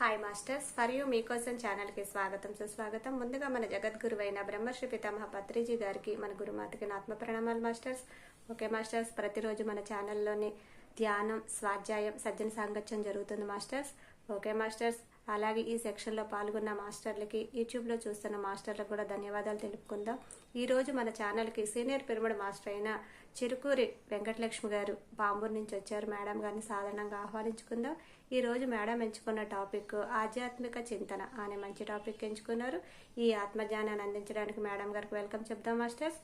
Hi masters, for you మీకోసం ఛానల్కి స్వాగతం సుస్వాగతం. ముందుగా మన జగద్గురువైన బ్రహ్మశ్రీ పితామహ పత్రిజీ గారికి, మన గురుమాతకి నా ఆత్మ ప్రణామాలు మాస్టర్స్. ఓకే మాస్టర్స్, ప్రతిరోజు మన ఛానల్లోని ధ్యానం, స్వాధ్యాయం, సజ్జన సాంగత్యం జరుగుతుంది మాస్టర్స్. ఓకే మాస్టర్స్, అలాగే ఈ సెక్షన్లో పాల్గొన్న మాస్టర్లకి, యూట్యూబ్లో చూస్తున్న మాస్టర్లకు కూడా ధన్యవాదాలు తెలుపుకుందాం. ఈరోజు మన ఛానల్కి సీనియర్ పిరమిడ్ మాస్టర్ అయిన చిరుకూరి వెంకటలక్ష్మి గారు బాంబూరు నుంచి వచ్చారు. మేడం గారిని సాధారణంగా ఆహ్వానించుకుందాం. ఈరోజు మేడం ఎంచుకున్న టాపిక్ ఆధ్యాత్మిక చింతన అనే మంచి టాపిక్ ఎంచుకున్నారు. ఈ ఆత్మజ్ఞానాన్ని అందించడానికి మేడం గారికి వెల్కమ్ చెప్దాం మాస్టర్స్.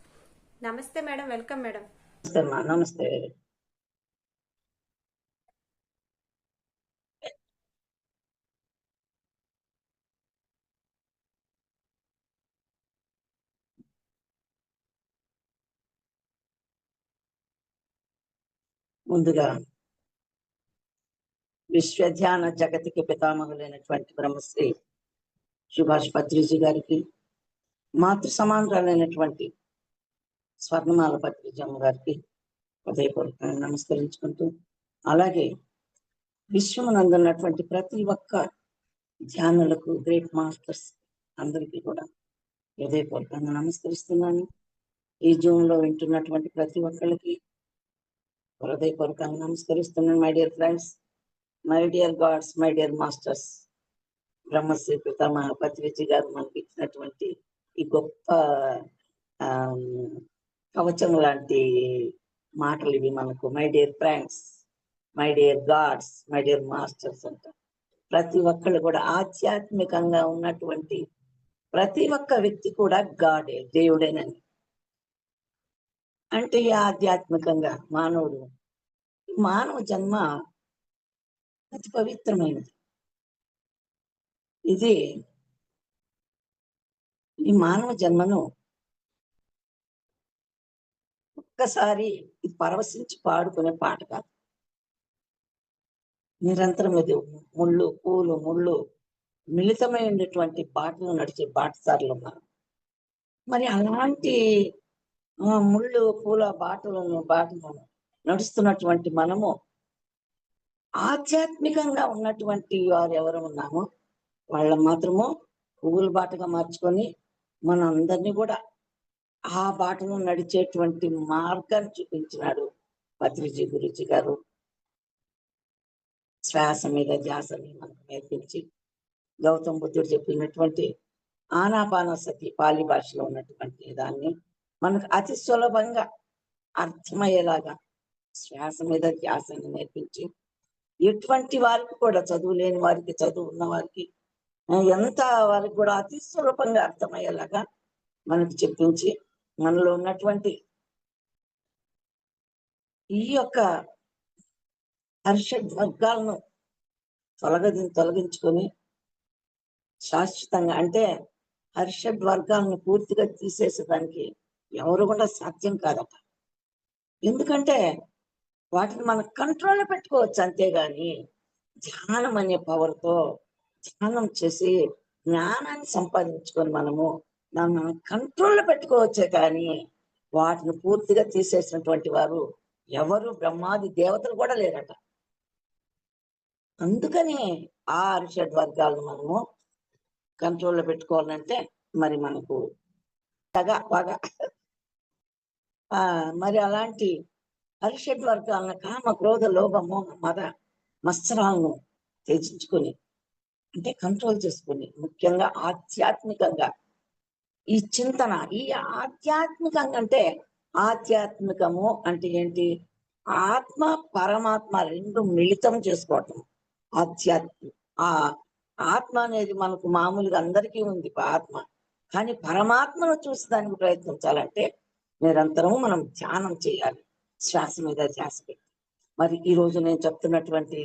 నమస్తే మేడం, వెల్కమ్ మేడం. నమస్తే. ముందుగా విశ్వధ్యాన జగతికి పితామహులైనటువంటి బ్రహ్మశ్రీ సుభాష్ పత్రిజీ గారికి, మాతృ సమానురాలైనటువంటి స్వర్ణమాల పత్రిజమ్మ గారికి హృదయపూర్వకంగా నమస్కరించుకుంటూ, అలాగే విశ్వమునందున్నటువంటి ప్రతి ఒక్క ధ్యానులకు, గ్రేట్ మాస్టర్స్ అందరికీ కూడా హృదయపూర్వకంగా నమస్కరిస్తున్నాను. ఈ జూమ్ లో వింటున్నటువంటి ప్రతి ఒక్కరికి హృదయపూర్వకంగా నమస్కరిస్తున్నాను. My dear friends, my dear gods, my dear masters, Brahmashri Pitamaha Patriji గారు మనకి ఇచ్చినటువంటి ఈ గొప్ప కవచం లాంటి మాటలు ఇవి మనకు. My dear friends, my dear gods, my dear masters అంట. ప్రతి ఒక్కళ్ళు కూడా ఆధ్యాత్మికంగా ఉన్నటువంటి ప్రతి ఒక్క వ్యక్తి కూడా గాడే, దేవుడేనని. అంటే ఆధ్యాత్మికంగా మానవ జన్మ అతి పవిత్రమైనది. ఇది ఈ మానవ జన్మను ఒక్కసారి పరవశించి పాడుకునే పాట కాదు. నిరంతరం ఇది ముళ్ళు మిళితమై ఉండేటువంటి బాటలు నడిచే బాటసారులు ఉన్నారు. మరి అలాంటి ముళ్ళు పూల బాటలను నడుస్తున్నటువంటి మనము ఆధ్యాత్మికంగా ఉన్నటువంటి వారు ఎవరు ఉన్నామో వాళ్ళ మాత్రము పువ్వుల బాటగా మార్చుకొని మన అందరినీ కూడా ఆ బాటను నడిచేటువంటి మార్గాన్ని చూపించినాడు పత్రిజీ గురుజీ గారు. శ్వాస మీద ధ్యాసని మనకు నేర్పించి, గౌతమ్ బుద్ధుడు చెప్పినటువంటి ఆనాపానసతి పాలి భాషలో ఉన్నటువంటి దాన్ని మనకు అతి సులభంగా అర్థమయ్యేలాగా శ్వాస మీద ధ్యాసని నేర్పించి, ఎటువంటి వారికి కూడా, చదువు లేని వారికి, చదువు ఉన్న వారికి, ఎంత వారికి కూడా అతి సులభంగా అర్థమయ్యేలాగా మనకు చెప్పించి, మనలో ఉన్నటువంటి ఈ యొక్క హర్షడ్ వర్గాలను తొలగించుకొని శాశ్వతంగా, అంటే హర్షడ్ వర్గాలను పూర్తిగా తీసేసేదానికి ఎవరు కూడా సాధ్యం కాదట. ఎందుకంటే వాటిని మన కంట్రోల్లో పెట్టుకోవచ్చు, అంతేగాని ధ్యానం అనే పవర్తో ధ్యానం చేసి జ్ఞానాన్ని సంపాదించుకొని మనము దాన్ని మనం కంట్రోల్లో పెట్టుకోవచ్చే, కానీ వాటిని పూర్తిగా తీసేసినటువంటి వారు ఎవరు బ్రహ్మాది దేవతలు కూడా లేరట. అందుకని ఆ అరిషడ్ వర్గాలను మనము కంట్రోల్లో పెట్టుకోవాలంటే మరి మనకు బాగా మరి అలాంటి అరిషడ్ వర్గాలను కామ, క్రోధ, లోభ, మోహ, మద మత్సరాలను త్యజించుకొని, అంటే కంట్రోల్ చేసుకుని, ముఖ్యంగా ఆధ్యాత్మికంగా ఈ చింతన, ఈ ఆధ్యాత్మికంగా అంటే ఆధ్యాత్మికము అంటే ఏంటి? ఆత్మ పరమాత్మ రెండు మిళితం చేసుకోవటం ఆధ్యాత్మిక. ఆ ఆత్మ అనేది మనకు మామూలుగా అందరికీ ఉంది ఆత్మ, కానీ పరమాత్మను చూసి దానికి ప్రయత్నించాలంటే నిరంతరము మనం ధ్యానం చేయాలి, శ్వాస మీద ధ్యాస పెట్టి. మరి ఈ రోజు నేను చెప్తున్నటువంటి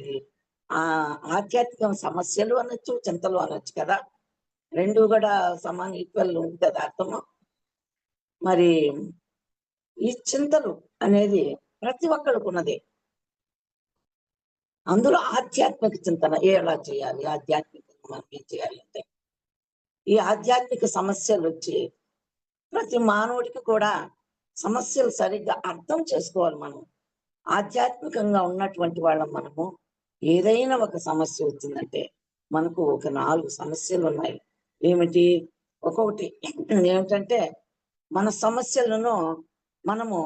ఆధ్యాత్మిక సమస్యలు అనొచ్చు, చింతలు అనొచ్చు కదా, రెండు కూడా సమాన ఈక్వల్ ఉంది కదా అర్థము. మరి ఈ చింతలు అనేది ప్రతి ఒక్కరికి ఉన్నదే. అందులో ఆధ్యాత్మిక చింతన ఎలా చేయాలి, ఆధ్యాత్మికంగా మనం ఏం చేయాలంటే, ఈ ఆధ్యాత్మిక సమస్యలు వచ్చి ప్రతి మానవుడికి కూడా సమస్యలు సరిగ్గా అర్థం చేసుకోవాలి. మనం ఆధ్యాత్మికంగా ఉన్నటువంటి వాళ్ళం మనము ఏదైనా ఒక సమస్య వచ్చిందంటే మనకు ఒక 4 సమస్యలు ఉన్నాయి. ఏమిటి? ఒక్కొక్కటి ఏమిటంటే మన సమస్యలను మనము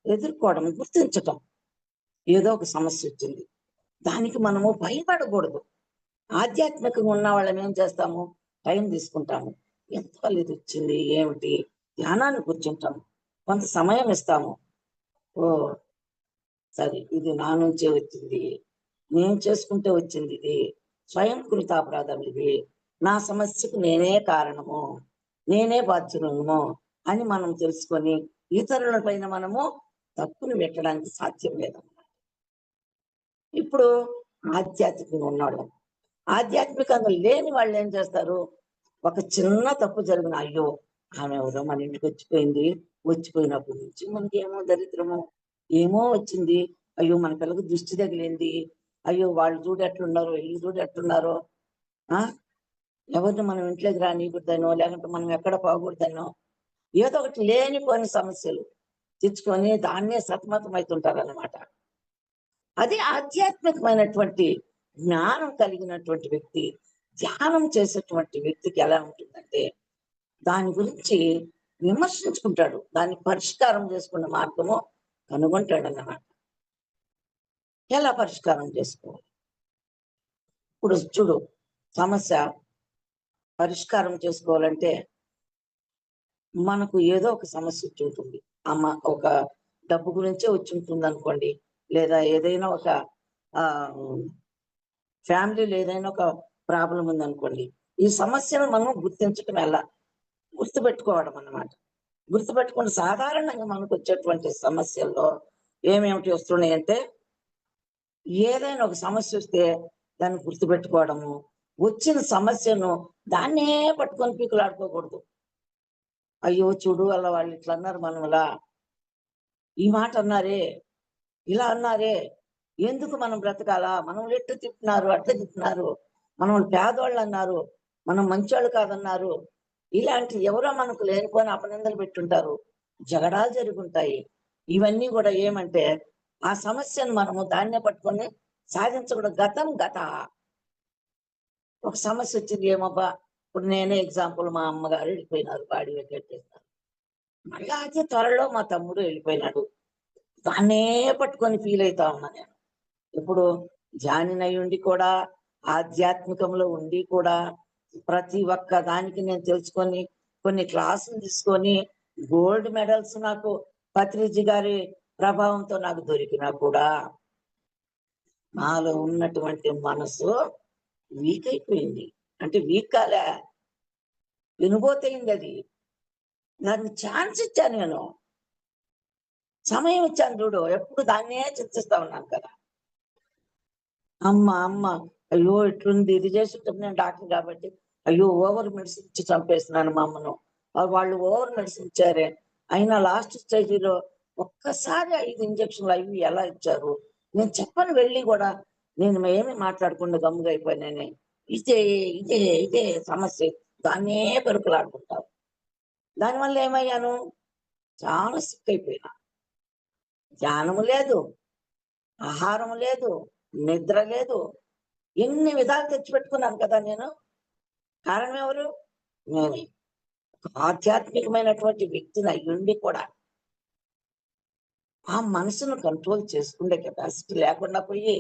ఎదుర్కోవడం, గుర్తించటం. ఏదో ఒక సమస్య వచ్చింది. దానికి మనము భయపడకూడదు. ఆధ్యాత్మికంగా ఉన్న వాళ్ళం ఏం చేస్తాము? టైం తీసుకుంటాము. ఎందువల్ల ఇది వచ్చింది? ఏమిటి? ధ్యానాన్ని కూర్చుంటాము. కొంత సమయం ఇస్తాము. ఓహ్! సరే ఇది నా నుంచే వచ్చింది. నేను చేసుకుంటే వచ్చింది ఇది. స్వయం కృతాపరాధం ఇది. నా సమస్యకు నేనే కారణము. నేనే బాధ్యుడను అని మనం తెలుసుకొని ఇతరుల పైన మనము తప్పును పెట్టడానికి సాధ్యం లేదన్నమాట. ఇప్పుడు ఆధ్యాత్మికంగా ఉన్నోళ్ళం. ఆధ్యాత్మికంగా లేని వాళ్ళు ఏం చేస్తారు? ఒక చిన్న తప్పు జరిగిన అయ్యో! ఆమె ఎవరో మన ఇంటికి వచ్చిపోయింది. వచ్చిపోయినప్పటి నుంచి మనకేమో దరిద్రము. ఏమో వచ్చింది. అయ్యో! మన పిల్లకి దిష్టి తగిలింది. అయ్యో! వాళ్ళు చూడు ఎట్లున్నారో, ఈళ్ళు చూడు ఎట్లున్నారో. ఆ! ఎవరిని మనం ఇంట్లోకి రానీయకూడదనో, లేకుంటే మనం ఎక్కడ పోకూడదనో, ఏదో ఒకటి లేనిపోని సమస్యలు తెచ్చుకొని దాన్నే సతమతమైతుంటారనమాట. అది ఆధ్యాత్మికమైనటువంటి జ్ఞానం కలిగినటువంటి వ్యక్తి, ధ్యానం చేసేటువంటి వ్యక్తికి ఎలా ఉంటుందంటే, దాని గురించి విమర్శించుకుంటాడు. దాన్ని పరిష్కారం చేసుకునే మార్గము కనుగొంటాడన్నమాట. ఎలా పరిష్కారం చేసుకోవాలి? ఇప్పుడు చూడు, సమస్య పరిష్కారం చేసుకోవాలంటే, మనకు ఏదో ఒక సమస్య వచ్చి ఉంటుంది. ఒక డబ్బు గురించే వచ్చి ఉంటుందనుకోండి. లేదా ఏదైనా ఒక ఆహ్, ఫ్యామిలీలో ఏదైనా ఒక ప్రాబ్లమ్ ఉందనుకోండి. ఈ సమస్యను మనం గుర్తించటం ఎలా? గుర్తుపెట్టుకోవడం అన్నమాట. గుర్తుపెట్టుకొని సాధారణంగా మనకొచ్చేటువంటి సమస్యల్లో ఏమేమిటి వస్తున్నాయంటే, ఏదైనా ఒక సమస్య వస్తే దాన్ని గుర్తుపెట్టుకోవడము. వచ్చిన సమస్యను దాన్నే పట్టుకొని పీకులాడుకోకూడదు. అయ్యో! చూడు అలా వాళ్ళు ఇట్లా అన్నారు మనవల. ఈ మాట అన్నారే, ఇలా అన్నారే, ఎందుకు మనం బ్రతకాలా? మనల్ని ఎట్టు తిట్టినారు, అట్లా తిట్టినారు. మనల్ని పేదోళ్ళన్నారు, మనం మంచోళ్ళు కాదన్నారు. ఇలాంటి ఎవరో మనకు లేనిపోని అపనిందలు పెట్టుంటారు. జగడాలు జరుగుంటాయి. ఇవన్నీ గూడా ఏమంటే, ఆ సమస్యను మనము దాన్నే పట్టుకొని సాధించకూడదు. గతం గతః. ఒక సమస్యొచ్చింది ఏమబ్బా! ఇప్పుడు నేనే ఎగ్జాంపుల్ మా అమ్మగారు ఎళ్ళిపోయినారు. బాడీ వెకేట్ చేసినారు. మళ్ళా అతి త్వరలో మా తమ్ముడు ఎళ్ళిపోయినాడు. దాన్నే పట్టుకొని ఫీలయితా ఉన్నా నేను. ఇప్పుడు ధ్యానినయ్యుండి కూడా, ఆధ్యాత్మికంలో ఉండి కూడా, ప్రతి ఒక్క దానికి నేను తెలుసుకొని, కొన్ని క్లాసులు తీసుకొని, గోల్డ్ మెడల్స్ నాకు పత్రిజీ గారి ప్రభావంతో నాకు దొరికినా కూడా, నాలో ఉన్నటువంటి మనసు వీక్ అయిపోయింది. అంటే వీక్ కాలే, వెనుబోతయిందది. దానికి ఛాన్స్ ఇచ్చా నేను. సమయం ఇచ్చాను చూడు. ఎప్పుడు దాన్నే చింతిస్తా ఉన్నాను కదా! అమ్మ అయ్యో! ఇట్లుంది. ఇది చేసుంటే నేను డాక్టర్ కాబట్టి, అయ్యో! ఓవర్ మెడిసిన్ ఇచ్చి చంపేస్తున్నాను మా అమ్మను. వాళ్ళు ఓవర్ మెడిసిన్ ఇచ్చారే. అయినా లాస్ట్ స్టేజ్‌లో ఒక్కసారి 5 ఇంజెక్షన్‌లు అవి ఎలా ఇచ్చారు? నేను చెప్పను వెళ్ళి గూడా. నేను ఏమి మాట్లాడకుండా గమ్ముగా అయిపోయానని. ఇదే, ఇదే సమస్య. దాన్నే పెరుకులాడుకుంటారు. దానివల్ల ఏమయ్యాను? చాలా సిక్ అయిపోయినా. ధ్యానము లేదు, ఆహారం లేదు, నిద్ర లేదు. ఎన్ని విధాలు తెచ్చిపెట్టుకున్నాను కదా నేను. కారణం ఎవరు? నేనే. ఆధ్యాత్మికమైనటువంటి వ్యక్తిని అయ్యుండి కూడా, ఆ మనసును కంట్రోల్ చేసుకునే కెపాసిటీ లేకుండా పోయి,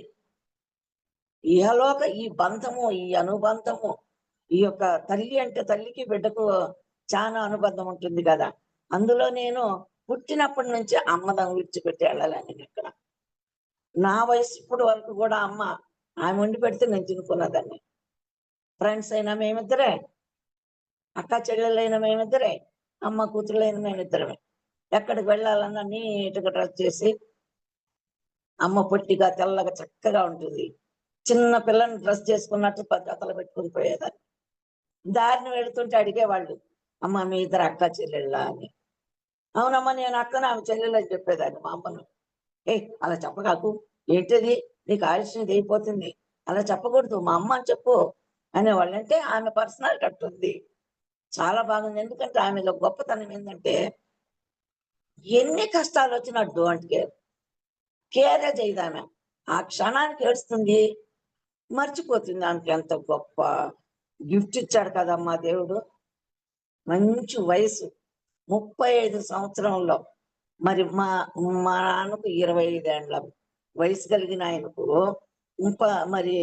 ఇహలోక ఈ బంధము, ఈ అనుబంధము, ఈ యొక్క తల్లి అంటే తల్లికి, బిడ్డకు చానా అనుబంధం ఉంటుంది గదా! అందులో నేను పుట్టినప్పటి నుంచి అమ్మను విడిచిపెట్టి ఎళ్ళలే నేనెక్కడ. నా వయసు ఇప్పటి వరకు గూడా ఆమె వండి పెడితే నేను తినుకున్నదాన్ని. ఫ్రెండ్స్ అయినా మేమిద్దరే. అక్కా చెల్లెళ్ళైన మేమిద్దరే. అమ్మ కూతురులైన మేమిద్దరమే. ఎక్కడికి వెళ్ళాలన్నా నీట్‌గా డ్రెస్ చేసి, అమ్మ పొట్టిగా, తెల్లగా, చక్కగా ఉంటుంది. చిన్న పిల్లని డ్రెస్ చేసుకున్నట్టు జతలు పెట్టుకొని పోయేదాన్ని. దారిన వెళ్తుంటే అడిగేవాళ్ళు, "అమ్మ మీ ఇద్దరు అక్కా చెల్లెళ్ళా" అని. అవునమ్మా నేను అక్కను, ఆమె చెల్లెలని చెప్పేదాన్ని మా అమ్మను. "ఏయ్! అలా చెప్పగాకు. ఏంటది? నీకు ఆయుష్ ఇదయిపోతుంది. అలా చెప్పకూడదు. మా అమ్మ అని చెప్పు" అనేవాళ్ళు. అంటే ఆమె పర్సనాలిటీ అట్టుంది. చాలా బాగుంది. ఎందుకంటే ఆమెలో గొప్పతనం ఏందంటే, ఎన్ని కష్టాలొచ్చినా డోంట్ కేర్. కేరే చేయదామె. ఆ క్షణానికి ఏడుస్తుంది. మర్చిపోతుంది. ఆమెకి ఎంత గొప్ప గిఫ్ట్ ఇచ్చాడు కదమ్మా దేవుడు. మంచి వయసు 35 సంవత్సరంలో మరి మా నాన్నకు 25 ఏండ్ల వయసు కలిగిన ఆయనకు మరి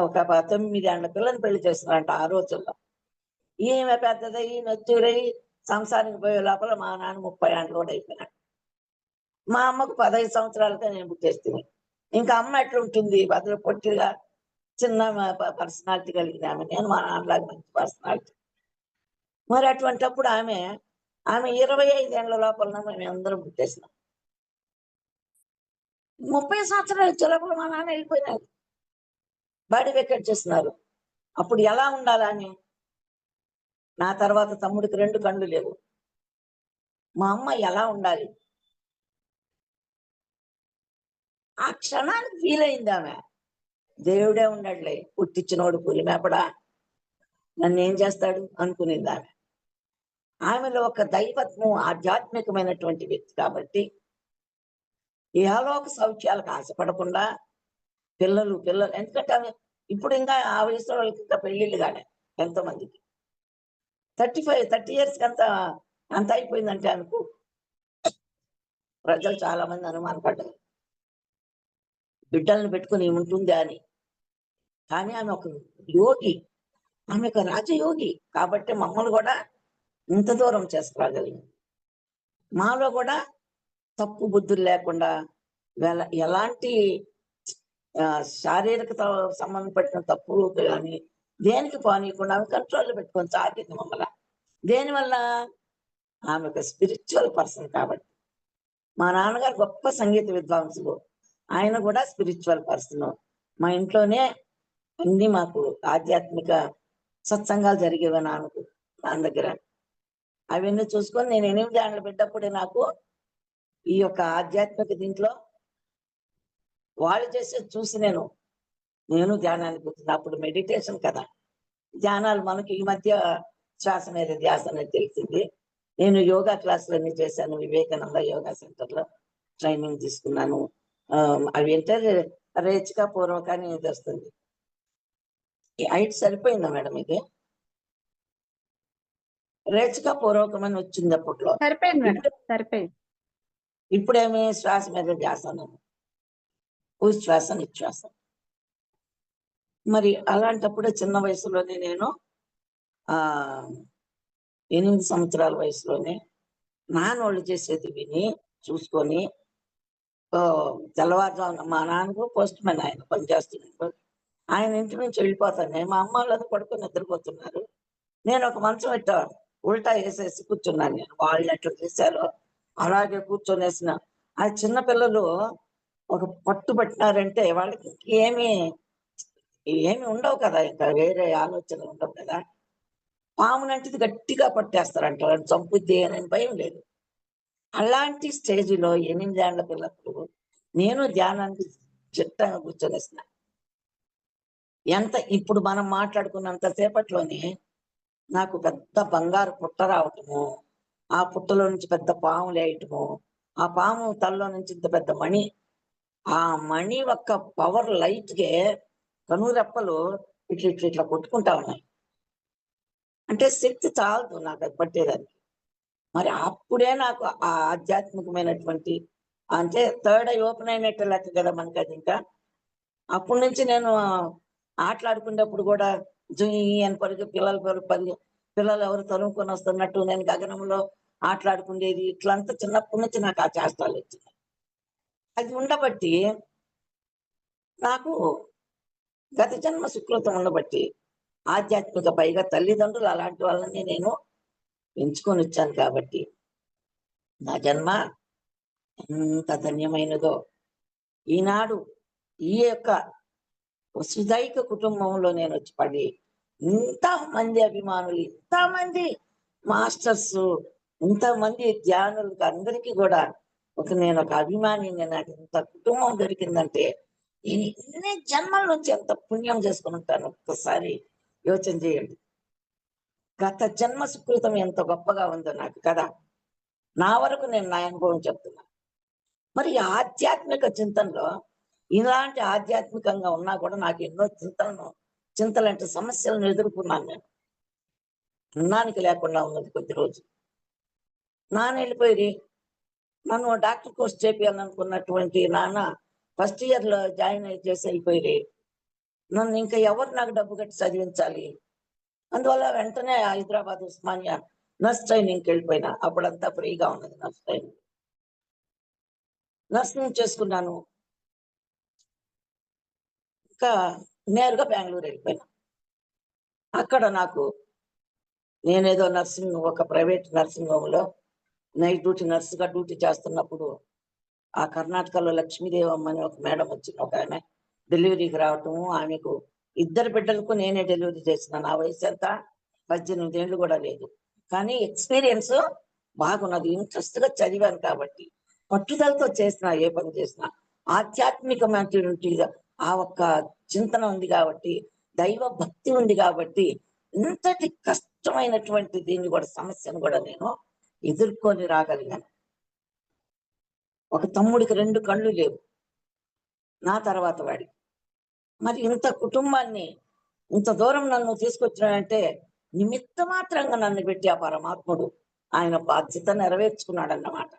ఒక 9 ఏండ్ల పిల్లని పెళ్లి చేస్తున్నారంట ఆ రోజుల్లో. ఈమె పెద్దదై మెచ్యూరై సంసారానికి పోయే లోపల మా నాన్న 30 ఏండ్లు కూడా అయిపోయినాడు. మా అమ్మకు 15 సంవత్సరాలకే నేను పుట్టేస్తుంది. ఇంకా అమ్మ ఎట్లుంటుంది బదులు పొట్టిగా చిన్న పర్సనాలిటీ కలిగిన ఆమె. నేను మా నాన్నలాగా మంచి పర్సనాలిటీ. మరి అటువంటప్పుడు ఆమె 25 ఏళ్ల లోపల మేము అందరం పుట్టేసినాం. 30 సంవత్సరాలు వచ్చే లోపల మా నాన్న వెళ్ళిపోయినారు. బాడీ వెకెట్ చేస్తున్నారు. అప్పుడు ఎలా ఉండాలని? నా తర్వాత తమ్ముడికి 2 కళ్ళు లేవు. మా అమ్మ ఎలా ఉండాలి? ఆ క్షణానికి ఫీల్ అయింది ఆమె. దేవుడే ఉన్నాడులే, పుట్టించినోడు పులి మేపడా, నన్నేం చేస్తాడు అనుకునేది ఆమె. ఆమెలో ఒక దైవత్వం, ఆధ్యాత్మికమైనటువంటి వ్యక్తి కాబట్టి ఇహలోక సౌఖ్యాలకు ఆశపడకుండా పిల్లలు ఎందుకంటే ఆమె ఇప్పుడు ఇంకా ఆ వయసులో వాళ్ళకి ఇంకా పెళ్లిళ్ళు కాలే ఎంతో మందికి. 30 ఇయర్స్కి అంత అయిపోయిందంటే ఆమెకు ప్రజలు చాలా మంది అనుమానపడ్డారు, బిడ్డలను పెట్టుకుని ఉంటుందా అని. కానీ ఆమె ఒక యోగి, ఆమె ఒక రాజయోగి కాబట్టి మమ్మల్ని కూడా ఇంత దూరం చేసుకురాగలిగింది. మాలో కూడా తప్పు బుద్ధులు లేకుండా ఎలాంటి శారీరక సంబంధపడిన తప్పులు కానీ దేనికి పోనీయకుండా ఆమె కంట్రోల్లో పెట్టుకొని సాగింది మమ్మల్ని. దేనివల్ల? ఆమె ఒక స్పిరిచువల్ పర్సన్ కాబట్టి. మా నాన్నగారు గొప్ప సంగీత విద్వాంసులు, ఆయన కూడా స్పిరిచువల్ పర్సన్. మా ఇంట్లోనే అన్ని మాకు ఆధ్యాత్మిక సత్సంగాలు జరిగేవి నాన్న దగ్గర. అవన్నీ చూసుకొని నేను 8 ఏళ్ళ బిడ్డప్పుడే నాకు ఈ యొక్క ఆధ్యాత్మిక దీంట్లో వాళ్ళు చేసేది చూసి నేను ధ్యానానికి కూర్చున్నా. అప్పుడు మెడిటేషన్ కదా, ధ్యానాలు మనకి ఈ మధ్య శ్వాస మీద ధ్యాస అనేది తెలిసింది. నేను యోగా క్లాసులన్నీ చేశాను, వివేకానంద యోగా సెంటర్లో ట్రైనింగ్ తీసుకున్నాను. అవి ఏంటంటే రేచిక పూర్వక అనేది వస్తుంది. ఈ హైట్ సరిపోయిందా మేడం? ఇది రేచిక పూర్వకం అని వచ్చింది అప్పట్లో. సరిపోయింది మేడం, సరిపోయింది. ఇప్పుడేమి శ్వాస మీద ధ్యాసను, ఉచ్ఛ్వాస నిశ్వాస. మరి అలాంటప్పుడే చిన్న వయసులోనే నేను 8 సంవత్సరాల వయసులోనే నాన్నోళ్ళు చేసేది విని చూసుకొని తెల్లవారుజామున మా నాన్నకు పోస్ట్ మ్యాన్, ఆయన పనిచేస్తున్నాడు. ఆయన ఇంటి నుంచి వెళ్ళిపోతాను. మా అమ్మ వాళ్ళది పడుకొని నిద్రపోతున్నారు. నేను ఒక మంచం పెట్టా ఉల్టా వేసేసి కూర్చున్నాను. నేను వాళ్ళు ఎట్లా చేశారో అలాగే కూర్చొనేసిన. ఆ చిన్న పిల్లలు ఒక పట్టు పట్టినారంటే వాళ్ళకి ఏమి ఉండవు కదా, ఇంకా వేరే ఆలోచనలు ఉండవు కదా. పామునంటిది గట్టిగా పట్టేస్తారంట, వాడు చంపుద్ది అని భయం లేదు. అలాంటి స్టేజిలో 8 ఏళ్ల పిల్లలు నేను ధ్యానానికి చిట్టంగా కూర్చొనేసిన. ఇప్పుడు మనం మాట్లాడుకున్నంత సేపట్లోనే నాకు పెద్ద బంగారు పుట్ట రావటము, ఆ పుట్టలో నుంచి పెద్ద పాము లేయటము, ఆ పాము తలలో నుంచి ఇంత పెద్ద మణి, ఆ మణి ఒక్క పవర్ లైట్కే కనురెప్పలు ఇట్లా కొట్టుకుంటా ఉన్నాయి. అంటే శక్తి చాలదు నాకు అది పట్టేదానికి. మరి అప్పుడే నాకు ఆ ఆధ్యాత్మికమైనటువంటి, అంటే థర్డ్ ఐ ఓపెన్ అయినట్టు లెక్క కదా మనకి అది. ఇంకా అప్పటి నుంచి నేను ఆటలాడుకునేటప్పుడు కూడా జుయి అని పిల్లలు ఎవరు తరుముకొని వస్తున్నట్టు నేను గగనంలో ఆటలాడుకునేది. ఇట్లంతా చిన్నప్పటి నుంచి నాకు ఆ చేష్టాలు వచ్చినాయి. అది ఉండబట్టి నాకు గత జన్మ సుకృతం ఉండబట్టి ఆధ్యాత్మిక, పైగా తల్లిదండ్రులు అలాంటి వాళ్ళని నేను ఎంచుకొని వచ్చాను కాబట్టి నా జన్మ ఎంత ధన్యమైనదో. ఈనాడు ఈ యొక్క వసుదైక కుటుంబంలో నేను వచ్చి పడి ఇంతమంది అభిమానులు, ఇంతమంది మాస్టర్స్, ఇంతమంది ధ్యానులకు అందరికీ కూడా నేను ఒక అభిమానిని. నాకు ఇంత కుటుంబం దొరికిందంటే ఎన్ని జన్మల నుంచి ఎంత పుణ్యం చేసుకుని ఉంటాను ఒక్కసారి యోచన చేయండి. గత జన్మ సుకృతం ఎంత గొప్పగా ఉందో నాకు కదా. నా వరకు నేను నా అనుభవం చెప్తున్నా. మరి ఆధ్యాత్మిక చింతనలో ఇలాంటి ఆధ్యాత్మికంగా ఉన్నా కూడా నాకు ఎన్నో చింతలంటే సమస్యలను ఎదుర్కొన్నాను నేను. అన్నానికి లేకుండా ఉన్నది కొద్ది రోజు. నాన్న వెళ్ళిపోయి నన్ను డాక్టర్ కోర్స్ చేపియాలనుకున్నటువంటి నాన్న ఫస్ట్ ఇయర్ లో జాయిన్ చేసి వెళ్ళిపోయి నన్ను ఇంకా ఎవరు నాకు డబ్బు కట్టి చదివించాలి. అందువల్ల వెంటనే హైదరాబాద్ ఉస్మానియా నర్స్ ట్రైనింగ్కి వెళ్ళిపోయినా. అప్పుడంతా ఫ్రీగా ఉన్నది నర్స్ ట్రైనింగ్. నర్సింగ్ చేసుకున్నాను. ఇంకా నేరుగా బెంగళూరు వెళ్ళిపోయినా. అక్కడ నాకు నేనేదో నర్సింగ్ ఒక ప్రైవేట్ నర్సింగ్ హోమ్ లో నైట్ డ్యూటీ నర్సుగా డ్యూటీ చేస్తున్నప్పుడు ఆ కర్ణాటకలో లక్ష్మీదేవమ్మ అని ఒక మేడం వచ్చింది. ఒక ఆమె డెలివరీకి రావటం, ఆమెకు 2 బిడ్డలకు నేనే డెలివరీ చేసిన. నా వయసు ఎంత 18 ఏళ్ళు కూడా లేదు. కానీ ఎక్స్పీరియన్స్ బాగున్నది. ఇంట్రెస్ట్ గా చదివాను కాబట్టి పట్టుదలతో చేసిన ఏ పని చేసినా ఆధ్యాత్మికమైనటువంటి ఆ ఒక్క చింతన ఉంది కాబట్టి, దైవ భక్తి ఉంది కాబట్టి ఇంతటి కష్టమైనటువంటి దీన్ని కూడా సమస్యను కూడా నేను ఎదుర్కొని రాగలిగాను. ఒక తమ్ముడికి 2 కళ్ళు లేవు నా తర్వాత వాడికి. మరి ఇంత కుటుంబాన్ని ఇంత దూరం నన్ను తీసుకొచ్చినాడంటే నిమిత్త మాత్రంగా నన్ను పెట్టి ఆ పరమాత్ముడు ఆయన బాధ్యత నెరవేర్చుకున్నాడన్నమాట.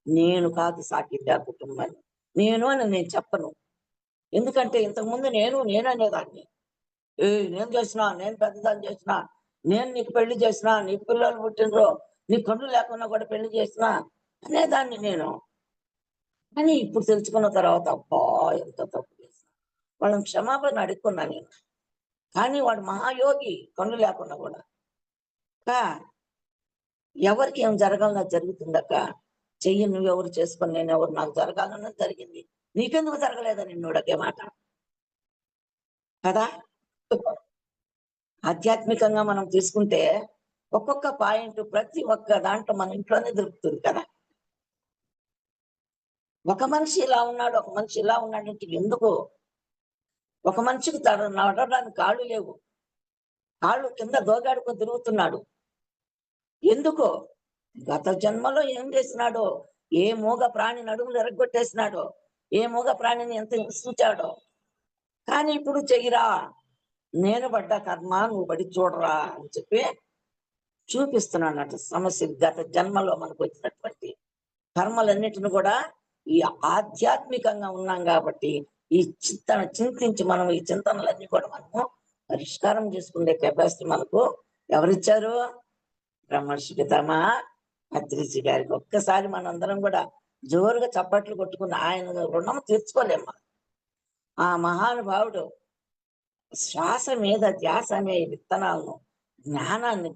నేను కాదు సాకిద్ది ఆ కుటుంబాన్ని. నేను అని నేను చెప్పను. ఎందుకంటే ఇంతకుముందు నేను అనేదాన్ని. నేను చేసినా, నేను పెద్దదాన్ని చేసినా, నేను నీకు పెళ్లి చేసినా, నీకు పిల్లలు పుట్టినరో, నీ కళ్ళు లేకుండా కూడా పెళ్లి చేసినా అనేదాన్ని నేను. కానీ ఇప్పుడు తెలుసుకున్న తర్వాత అబ్బా ఎంత తప్పు చేసిన. వాళ్ళని క్షమాపణ అడుక్కున్నా నేను. కానీ వాడు మహాయోగి కళ్ళు లేకుండా కూడా. కా ఎవరికి ఏం జరగాలన్నది జరుగుతుందక్క. చెయ్యి నువ్వెవరు చేసుకొని నేనెవరు, నాకు జరగాలన్నది జరిగింది. నీకెందుకు జరగలేదని నిన్నోడకే మాట కదా. ఆధ్యాత్మికంగా మనం తీసుకుంటే ఒక్కొక్క పాయింట్ ప్రతి ఒక్క దాంట్లో మన ఇంట్లోనే దొరుకుతుంది కదా. ఒక మనిషి ఇలా ఉన్నాడు, ఒక మనిషి ఇలా ఉన్నాడంటే ఎందుకు? ఒక మనిషికి నడవడానికి కాళ్ళు లేవు, కాళ్ళు కింద దోగాడుకొని తిరుగుతున్నాడు. ఎందుకో? గత జన్మలో ఏం చేసినాడో, ఏ మూగ ప్రాణి నడుములు ఎరగొట్టేసినాడో, ఏ మూగ ప్రాణిని ఎంత హింసించాడో. కానీ ఇప్పుడు చెయ్యిరా, నేను పడ్డ కర్మ నువ్వు పడి చూడరా అని చెప్పి చూపిస్తున్నాడు. సమస్య గత జన్మలో మనకు వచ్చినటువంటి కర్మలన్నిటిని కూడా ఈ ఆధ్యాత్మికంగా ఉన్నాం కాబట్టి ఈ చింతించి మనం ఈ చింతనలన్నీ కూడా మనము పరిష్కారం చేసుకునే కెపాసిటీ మనకు ఎవరిచ్చారు? బ్రహ్మర్షి పితామహ పత్రిజీ గారికి. ఒక్కసారి మనందరం కూడా జోరుగా చప్పట్లు కొట్టుకుని ఆయన రుణం తీర్చుకోలేము. ఆ మహానుభావుడు శ్వాస మీద ధ్యాస అనే విత్తనాలను,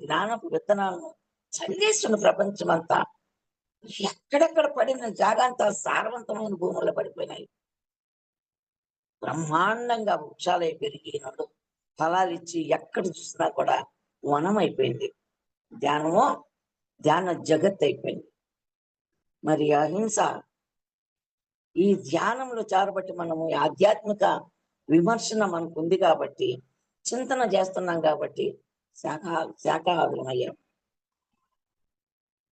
జ్ఞానపు విత్తనాలను చల్లేస్తున్న ప్రపంచమంతా. ఎక్కడెక్కడ పడిన జాగాంతా సారవంతమైన భూముల్లో పడిపోయినాయి. బ్రహ్మాండంగా వృక్షాలై పెరిగినాడు, ఫలాలిచ్చి ఎక్కడ చూసినా కూడా వనం అయిపోయింది. ధ్యాన జగత్ అయిపోయింది. మరి అహింస ఈ ధ్యానంలో చారబట్టి మనము ఆధ్యాత్మిక విమర్శన మనకు ఉంది కాబట్టి, చింతన చేస్తున్నాం కాబట్టి శాకాహారులం అయ్యాం.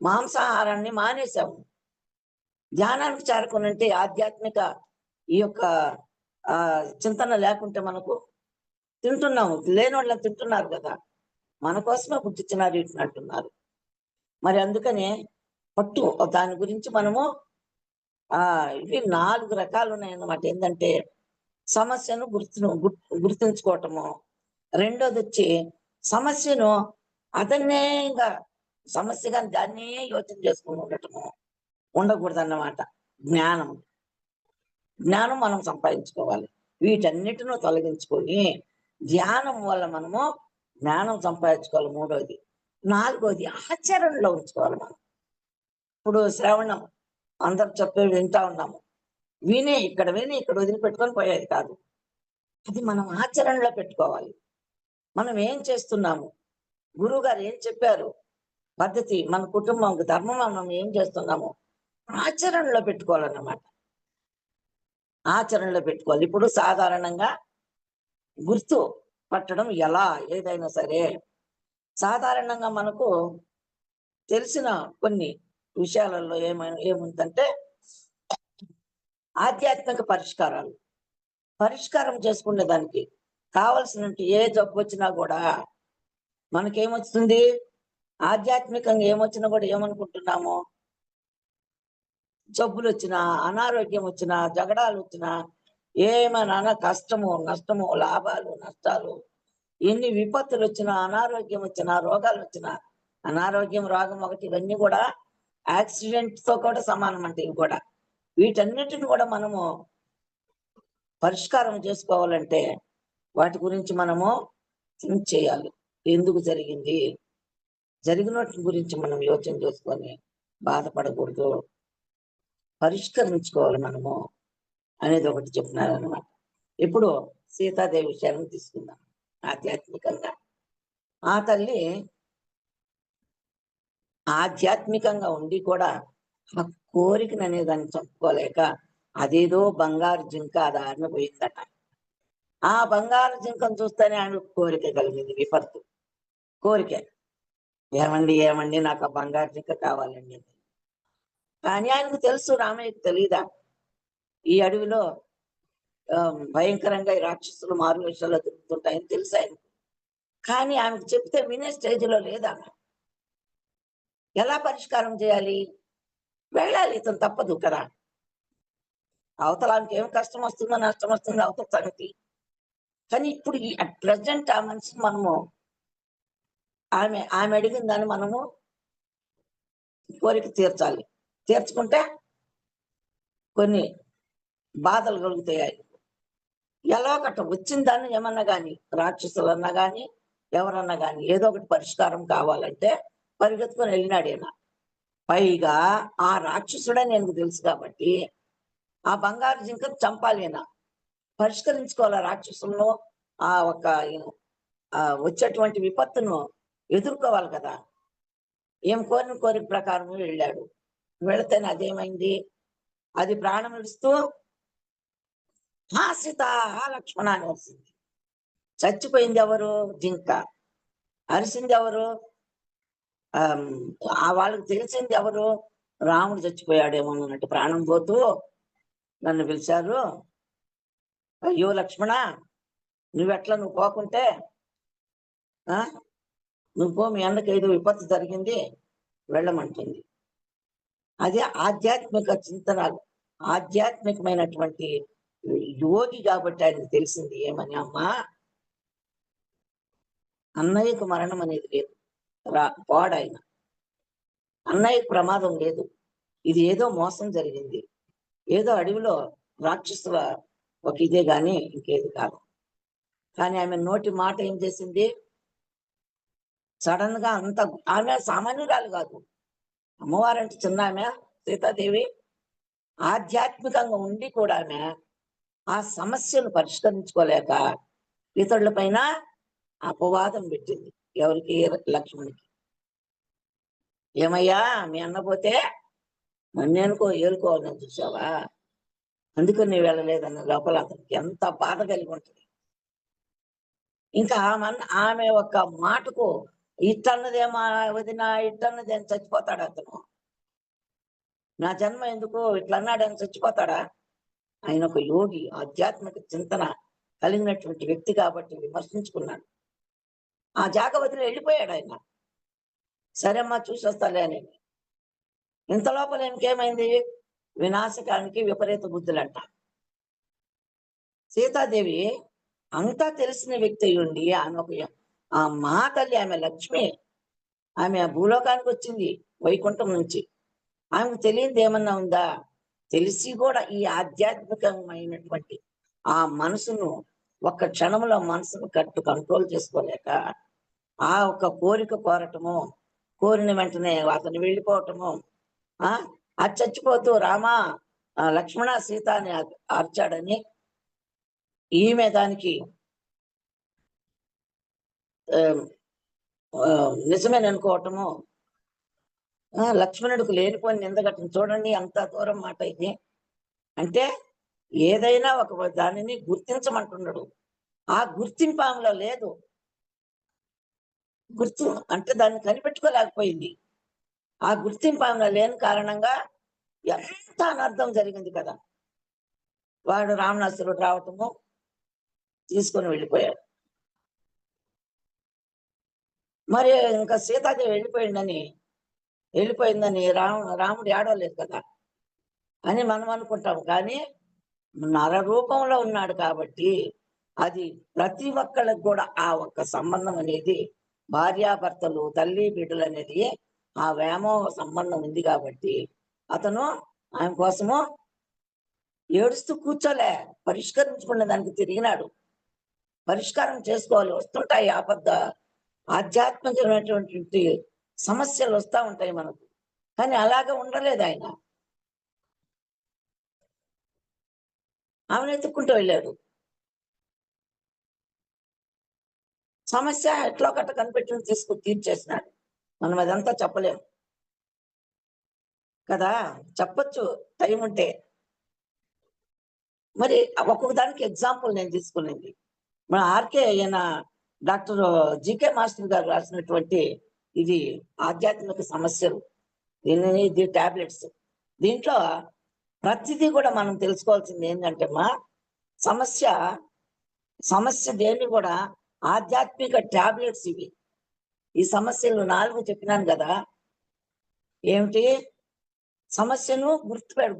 మాంసాహారాన్ని మానేశాము. ధ్యానానికి చేరుకునంటే ఆధ్యాత్మిక ఈ యొక్క చింతన లేకుంటే మనకు తింటున్నాము. లేని వాళ్ళని తింటున్నారు కదా, మన కోసమే పుట్టించినారు ఇట్లంటున్నారు. మరి అందుకనే పట్టు దాని గురించి మనము ఇవి 4 రకాలు ఉన్నాయన్నమాట. ఏంటంటే సమస్యను గుర్తించుకోవటము, రెండోది వచ్చి సమస్యను అతన్నే ఇంకా సమస్యగా దాన్నే యోచన చేసుకుని ఉండటము ఉండకూడదన్నమాట. జ్ఞానం మనం సంపాదించుకోవాలి. వీటన్నిటిని తొలగించుకొని ధ్యానం వల్ల మనము జ్ఞానం సంపాదించుకోవాలి. మూడోది. 4వది ఆచరణలో ఉంచుకోవాలి మనం. ఇప్పుడు శ్రవణం అందరు చెప్పే వింటా ఉన్నాము. విని ఇక్కడ వదిలిపెట్టుకొని పోయేది కాదు. అది మనం ఆచరణలో పెట్టుకోవాలి. మనం ఏం చేస్తున్నాము, గురువు గారు ఏం చెప్పారు, పద్ధతి, మన కుటుంబం ధర్మం మనం ఏం చేస్తున్నాము ఆచరణలో పెట్టుకోవాలన్నమాట. ఆచరణలో పెట్టుకోవాలి. ఇప్పుడు సాధారణంగా గుర్తు పట్టడం ఎలా, ఏదైనా సరే సాధారణంగా మనకు తెలిసిన కొన్ని విషయాలలో ఏముందంటే ఆధ్యాత్మిక పరిష్కారాలు. పరిష్కారం చేసుకునే దానికి కావలసినట్టు ఏ జబ్బు వచ్చినా కూడా మనకేమొస్తుంది? ఆధ్యాత్మికంగా ఏమొచ్చినా కూడా ఏమనుకుంటున్నాము? జబ్బులొచ్చినా, అనారోగ్యం వచ్చినా, జగడాలొచ్చినా, ఏమన్నా కష్టము, నష్టము, లాభాలు, నష్టాలు, ఎన్ని విపత్తులొచ్చినా, అనారోగ్యం వచ్చినా, రోగాలొచ్చినా, అనారోగ్యం, రోగం ఒకటి ఇవన్నీ కూడా యాక్సిడెంట్‌తో కూడా సమానం అంటే ఇవి కూడా. వీటన్నిటిని కూడా మనము పరిష్కారం చేసుకోవాలంటే వాటి గురించి మనము థింక్ చేయాలి. ఎందుకు జరిగింది? జరిగినోటి గురించి మనం యోచన చేసుకొని బాధపడకూడదు. పరిష్కరించుకోవాలి మనము అనేది ఒకటి చెప్తున్నారనమాట. ఇప్పుడు సీతాదేవి విషయాన్ని తీసుకుందాం ఆధ్యాత్మికంగా. ఆ తల్లి ఆధ్యాత్మికంగా ఉండి కూడా ఆ కోరికననే దాన్ని చంపుకోలేక అదేదో బంగారు జింక ఆ దారిన పోయిందట. ఆ బంగారు జింకను చూస్తేనే ఆమెకు కోరిక కలిగింది విపత్తు. కోరిక. ఏమండి, ఏమండి నాకు ఆ బంగారు జింక కావాలండి అని. కానీ ఆయనకు తెలుసు రామయ్యకు తెలీదా? ఈ అడవిలో భయంకరంగా ఈ రాక్షసులు మారువేషాల్లో తిరుగుతుంటాయని తెలుసు ఆయనకు. కానీ ఆమెకు చెప్తే వినే స్టేజ్‌లో లేదామె. ఎలా పరిష్కారం చేయాలి? వెళ్ళాలి, ఇతను తప్పదు కదా! అవతల ఆమెకేం కష్టం వస్తుందో, నష్టం వస్తుందో అవతల సంగతి. కానీ ఇప్పుడు ఈ అట్ ప్రెజెంట్ ఆ మనిషిని మనము ఆమె అడిగిన దాన్ని మనము కోరిక తీర్చాలి. తీర్చుకుంటే కొన్ని బాధలు కలుగుతాయి ఆయనకు. ఎలాగట వచ్చిన దాన్ని ఏమన్నా గాని, రాక్షసులన్నా గాని, ఎవరన్నా గాని ఏదో ఒకటి పరిష్కారం కావాలంటే పరిగెత్తుకొని వెళ్ళినాడీయన. పైగా ఆ రాక్షసుడని ఆయనకు తెలుసు కాబట్టి, ఆ బంగారు జింకను చంపాలి ఈయన. పరిష్కరించుకోవాలి ఆ రాక్షసులను. ఆ ఒక వచ్చేటువంటి విపత్తును ఎదుర్కోవాలి కదా! ఏం కోరిన కోరిక ప్రకారం వెళ్ళాడు. వెళితేనే అదేమైంది? అది ప్రాణం విడుస్తూ "హా సీత! హా లక్ష్మణ" అని అరిసింది. చచ్చిపోయింది ఎవరు? జింక. అరిసింది ఎవరు? ఆహ్, వాళ్ళకి తెలిసింది ఎవరు? రాముడు చచ్చిపోయాడేమో అన్నట్టు ప్రాణం పోతూ నన్ను పిలిచారు. "అయ్యో లక్ష్మణ! నువ్వు పోకుంటే ఆ! నువ్వు పో, మీ అన్నకి ఏదో విపత్తు జరిగింది" వెళ్ళమంటుంది. అది ఆధ్యాత్మిక చింతనలు. ఆధ్యాత్మికమైనటువంటి యోగి కాబట్టి ఆయనకు తెలిసింది ఏమని, "అమ్మా, అన్నయ్యకు మరణం అనేది లేదు. పోడాయన. అన్నయ్యకు ప్రమాదం లేదు. ఇది ఏదో మోసం జరిగింది. ఏదో అడవిలో రాక్షసుల ఒక ఇదే గాని ఇంకేది కాదు." కానీ ఆమె నోటి మాట ఏం చేసింది? సడెన్‌గా అంత ఆమె సామాన్యురాలు కాదు. అమ్మవారంటే చిన్నామె సీతాదేవి. ఆధ్యాత్మికంగా ఉండి కూడా ఆమె ఆ సమస్యను పరిష్కరించుకోలేక ఇతరుల పైన అపవాదం పెట్టింది. ఎవరికి? లక్ష్మణుడికి. "ఏమయ్యా, మీ అన్న పోతే నన్నేనుకో ఏలుకోవాలని చూసావా? అందుకని నువ్వు వెళ్ళలేదన్న" లోపల అతనికి ఎంత బాధ కలిగి ఉంటది. ఇంకా ఆమె ఒక మాటకు ఇట్టన్నదేమో వదిన, ఇట్టన్నది అని చచ్చిపోతాడు అతను. నా జన్మ ఎందుకు ఇట్లా అన్నాడని చచ్చిపోతాడా? ఆయన ఒక యోగి, ఆధ్యాత్మిక చింతన కలిగినటువంటి వ్యక్తి కాబట్టి విమర్శించుకున్నాడు. ఆ జాగ వదిలి వెళ్ళిపోయాడాయన. సరే అమ్మా, చూసొస్తాలే అని. ఇంత లోపల ఇంకేమైంది? వినాశకానికి విపరీత బుద్ధులంట. సీతాదేవి అంతా తెలిసిన వ్యక్తి అయ్యుండి ఆమె ఒక ఆ మహాతల్లి, ఆమె లక్ష్మి. ఆమె ఆ భూలోకానికి వచ్చింది వైకుంఠం నుంచి. ఆమెకు తెలియనిది ఏమన్నా ఉందా? తెలిసి కూడా ఈ ఆధ్యాత్మికమైనటువంటి ఆ మనసును ఒక్క క్షణంలో మనసును కంట్రోల్ చేసుకోలేక ఆ ఒక్క కోరిక కోరటము, కోరిన వెంటనే అతను వెళ్ళిపోవటము, ఆ అది చచ్చిపోతూ రామా, లక్ష్మణ, సీత అని అరిచాడని ఈమె దానికి నిజమేననుకోవటము, లక్ష్మణుడికి లేనిపోని నిందగట్టం చూడండి అంత దూరం మాట ఇది. అంటే ఏదైనా ఒక దానిని గుర్తించమంటున్నాడు. ఆ గుర్తింపు ఆమెలో లేదు. అంటే దాన్ని కనిపెట్టుకోలేకపోయింది. ఆ గుర్తింపు ఆమెలో లేని కారణంగా ఎంత అనర్థం జరిగింది కదా! వాడు రావణాసురుడు రావటము, తీసుకొని వెళ్ళిపోయాడు. మరి ఇంకా సీతాదేవి వెళ్ళిపోయిందని రాముడు ఏడవలేదు కదా అని మనం అనుకుంటాం. కానీ నర రూపంలో ఉన్నాడు కాబట్టి అది ప్రతి ఒక్కళ్ళకి కూడా ఆ ఒక్క సంబంధం అనేది భార్యాభర్తలు, తల్లి బిడ్డలు అనేది ఆ వ్యామోహ సంబంధం ఉంది కాబట్టి అతను ఆయన కోసము ఏడుస్తూ కూర్చోలే, పరిష్కరించుకునే దానికి తిరిగినాడు. పరిష్కారం చేసుకోవాలి. వస్తుంటాయి ఆధ్యాత్మికమైనటువంటి సమస్యలు వస్తూ ఉంటాయి మనకు. కానీ అలాగే ఉండలేదు ఆయన. ఆమెను ఎత్తుక్కుంటూ వెళ్ళాడు. సమస్య ఎట్లో కట్ట కనిపెట్టుకుని తీర్చేసినాడు. మనం అదంతా చెప్పలేము కదా. చెప్పొచ్చు టైం ఉంటే. మరి ఒక్కొక్క దానికి ఎగ్జాంపుల్ నేను తీసుకునేది మన ఆర్కే ఈయన డాక్టర్ జీకే మాస్టర్ గారు రాసినటువంటి ఇది ఆధ్యాత్మిక సమస్యలు, ఇది టాబ్లెట్స్. దీంట్లో ప్రతిదీ కూడా మనం తెలుసుకోవాల్సింది ఏంటంటే సమస్య సమస్య దేన్ని కూడా ఆధ్యాత్మిక టాబ్లెట్స్ ఇవి. ఈ సమస్యలు 4 చెప్పినాను కదా. ఏమిటి? సమస్యను గుర్తింపు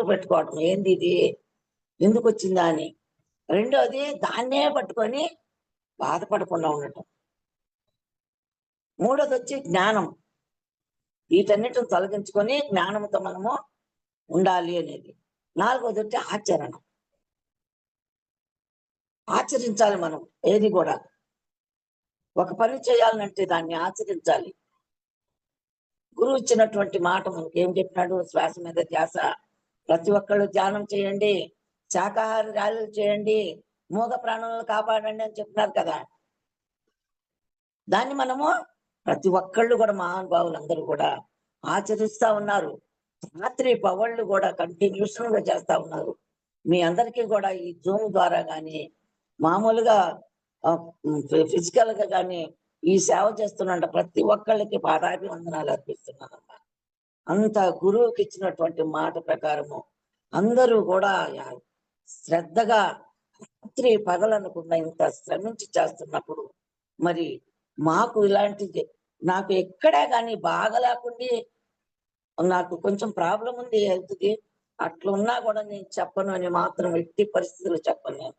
పెట్టుకోవడం ఏంది ఇది, ఎందుకు వచ్చిందా అని. రెండోది దాన్నే పట్టుకొని బాధపడకుండా ఉండటం. మూడోది వచ్చి జ్ఞానం. వీటన్నిటిని తొలగించుకొని జ్ఞానంతో మనము ఉండాలి అనేది. నాలుగోది వచ్చి ఆచరణ. ఆచరించాలి మనం. ఏది కూడా ఒక పని చేయాలంటే దాన్ని ఆచరించాలి. గురువు ఇచ్చినటువంటి మాట మనకి ఏం చెప్పినాడు? శ్వాస మీద ధ్యాస. ప్రతి ఒక్కళ్ళు ధ్యానం చేయండి, శాకాహార ర్యాలీలు చేయండి, మూగ ప్రాణులను కాపాడండి అని చెప్తున్నారు కదా. దాన్ని మనము ప్రతి ఒక్కళ్ళు కూడా మహానుభావులు అందరూ కూడా ఆచరిస్తా ఉన్నారు. రాత్రి పవళ్ళు కూడా కంటిన్యూషన్ గా చేస్తా ఉన్నారు. మీ అందరికీ కూడా ఈ జూమ్ ద్వారా కానీ మామూలుగా ఫిజికల్ గా కానీ ఈ సేవ చేస్తున్న ప్రతి ఒక్కళ్ళకి పాదాభివందనాలు అర్పిస్తున్నానమ్మా. అంత గురువుకి ఇచ్చినటువంటి మాట ప్రకారము అందరూ కూడా శ్రద్ధగా రాత్రి పగలనుకున్న ఇంత శ్రమించి చేస్తున్నప్పుడు మరి మాకు ఇలాంటిది నాకు ఎక్కడే కానీ బాగా లేకుండా నాకు కొంచెం ప్రాబ్లం ఉంది హెల్త్కి, అట్లున్నా కూడా నేను చెప్పను అని మాత్రం ఎట్టి పరిస్థితులు చెప్పను. నేను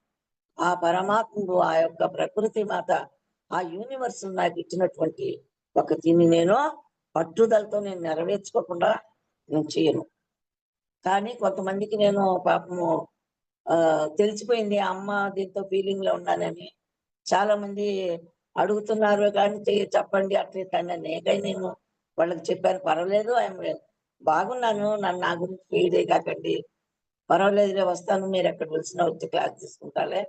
ఆ పరమాత్ముడు, ఆ యొక్క ప్రకృతి మాత, ఆ యూనివర్స్ నాకు ఇచ్చినటువంటి ఒక దీన్ని నేను పట్టుదలతో నేను నెరవేర్చుకోకుండా నేను చేయను. కానీ కొంతమందికి నేను పాపము తెలిసిపోయింది అమ్మ దీంతో ఫీలింగ్ లో ఉన్నానని చాలా మంది అడుగుతున్నారు. కానీ చెప్పండి అట్లా నేను వాళ్ళకి చెప్పాను, పర్వాలేదు ఆయన బాగున్నాను, నన్ను నా గురించి ఫీల్ కాకండి, పర్వాలేదులే వస్తాను, మీరు ఎక్కడ పిలిచినా వచ్చి క్లాస్ తీసుకుంటాలే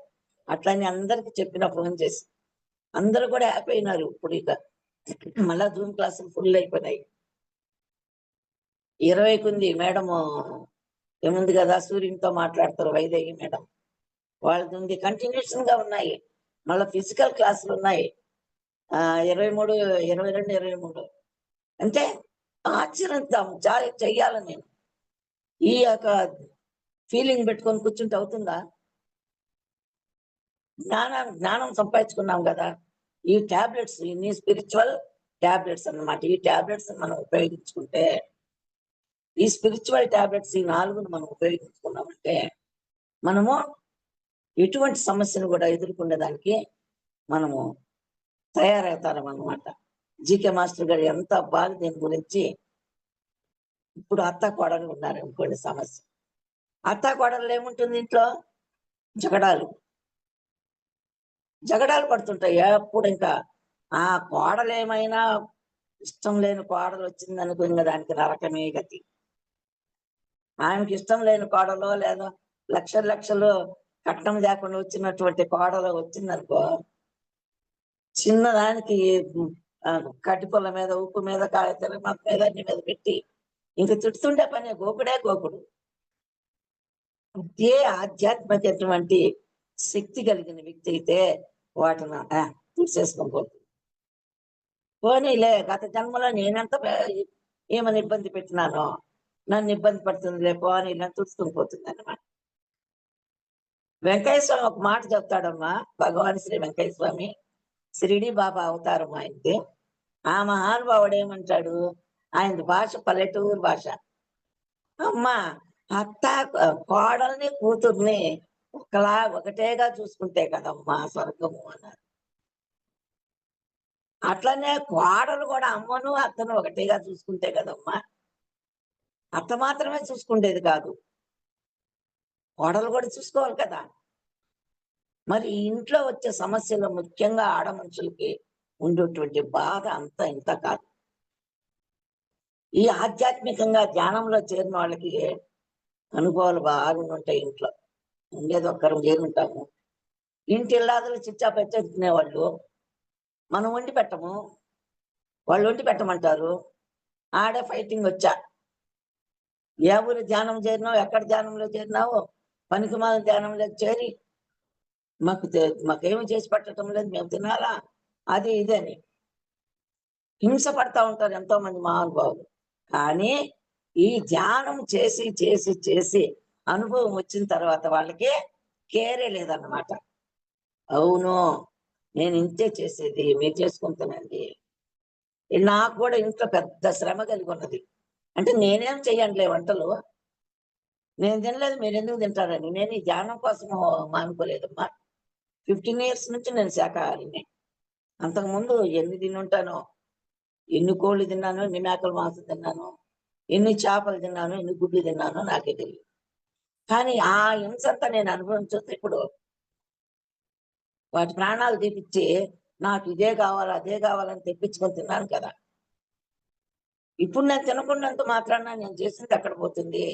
అట్లని అందరికి చెప్పిన ఫోన్ చేసి. అందరూ కూడా హ్యాపీ అయినారు. ఇప్పుడు ఇక మళ్ళా జూమ్ క్లాసులు ఫుల్ అయిపోయినాయి. 20కి ఉంది మేడము ఏముంది కదా, సూర్యునితో మాట్లాడతారు వైదేహి మేడం, వాళ్ళది ఉంది. కంటిన్యూషన్ గా ఉన్నాయి. మళ్ళీ ఫిజికల్ క్లాసులు ఉన్నాయి 23, 22, 23. అంటే ఆచరిద్దాం, చెయ్యాలని. నేను ఈ యొక్క ఫీలింగ్ పెట్టుకొని కూర్చుంటే అవుతుందా? జ్ఞానం సంపాదించుకున్నాం కదా. ఈ టాబ్లెట్స్, ఇన్ని స్పిరిచువల్ టాబ్లెట్స్ అన్నమాట. ఈ టాబ్లెట్స్ మనం ఉపయోగించుకుంటే, ఈ స్పిరిచువల్ టాబ్లెట్స్ ఈ 4ను మనం ఉపయోగించుకున్నామంటే మనము ఎటువంటి సమస్యను కూడా ఎదుర్కొనేదానికి మనము తయారవుతారం అన్నమాట. జీకే మాస్టర్ గారు ఎంత బాగా దీని గురించి. ఇప్పుడు అత్త కోడలు ఉన్నారనుకోండి సమస్య. అత్త కోడలు ఏముంటుంది ఇంట్లో? జగడాలు పడుతుంటాయి ఎప్పుడు. ఇంకా ఆ కోడలు ఏమైనా ఇష్టం లేని కోడలు వచ్చింది అనుకో, ఇంకా దానికి నరకమే గతి. ఆయనకి ఇష్టం లేని కోడలో లేదా లక్షలు కట్నం లేకుండా వచ్చినటువంటి కోడలు వచ్చిందనుకో, చిన్నదానికి కటిపుల మీద, ఉప్పు మీద, కాయతల మీద అన్ని మీద పెట్టి ఇంక తిడుతుండే పని గోకుడు. అదే ఆధ్యాత్మికటువంటి శక్తి కలిగిన వ్యక్తి అయితే వాటిని తీసేసుకొని పోతుంది. పోనీలే, గత జన్మలో నేనెంత ఏమని ఇబ్బంది పెట్టినానో, నన్ను ఇబ్బంది పడుతుందిలే పోనీలే తుడుచుకొని పోతుంది అన్నమాట. వెంకయ్య స్వామి ఒక మాట చెప్తాడమ్మా. భగవాన్ శ్రీ వెంకయ్య స్వామి షిరిడి బాబా అవతారం ఆయనది. ఆ మహానుభావుడు ఏమంటాడు, ఆయన భాష పల్లెటూరు భాష. అమ్మా, అత్త కోడల్ని కూతుర్ని ఒకటేగా చూసుకుంటే కదమ్మా స్వర్గము అన్నారు. అట్లనే కోడలు కూడా అమ్మను అత్తను ఒకటేగా చూసుకుంటే కదమ్మా. అత్త మాత్రమే చూసుకుంటేది కాదు, కోడలు కూడా చూసుకోవాలి కదా. మరి ఈ ఇంట్లో వచ్చే సమస్యలు ముఖ్యంగా ఆడ మనుషులకి ఉండేటువంటి బాధ అంతా ఇంత కాదు. ఈ ఆధ్యాత్మికంగా ధ్యానంలో చేరిన వాళ్ళకి అనుభవాలు బాగా ఉంటాయి. ఇంట్లో ఉండేది ఒక్కరం చేరుంటాము. ఇంటి ఇల్లాదులు చిచ్చా పెట్టుకునేవాళ్ళు, మనం వండి పెట్టము, వాళ్ళు వండి పెట్టమంటారు. ఆడే ఫైటింగ్ వచ్చా. ఏ ఊరు ధ్యానం చేరినావు, ఎక్కడ ధ్యానంలో చేరినావు, పనికి మాల ధ్యానంలో చేరి మాకేమి చేసి పెట్టడం లేదు, మేము తినాలా, అది ఇదని హింస పడతా ఉంటారు ఎంతో మంది మహానుభావులు. కానీ ఈ ధ్యానం చేసి చేసి చేసి అనుభవం వచ్చిన తర్వాత వాళ్ళకి కేరే లేదన్నమాట. అవును, నేను ఇంతే చేసేది, మీరు చేసుకుంటానండి. నాకు కూడా ఇంట్లో పెద్ద శ్రమ కలిగి ఉన్నది. అంటే నేనేం చెయ్యండిలే వంటలు, నేను తినలేదు మీరు ఎందుకు తింటారని. నేను ఈ ధ్యానం కోసం మానుకోలేదమ్మా. 15 years నుంచి నేను శాకాహారిని. అంతకుముందు ఎన్ని తినుంటానో, ఎన్ని కోళ్ళు తిన్నాను, ఎన్ని మేకల మాంసం తిన్నాను, ఎన్ని చేపలు తిన్నాను, ఎన్ని గుడ్లు తిన్నానో నాకే తెలియదు. కానీ ఆ హింసంతా నేను అనుభవించొచ్చు. ఇప్పుడు వాటి ప్రాణాలు తీపిచ్చి నాకు ఇదే కావాలి అదే కావాలని తెప్పించుకొని తిన్నాను కదా. ఇప్పుడు నేను తినకున్నంత మాత్రాన నేను చేసింది ఎక్కడ పోతుంది,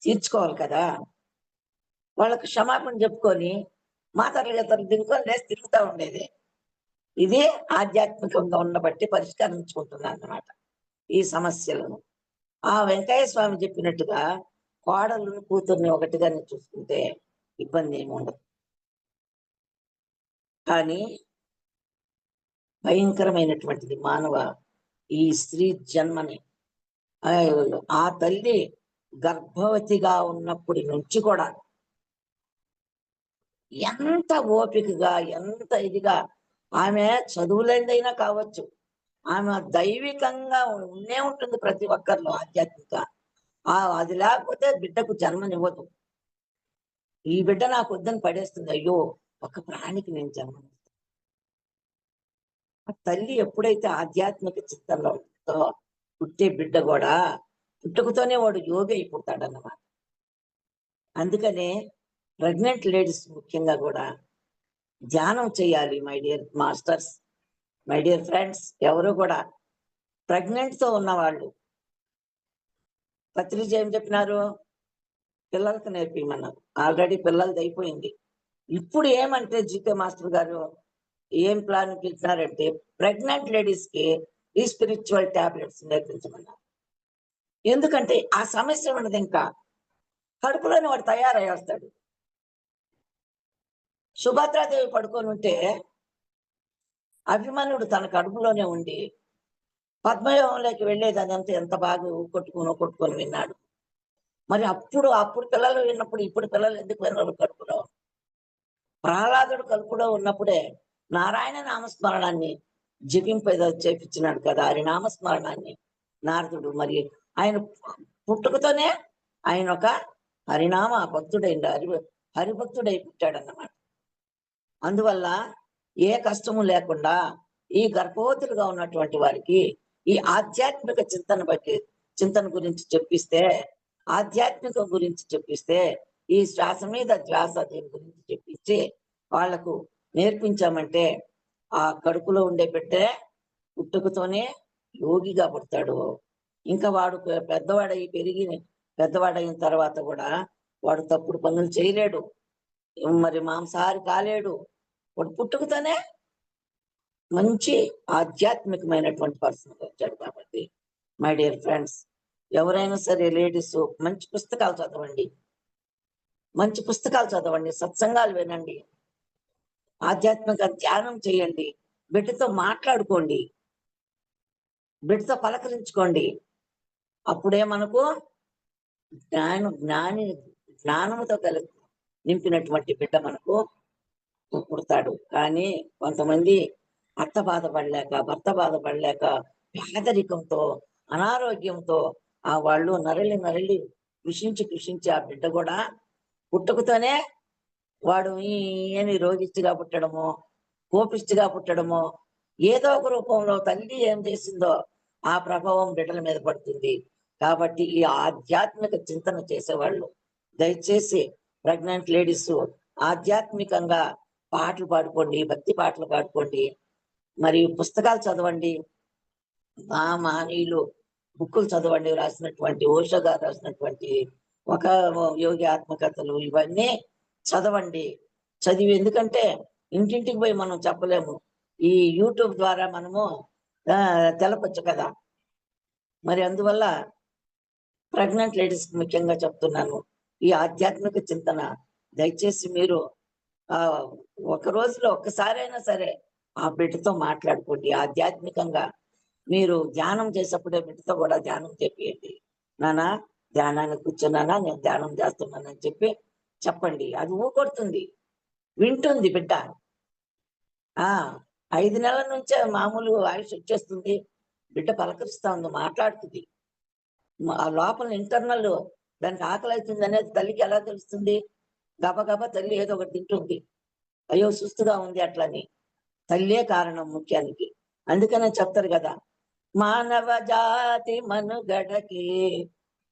తీర్చుకోవాలి కదా. వాళ్ళకి క్షమాపణ చెప్పుకొని మాతరలు గతరలు తినుకొని లేసి తిరుగుతూ ఉండేది. ఇది ఆధ్యాత్మికంగా ఉండబట్టి పరిష్కరించుకుంటున్నాను అన్నమాట ఈ సమస్యలను. ఆ వెంకయ్య స్వామి చెప్పినట్టుగా కోడలను కూతుర్ని ఒకటిగానే చూసుకుంటే ఇబ్బంది ఏమి ఉండదు. కానీ భయంకరమైనటువంటిది మానవ ఈ స్త్రీ జన్మని. ఆ తల్లి గర్భవతిగా ఉన్నప్పటి నుంచి కూడా ఎంత ఓపికగా, ఎంత ఇదిగా, ఆమె చదువులేనిదైనా కావచ్చు, ఆమె దైవికంగా ఉండే ఉంటుంది ప్రతి ఒక్కరిలో ఆధ్యాత్మిక. అది లేకపోతే బిడ్డకు జన్మనివ్వదు. ఈ బిడ్డ నాకు వద్దని పడేస్తుంది. అయ్యో, ఒక ప్రాణికి నేను జన్మనిస్తాను. ఆ తల్లి ఎప్పుడైతే ఆధ్యాత్మిక చిత్తంలో ఉంటుందో పుట్టే బిడ్డ కూడా పుట్టుకతోనే వాడు యోగి అయిపోతాడన్నమాట. అందుకనే ప్రెగ్నెంట్ లేడీస్ ముఖ్యంగా కూడా ధ్యానం చేయాలి. My dear masters, my dear friends, ఎవరు కూడా ప్రెగ్నెంట్ తో ఉన్నవాళ్ళు పత్రిజ ఏం చెప్పినారు, పిల్లలకు నేర్పించమన్నారు. ఆల్రెడీ పిల్లలది అయిపోయింది. ఇప్పుడు ఏమంటే జీకే మాస్టర్ గారు ఏం ప్లాన్ పిలిచినారంటే ప్రెగ్నెంట్ లేడీస్ కి ఈ స్పిరిచువల్ టాబ్లెట్స్ నేర్పించమన్నారు. ఎందుకంటే ఆ సమస్య ఉన్నది. ఇంకా కడుపులోని వాడు తయారై వస్తాడు. సుభద్రాదేవి పడుకొని ఉంటే అభిమన్యుడు తన కడుపులోనే ఉండి పద్మవ్యూహంలోకి వెళ్ళేది. అదంతా ఎంత బాగా కొట్టుకొని విన్నాడు. మరి అప్పుడు పిల్లలు విన్నప్పుడు ఇప్పుడు పిల్లలు ఎందుకు విన్నారు కడుపులో? ప్రహ్లాదుడు కడుపులో ఉన్నప్పుడే నారాయణ నామస్మరణాన్ని జపింపేదో చేపించినాడు కదా, హరినామస్మరణాన్ని నారదుడు. మరి ఆయన పుట్టుకతోనే ఆయన ఒక హరినామ భక్తుడైండు, హరిభక్తుడై పుట్టాడన్నమాట. అందువల్ల ఏ కష్టము లేకుండా ఈ గర్భవతులుగా ఉన్నటువంటి వారికి ఈ ఆధ్యాత్మిక చింతన గురించి చెప్పిస్తే, ఆధ్యాత్మికం గురించి చెప్పిస్తే, ఈ శ్వాస మీద ధ్యాస దీని గురించి చెప్పించి వాళ్లకు నేర్పించామంటే ఆ కడుపులో ఉండే బిడ్డే పుట్టుకతోనే యోగిగా పుడతాడు. ఇంకా వాడు పెద్దవాడైన తర్వాత కూడా వాడు తప్పుడు పనులు చేయలేడు, మరి మాంసాహారి కాలేడు. వాడు పుట్టుకతోనే మంచి ఆధ్యాత్మికమైనటువంటి పర్సన్ వచ్చాడు. కాబట్టి మై డియర్ ఫ్రెండ్స్, ఎవరైనా సరే లేడీస్ మంచి పుస్తకాలు చదవండి, మంచి పుస్తకాలు చదవండి, సత్సంగాలు వినండి, ఆధ్యాత్మిక ధ్యానం చేయండి, బిడ్డతో మాట్లాడుకోండి, బిడ్డతో పలకరించుకోండి. అప్పుడే మనకు జ్ఞానముతో కలుగుతుంది. నింపినటువంటి బిడ్డ మనకు పుడతాడు. కానీ కొంతమంది అత్త బాధపడలేక, భర్త బాధపడలేక, పేదరికంతో, అనారోగ్యంతో వాళ్ళు నరలి నరలి కృషించి ఆ బిడ్డ కూడా పుట్టుకతోనే వాడు అని రోగిష్టిగా పుట్టడమో, కోపిష్టిగా పుట్టడమో, ఏదో ఒక రూపంలో తల్లి ఏం చేసిందో ఆ ప్రభావం బిడ్డల మీద పడుతుంది. కాబట్టి ఈ ఆధ్యాత్మిక చింతన చేసేవాళ్ళు దయచేసి ప్రెగ్నెంట్ లేడీస్ ఆధ్యాత్మికంగా పాటలు పాడుకోండి, భక్తి పాటలు పాడుకోండి, మరియు పుస్తకాలు చదవండి. మహనీయులు బుక్కులు చదవండి, రాసినటువంటి ఓషో గారు రాసినటువంటి ఒక యోగి ఆత్మకథలు ఇవన్నీ చదవండి. చదివి ఎందుకంటే ఇంటింటికి పోయి మనం చెప్పలేము. ఈ యూట్యూబ్ ద్వారా మనము తెలపొచ్చు కదా. మరి అందువల్ల ప్రెగ్నెంట్ లేడీస్ ముఖ్యంగా చెప్తున్నాను, ఈ ఆధ్యాత్మిక చింతన దయచేసి మీరు ఒక రోజులో ఒక్కసారైనా సరే ఆ బిడ్డతో మాట్లాడుకోండి. ఆధ్యాత్మికంగా మీరు ధ్యానం చేసేప్పుడే బిడ్డతో కూడా ధ్యానం చెప్పేయండి. నానా ధ్యానానికి కూర్చున్నానా, నేను ధ్యానం చేస్తున్నానని చెప్పండి. అది ఊకొడుతుంది, వింటుంది బిడ్డ. 5 నెలల నుంచే మామూలు ఆయుష్ వచ్చేస్తుంది. బిడ్డ పలకరిస్తా ఉంది, మాట్లాడుతుంది. లోపల ఇంటర్నల్ దానికి ఆకలి అవుతుంది అనేది తల్లికి ఎలా తెలుస్తుంది? గబగబా తల్లి ఏదో ఒకటి తింటుంది. అయ్యో సుస్తుగా ఉంది అట్లని. తల్లే కారణం ముఖ్యానికి. అందుకనే చెప్తారు కదా, మానవ జాతి మనుగడకి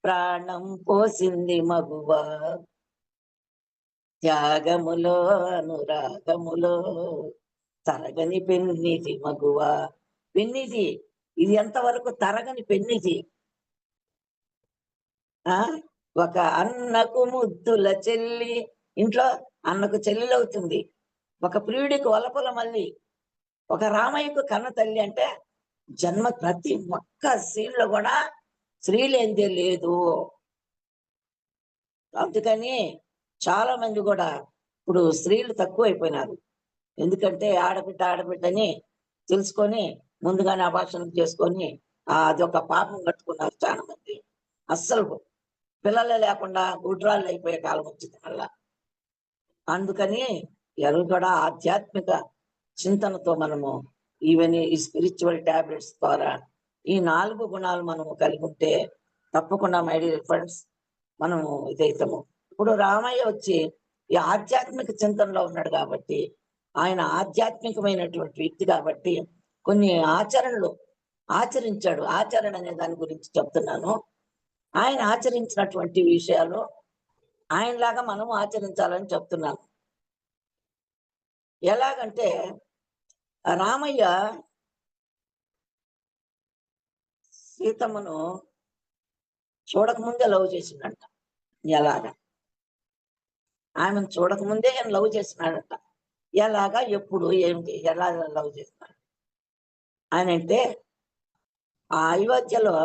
ప్రాణం పోసింది మగువ, త్యాగములో అనురాగములో తరగని పెన్నిది మగువ. పెన్నిది ఇది ఎంతవరకు తరగని పెన్నిది. ఒక అన్నకు ముద్దుల చెల్లి, ఇంట్లో అన్నకు చెల్లెలవుతుంది. ఒక ప్రియుడికి వలపుల మల్లి, ఒక రామయ్యకు కన్న తల్లి. అంటే జన్మ ప్రతి ఒక్క స్త్రీలో కూడా స్త్రీలేందే లేదు. అందుకని చాలా మంది కూడా ఇప్పుడు స్త్రీలు తక్కువైపోయినారు. ఎందుకంటే ఆడబిడ్డని తెలుసుకొని ముందుగానే అభాషణ చేసుకొని అదొక పాపం కట్టుకున్నారు చాలా మంది. అస్సలు పిల్లలే లేకుండా గుడ్రాళ్ళు అయిపోయే కాలం వచ్చింది మళ్ళా. అందుకని ఎవరు కూడా ఆధ్యాత్మిక చింతనతో మనము ఈవెన్ ఈ స్పిరిచువల్ టాబ్లెట్స్ ద్వారా ఈ 4 గుణాలు మనము కలిగి ఉంటే తప్పకుండా మై డియర్ ఫ్రెండ్స్ మనము ఇదైతాము. ఇప్పుడు రామయ్య వచ్చి ఈ ఆధ్యాత్మిక చింతనలో ఉన్నాడు కాబట్టి, ఆయన ఆధ్యాత్మికమైనటువంటి వ్యక్తి కాబట్టి కొన్ని ఆచరణలు ఆచరించాడు. ఆచరణ అనే దాని గురించి చెప్తున్నాను. ఆయన ఆచరించినటువంటి విషయాలు ఆయనలాగా మనం ఆచరించాలని చెప్తున్నాను. ఎలాగంటే రామయ్య సీతమ్మను చూడకముందే లవ్ చేసిండంట. ఎలాగా? ఆమెను చూడకముందే ఆయన లవ్ చేసినాడంట. ఎలాగా, ఎప్పుడు, ఏమిటి, ఎలా లవ్ చేసినాడు ఆయన అంటే, ఆ అయోధ్యలో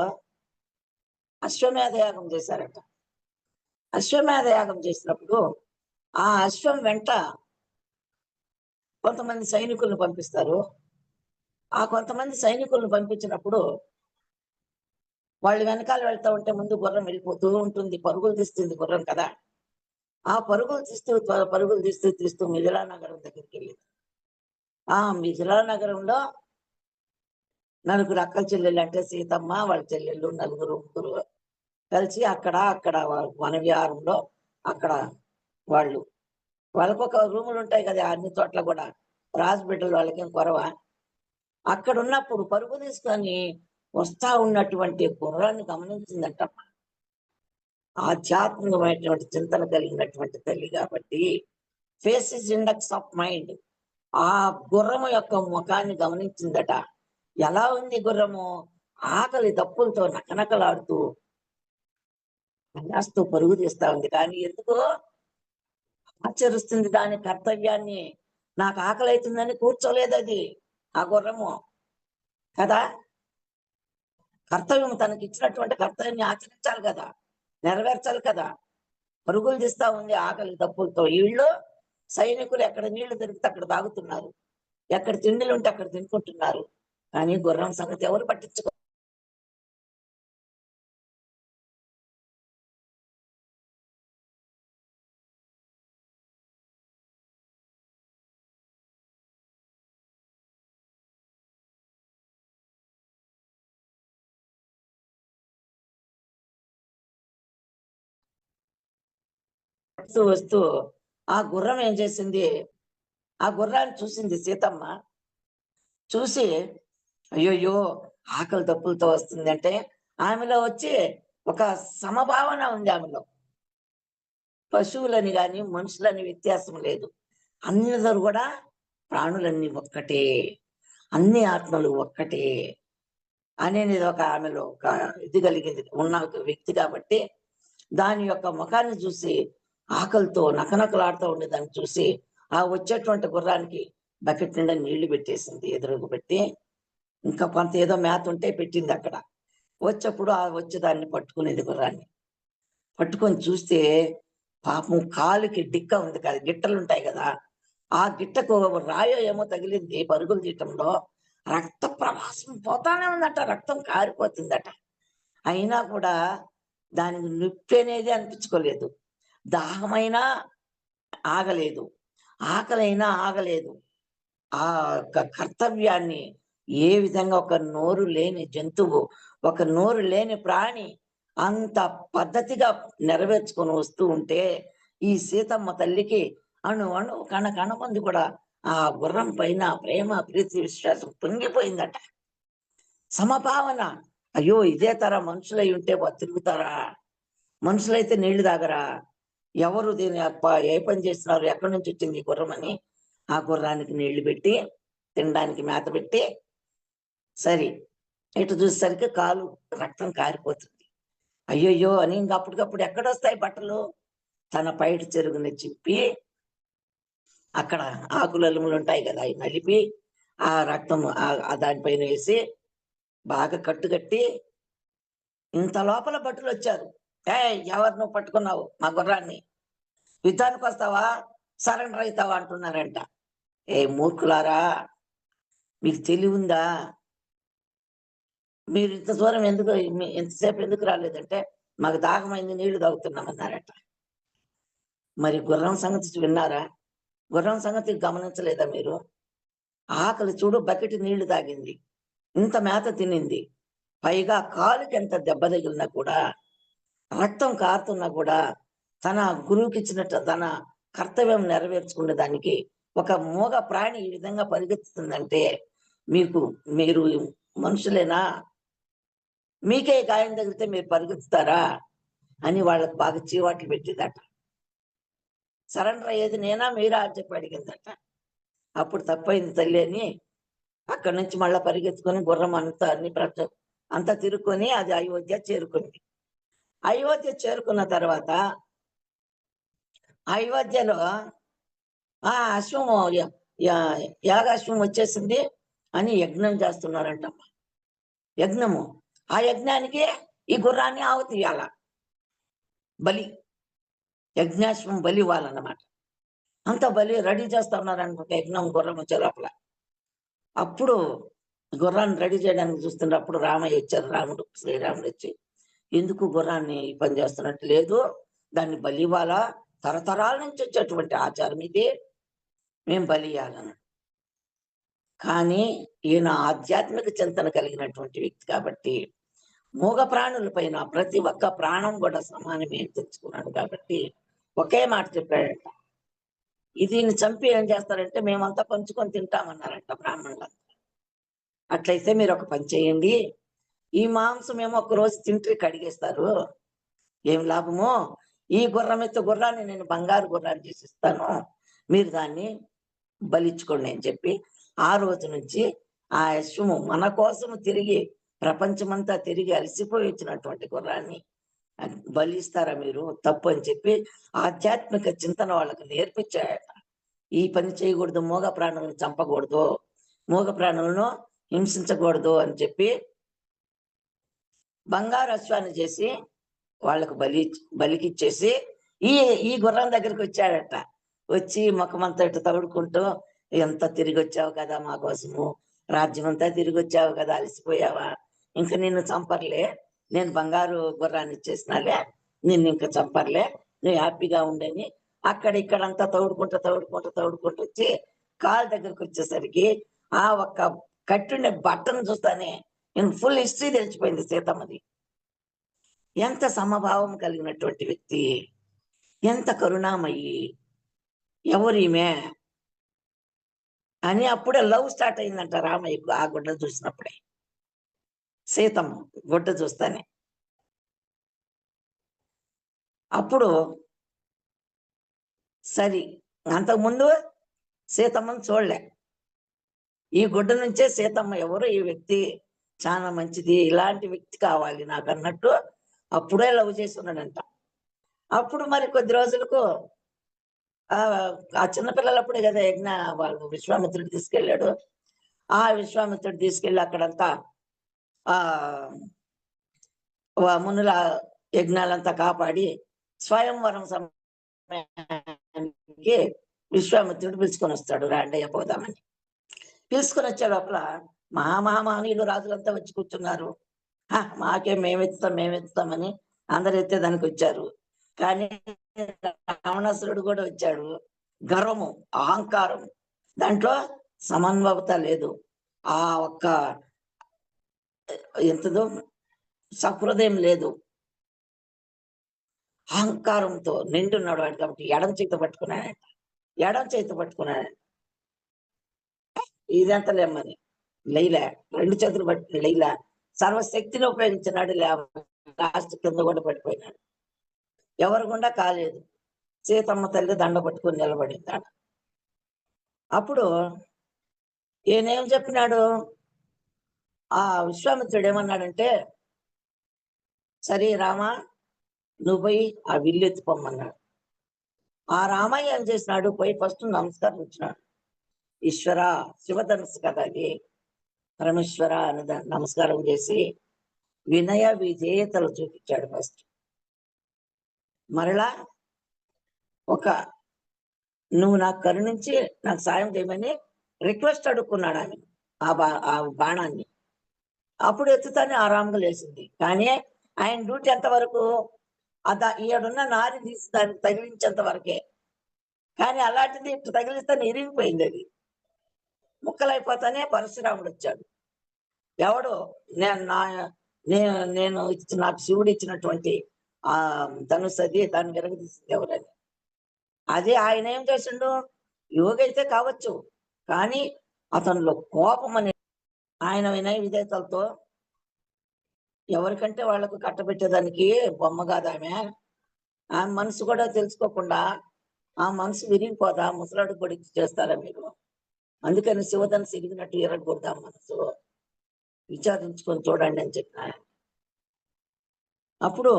అశ్వమేధ యాగం చేశారట. అశ్వమేధ యాగం చేసినప్పుడు ఆ అశ్వం వెంట కొంతమంది సైనికులను పంపిస్తారు. ఆ కొంతమంది సైనికులను పంపించినప్పుడు వాళ్ళు వెనకాల వెళ్తా ఉంటే ముందు గుర్రం వెళ్ళిపోతూ ఉంటుంది, పరుగులు తీస్తుంది గుర్రం కదా. ఆ పరుగులు తీస్తూ మిథిలా నగరం దగ్గరికి వెళ్ళింది. ఆ మిథిలా నగరంలో నలుగురు అక్కల చెల్లెళ్ళు, అంటే సీతమ్మ వాళ్ళ చెల్లెళ్ళు ముగ్గురు కలిసి అక్కడ వనవిహారంలో అక్కడ వాళ్ళకొక రూములు ఉంటాయి కదా అన్ని చోట్ల కూడా, రాజు బిడ్డలు వాళ్ళకేం కొరవ. అక్కడ ఉన్నప్పుడు పరుగు తీసుకొని వస్తా ఉన్నటువంటి గుర్రాన్ని గమనించిందంట. ఆధ్యాత్మికమైనటువంటి చింతన కలిగినటువంటి తల్లి కాబట్టి face is index of mind. ఆ గుర్రము యొక్క ముఖాన్ని గమనించిందట. ఎలా ఉంది గుర్రము? ఆకలి దప్పులతో నకనకలాడుతూ అల్లాస్తూ పరుగు తీస్తా ఉంది. కానీ ఎందుకో ఆచరిస్తుంది దాని కర్తవ్యాన్ని. నాకు ఆకలి అవుతుందని కూర్చోలేదు అది, ఆ గుర్రము కదా. కర్తవ్యం, తనకి ఇచ్చినటువంటి కర్తవ్యాన్ని ఆచరించాలి కదా, నెరవేర్చాలి కదా. పరుగులు తీస్తా ఉంది ఆకలి దప్పులతో. వీళ్ళు సైనికులు ఎక్కడ నీళ్లు దొరికితే అక్కడ తాగుతున్నారు, ఎక్కడ తిండిలు ఉంటే అక్కడ తినుకుంటున్నారు. కానీ గుర్రం సంగతి ఎవరు పట్టించుకో వస్తూ వస్తూ ఆ గుర్రం ఏం చేసింది, ఆ గుర్రాన్ని చూసింది సీతమ్మ. చూసి అయ్యయ్యో ఆకలి దప్పులతో వస్తుంది అంటే ఆమెలో వచ్చి ఒక సమభావన ఉంది ఆమెలో. పశువులని గాని మనుషులని వ్యత్యాసం లేదు. అందరూ కూడా ప్రాణులన్నీ ఒక్కటే, అన్ని ఆత్మలు ఒక్కటే అనేది ఒక ఆమెలో ఒక ఇది కలిగింది ఉన్న ఒక వ్యక్తి కాబట్టి దాని యొక్క ముఖాన్ని చూసి ఆకలితో నకనకలాడుతూ ఉండేదాన్ని చూసి ఆ వచ్చేటువంటి గుర్రానికి బకెట్ నిండా నీళ్లు పెట్టేసింది ఎదురుగా పెట్టి. ఇంకా కొంత ఏదో మేత ఉంటే పెట్టింది అక్కడ. వచ్చేప్పుడు ఆ వచ్చేదాన్ని పట్టుకునేది గుర్రాన్ని. పట్టుకొని చూస్తే పాపం కాలుకి డిక్క ఉంది కదా, గిట్టలు ఉంటాయి కదా, ఆ గిట్టకు రాయో ఏమో తగిలింది పరుగులు తీయటంలో. రక్త ప్రవాసం పోతానే ఉందట, రక్తం కారిపోతుందట. అయినా కూడా దానికి నొప్పి అనేది అనిపించుకోలేదు. దాహమైనా ఆగలేదు, ఆకలైనా ఆగలేదు. ఆ యొక్క కర్తవ్యాన్ని ఏ విధంగా ఒక నోరు లేని జంతువు, ఒక నోరు లేని ప్రాణి అంత పద్ధతిగా నెరవేర్చుకొని వస్తూ ఉంటే ఈ సీతమ్మ తల్లికి అణు అణు కణ కణ మంది కూడా ఆ గుర్రం పైన ప్రేమ ప్రీతి విశ్వాసం పొంగిపోయిందట. సమభావన. అయ్యో ఇదే తర మనుషులై ఉంటే తిరుగుతారా, మనుషులైతే నీళ్లు తాగరా, ఎవరు దీన్ని ఏ పని చేస్తున్నారు, ఎక్కడి నుంచి వచ్చింది ఈ గుర్రం అని ఆ గుర్రానికి నీళ్లు పెట్టి తినడానికి మేత పెట్టి సరే ఇటు చూసేసరికి కాలు రక్తం కారిపోతుంది. అయ్యయ్యో అని ఇంక అప్పటికప్పుడు ఎక్కడొస్తాయి బట్టలు, తన పైట చెరుగుని చింపి అక్కడ ఆకులలుములు ఉంటాయి కదా అవి నలిపి ఆ రక్తం దానిపైన వేసి బాగా కట్టుకట్టి ఇంత లోపల భటులు వచ్చారు. ఎవరు నువ్వు పట్టుకున్నావు మా గుర్రాన్ని, యుద్ధానికి వస్తావా సరెండర్ అవుతావా అంటున్నారంట. ఏ మూర్ఖులారా, మీకు తెలివి ఉందా, మీరు ఇంత దూరం ఎందుకు ఎంతసేపు ఎందుకు రాలేదంటే మాకు దాహమైంది నీళ్లు తాగుతున్నామన్నారట. మరి గుర్రం సంగతి విన్నారా, గుర్రం సంగతి గమనించలేదా మీరు? ఆకలి చూడు, బకెట్ నీళ్లు తాగింది, ఇంత మేత తినింది, పైగా కాలుకి ఎంత దెబ్బ తగిలినా కూడా రక్తం కారుతున్నా కూడా తన గురువుకి ఇచ్చినట్టు తన కర్తవ్యం నెరవేర్చుకునే దానికి ఒక మూగ ప్రాణి ఈ విధంగా పరిగెత్తుతుందంటే మీరు మనుషులేనా, మీకే గాయం తగిలితే మీరు పరిగెత్తుతారా అని వాళ్ళకి బాగా చీవాట్లు పెట్టిందట. సరెండర్ అయ్యేది నేనా మీరా అని చెప్పి అడిగిందట. అప్పుడు తప్పైంది తల్లి అని అక్కడి నుంచి మళ్ళా పరిగెత్తుకొని గుర్రం అంతా తిరుక్కొని అది అయోధ్య చేరుకుంది. అయోధ్య చేరుకున్న తర్వాత అయోధ్యలో ఆ అశ్వము యాగాశ్వం వచ్చేసింది అని యజ్ఞం చేస్తున్నారంటమ్మా. యజ్ఞము, ఆ యజ్ఞానికి ఈ గుర్రాన్ని ఆవుతి ఇవ్వాల, బలి, యజ్ఞాశ్వం బలి ఇవ్వాలన్నమాట. అంత బలి రెడీ చేస్తా ఉన్నారనుకుంటే యజ్ఞం గుర్రం వచ్చే లోపల. అప్పుడు గుర్రాన్ని రెడీ చేయడానికి చూస్తున్నప్పుడు రామయ్య వచ్చారు, శ్రీరాముడు వచ్చి ఎందుకు గుర్రాన్ని ఈ పని చేస్తున్నట్టు, లేదు దాన్ని బలి ఇవ్వాలా, తరతరాల నుంచి వచ్చేటువంటి ఆచారం ఇది, మేము బలి ఇవ్వాలను. కానీ ఈయన ఆధ్యాత్మిక చింతన కలిగినటువంటి వ్యక్తి కాబట్టి మూగ ప్రాణుల పైన ప్రతి ఒక్క ప్రాణం కూడా సమానమే తెచ్చుకున్నాడు కాబట్టి ఒకే మాట చెప్పాడంట. దీన్ని చంపి ఏం చేస్తారంటే మేమంతా పంచుకొని తింటామన్నారంట బ్రాహ్మణులంతా. అట్లయితే మీరు ఒక పని చేయండి, ఈ మాంసం ఏమో ఒక రోజు తింటే కడిగేస్తారు, ఏం లాభము, ఈ గుర్రాన్ని నేను బంగారు గుర్రాన్ని చేసిస్తాను, మీరు దాన్ని బలిచ్చుకోండి అని చెప్పి ఆ రోజు నుంచి ఆ అశ్వము మన కోసము తిరిగి ప్రపంచమంతా తిరిగి అలసిపోయి వచ్చినటువంటి గుర్రాన్ని బలిస్తారా మీరు, తప్పు అని చెప్పి ఆధ్యాత్మిక చింతన వాళ్ళకు నేర్పించాయట. ఈ పని చేయకూడదు, మూగ ప్రాణులను చంపకూడదు, మూగ ప్రాణులను హింసించకూడదు అని చెప్పి బంగారు అశ్వాన్ని చేసి వాళ్ళకు బలికిచ్చేసి ఈ గుర్రం దగ్గరికి వచ్చాడట. వచ్చి ముఖమంతా ఇటు తగుడుకుంటూ ఎంత తిరిగి వచ్చావు కదా మా కోసము, రాజ్యం అంతా తిరిగి వచ్చావు కదా, అలసిపోయావా, ఇంకా నిన్ను చంపర్లే, నేను బంగారు గుర్రాన్ని ఇచ్చేసినాలే, నిన్ను ఇంకా చంపర్లే, నువ్వు హ్యాపీగా ఉండని అక్కడ ఇక్కడంతా తౌడుకుంటూ వచ్చి కాలు దగ్గరకు వచ్చేసరికి ఆ ఒక్క కట్టుండే బట్టను చూస్తానే నేను ఫుల్ హిస్టరీ తెలిసిపోయింది సీతమ్మది. ఎంత సమభావం కలిగినటువంటి వ్యక్తి, ఎంత కరుణామయి, ఎవరీమె అని అప్పుడే లవ్ స్టార్ట్ అయిందంట రామయ్యకు ఆ గుడ్డ చూసినప్పుడే. సీతమ్మ గుడ్డ చూస్తానే. అప్పుడు సరి అంతకుముందు సీతమ్మని చూడలే. ఈ గుడ్డ నుంచే సీతమ్మ ఎవరు, ఈ వ్యక్తి చాలా మంచిది, ఇలాంటి వ్యక్తి కావాలి నాకు అన్నట్టు అప్పుడే లవ్ చేసి ఉన్నాడంట. అప్పుడు మరి కొద్ది రోజులకు ఆ చిన్నపిల్లలప్పుడే కదా వాళ్ళు విశ్వామిత్రుడు తీసుకెళ్ళాడు. ఆ విశ్వామిత్రుడు తీసుకెళ్ళి అక్కడంతా ఆ మునుల యజ్ఞాలంతా కాపాడి స్వయంవరం సమయానికి విశ్వామిత్రుడు పిలుచుకొని వస్తాడు, రాండయ్య పోదామని. పిలుచుకొని వచ్చే లోపల మహామహామహనీయులు రాజులంతా వచ్చి కూర్చున్నారు. మేమెత్తుతామని అందరు ఎత్తేదానికి వచ్చారు. కానీ రావణాసురుడు కూడా వచ్చాడు. గర్వము, అహంకారం, దాంట్లో సమన్వయత లేదు. ఆ ఒక్క ఎంతదో సహృదయం లేదు. అహంకారంతో నిండున్నాడు వాడు. కాబట్టి ఎడం చేతి పట్టుకున్నాడు. ఇదంతా లేమ్మని లైలా రెండు చేతులు పట్టుకుని లైలా సర్వశక్తిని ఉపయోగించినాడు. లాస్ట్ కింద కూడా పడిపోయినాడు. ఎవరు గుండా కాలేదు. సీతమ్మ తల్లి దండ పట్టుకుని నిలబడిందాడు. అప్పుడు ఈయనేం చెప్పినాడు, ఆ విశ్వామిత్రుడు ఏమన్నాడంటే, సరే రామా నువ్వు పోయి ఆ విల్లు ఎత్తుకోమన్నాడు. ఆ రామయ్య ఏం చేసినాడు, పోయి ఫస్ట్ నమస్కారం ఇచ్చినాడు. ఈశ్వర, శివధనుసు కదా అది, పరమేశ్వర అని నమస్కారం చేసి వినయ విధేయతలు చూపించాడు ఫస్ట్. మరలా నువ్వు నాకు కరుణించి నాకు సాయం చేయమని రిక్వెస్ట్ అడుక్కున్నాడు ఆమె ఆ బాణాన్ని. అప్పుడు ఎత్తుతానే ఆరాంగా లేచింది. కానీ ఆయన డ్యూటీ ఎంతవరకు ఈడున్న నారి తీసి దాన్ని తగిలించేంత వరకే. కానీ అలాంటిది ఇటు తగిలిస్తానే ఇరిగిపోయింది. అది ముక్కలైపోతానే పరశురాముడు వచ్చాడు. ఎవడు నేను నాకు శివుడు ఇచ్చినటువంటి ఆ ధనుసు అది, దాన్ని విరగదీసింది ఎవరని. అదే ఆయన ఏం చేసిండు, యోగి అయితే కావచ్చు, కానీ అతనిలో కోపం అనే ఆయన వినయ విధేయతలతో ఎవరికంటే వాళ్లకు కట్టబెట్టేదానికి బొమ్మ కాదు ఆమె మనసు కూడా తెలుసుకోకుండా ఆ మనసు విరిగిపోదా, ముసలాడు పొడి చేస్తారా మీరు? అందుకని శివధనుసు ఇరిగినట్టు ఇరగకూడదా మనసు, విచారించుకొని చూడండి అని చెప్పిన. అప్పుడు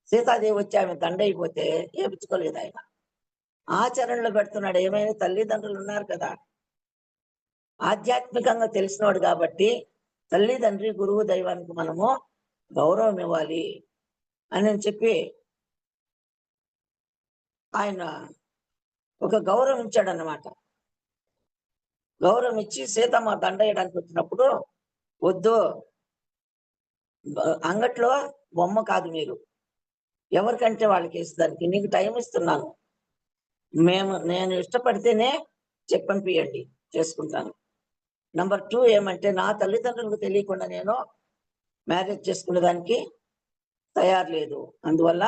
సీతాదేవి వచ్చి ఆమె దండ అయిపోతే ఏపించుకోలేదు ఆయన. ఆచరణలో పెడుతున్నాడు. ఏమైనా తల్లిదండ్రులు ఉన్నారు కదా, ఆధ్యాత్మికంగా తెలిసినవాడు కాబట్టి తల్లిదండ్రి గురువు దైవానికి మనము గౌరవం ఇవ్వాలి అని చెప్పి ఆయన ఒక గౌరవం ఇచ్చాడన్నమాట. గౌరవం ఇచ్చి సీతమ్మ దండ వేయడానికి వచ్చినప్పుడు, వద్దు, అంగట్లో బొమ్మ కాదు, మీరు ఎవరికంటే వాళ్ళకి వేసేదానికి నీకు టైం ఇస్తున్నాను, నేను ఇష్టపడితేనే చెప్పనిపియండి, చేసుకుంటాను. నంబర్ 2 ఏమంటే, నా తల్లిదండ్రులకు తెలియకుండా నేను మ్యారేజ్ చేసుకునేదానికి తయారు లేదు. అందువల్ల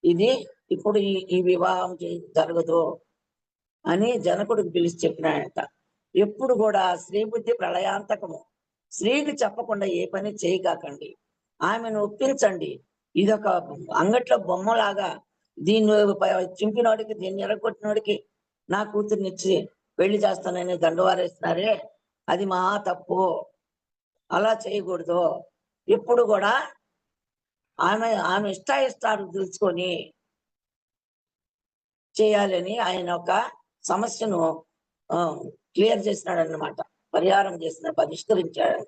ఇది ఇప్పుడు ఈ వివాహం జరగదు అని జనకుడికి పిలిచి చెప్పినాడంట. ఎప్పుడు కూడా స్త్రీ బుద్ధి ప్రళయాంతకము. స్త్రీకి చెప్పకుండా ఏ పని చేయకాకండి, ఆమెను ఒప్పించండి. ఇదొక అంగట్లో బొమ్మలాగా, దీన్ని చింపినోడికి, దీన్ని ఎరగొట్టినోడికి నా కూతుర్నిచ్చి పెళ్లి చేస్తానని దండవారేస్తున్నారే, అది మా తప్పు, అలా చేయకూడదు. ఎప్పుడు కూడా ఆమె ఇష్టాలు తెలుసుకొని చేయాలని ఆయన ఒక సమస్యను క్లియర్ చేసినాడు అన్నమాట, పరిష్కరించాడు.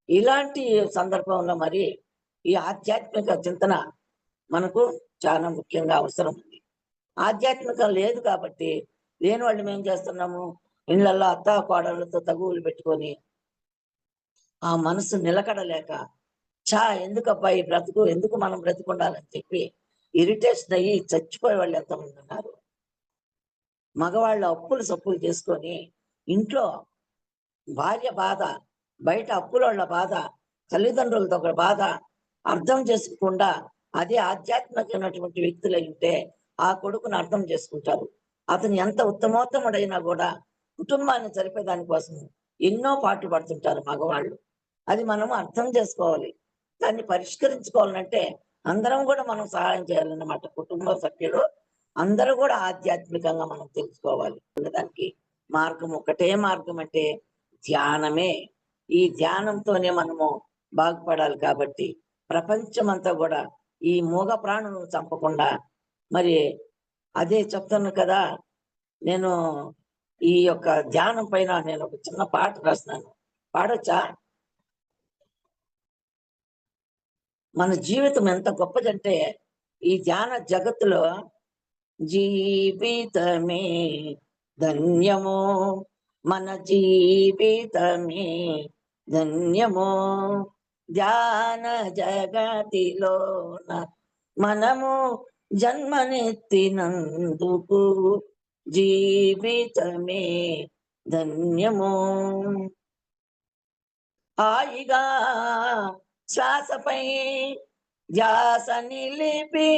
ఇలాంటి సందర్భంలో మరి ఈ ఆధ్యాత్మిక చింతన మనకు చాలా ముఖ్యంగా అవసరం ఉంది. ఆధ్యాత్మికం లేదు కాబట్టి లేని వాళ్ళు మేము చేస్తున్నాము, ఇళ్లలో అత్తా కోడళ్ళతో తగువులు పెట్టుకొని ఆ మనసు నిలకడలేక, ఎందుకబ్బా ఈ బ్రతుకు, ఎందుకు మనం బ్రతుకుండాలని చెప్పి ఇరిటేషన్ అయ్యి చచ్చిపోయే వాళ్ళు ఎంతమంది ఉన్నారు. మగవాళ్ళు అప్పులు సప్పులు చేసుకొని ఇంట్లో భార్య బాధ, బయట అప్పుల బాధ, తల్లిదండ్రులతో ఒక బాధ అర్థం చేసుకోకుండా అదే ఆధ్యాత్మికమైనటువంటి వ్యక్తులు ఉంటే ఆ కొడుకును అర్థం చేసుకుంటారు. అతను ఎంత ఉత్తమోత్తముడైనా కూడా కుటుంబాన్ని జరిపే దానికోసం ఎన్నో పాటు పడుతుంటారు మగవాళ్ళు. అది మనం అర్థం చేసుకోవాలి. దాన్ని పరిష్కరించుకోవాలంటే అందరం కూడా మనం సహాయం చేయాలన్నమాట. కుటుంబ సభ్యులు అందరూ కూడా ఆధ్యాత్మికంగా మనం తెలుసుకోవాలి. దానికి మార్గం ఒకటే మార్గం అంటే ధ్యానమే. ఈ ధ్యానంతోనే మనము బాగుపడాలి కాబట్టి ప్రపంచమంతా కూడా ఈ మూగ ప్రాణులను చంపకుండా మరి అదే చెప్తాను కదా. నేను ఈ యొక్క ధ్యానం పైన నేను ఒక చిన్న పాట రాస్తున్నాను. పాడొచ్చా? మన జీవితం ఎంత గొప్పదంటే ఈ ధ్యాన జగత్తులో జీవితమే ధన్యమో, మన జీవితమే ధన్యమో, ధ్యాన జగతిలోన మనము జన్మనెత్తినందుకు జీవితమే ధన్యమో. హాయిగా శ్వాసపై ధ్యాస నిలిపి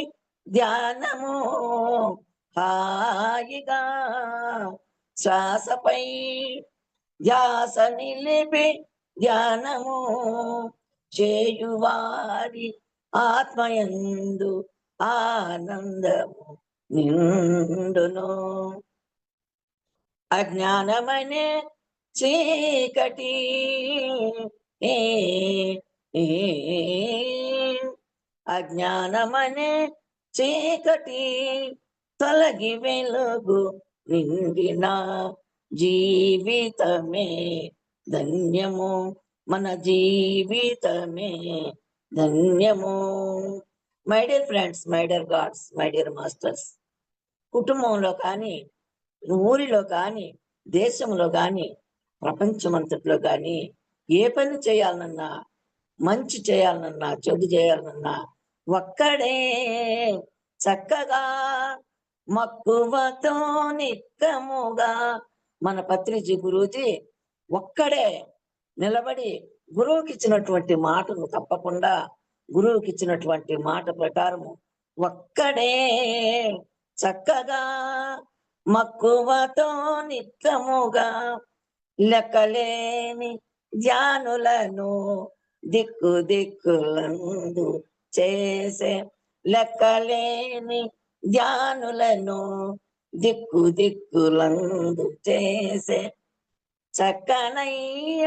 ధ్యానము, హాయిగా శ్వాసపై ధ్యాస నిలిపి ధ్యానము చేయువారి ఆత్మయందు ఆనందము నిండును. అజ్ఞానమనే చీకటి ఏ ఏ అజ్ఞానమనే చీకటి తొలగి వెలుగు నిండిన జీవితమే ధన్యము, మన జీవితమే ధన్యము. My dear friends, my dear gods, my dear masters, కుటుంబంలో కానీ, ఊరిలో కానీ, దేశంలో కానీ, ప్రపంచమంతట్లో కానీ ఏ పని చేయాలన్నా, మంచి చేయాలన్నా, చెడు చేయాలన్నా ఒక్కడే చక్కగా మక్కువతో నిక్కముగా మన పత్రిజీ గురూజీ ఒక్కడే నిలబడి గురువుకి ఇచ్చినటువంటి మాటను తప్పకుండా, గురువుకి ఇచ్చినటువంటి మాట ప్రకారము ఒక్కడే చక్కగా మక్కువతో నిత్యముగా లెక్కలేని ధ్యానులను దిక్కు దిక్కులందు చేసే, లెక్కలేని ధ్యానులను దిక్కు దిక్కులందు చేసే చక్కనయ్య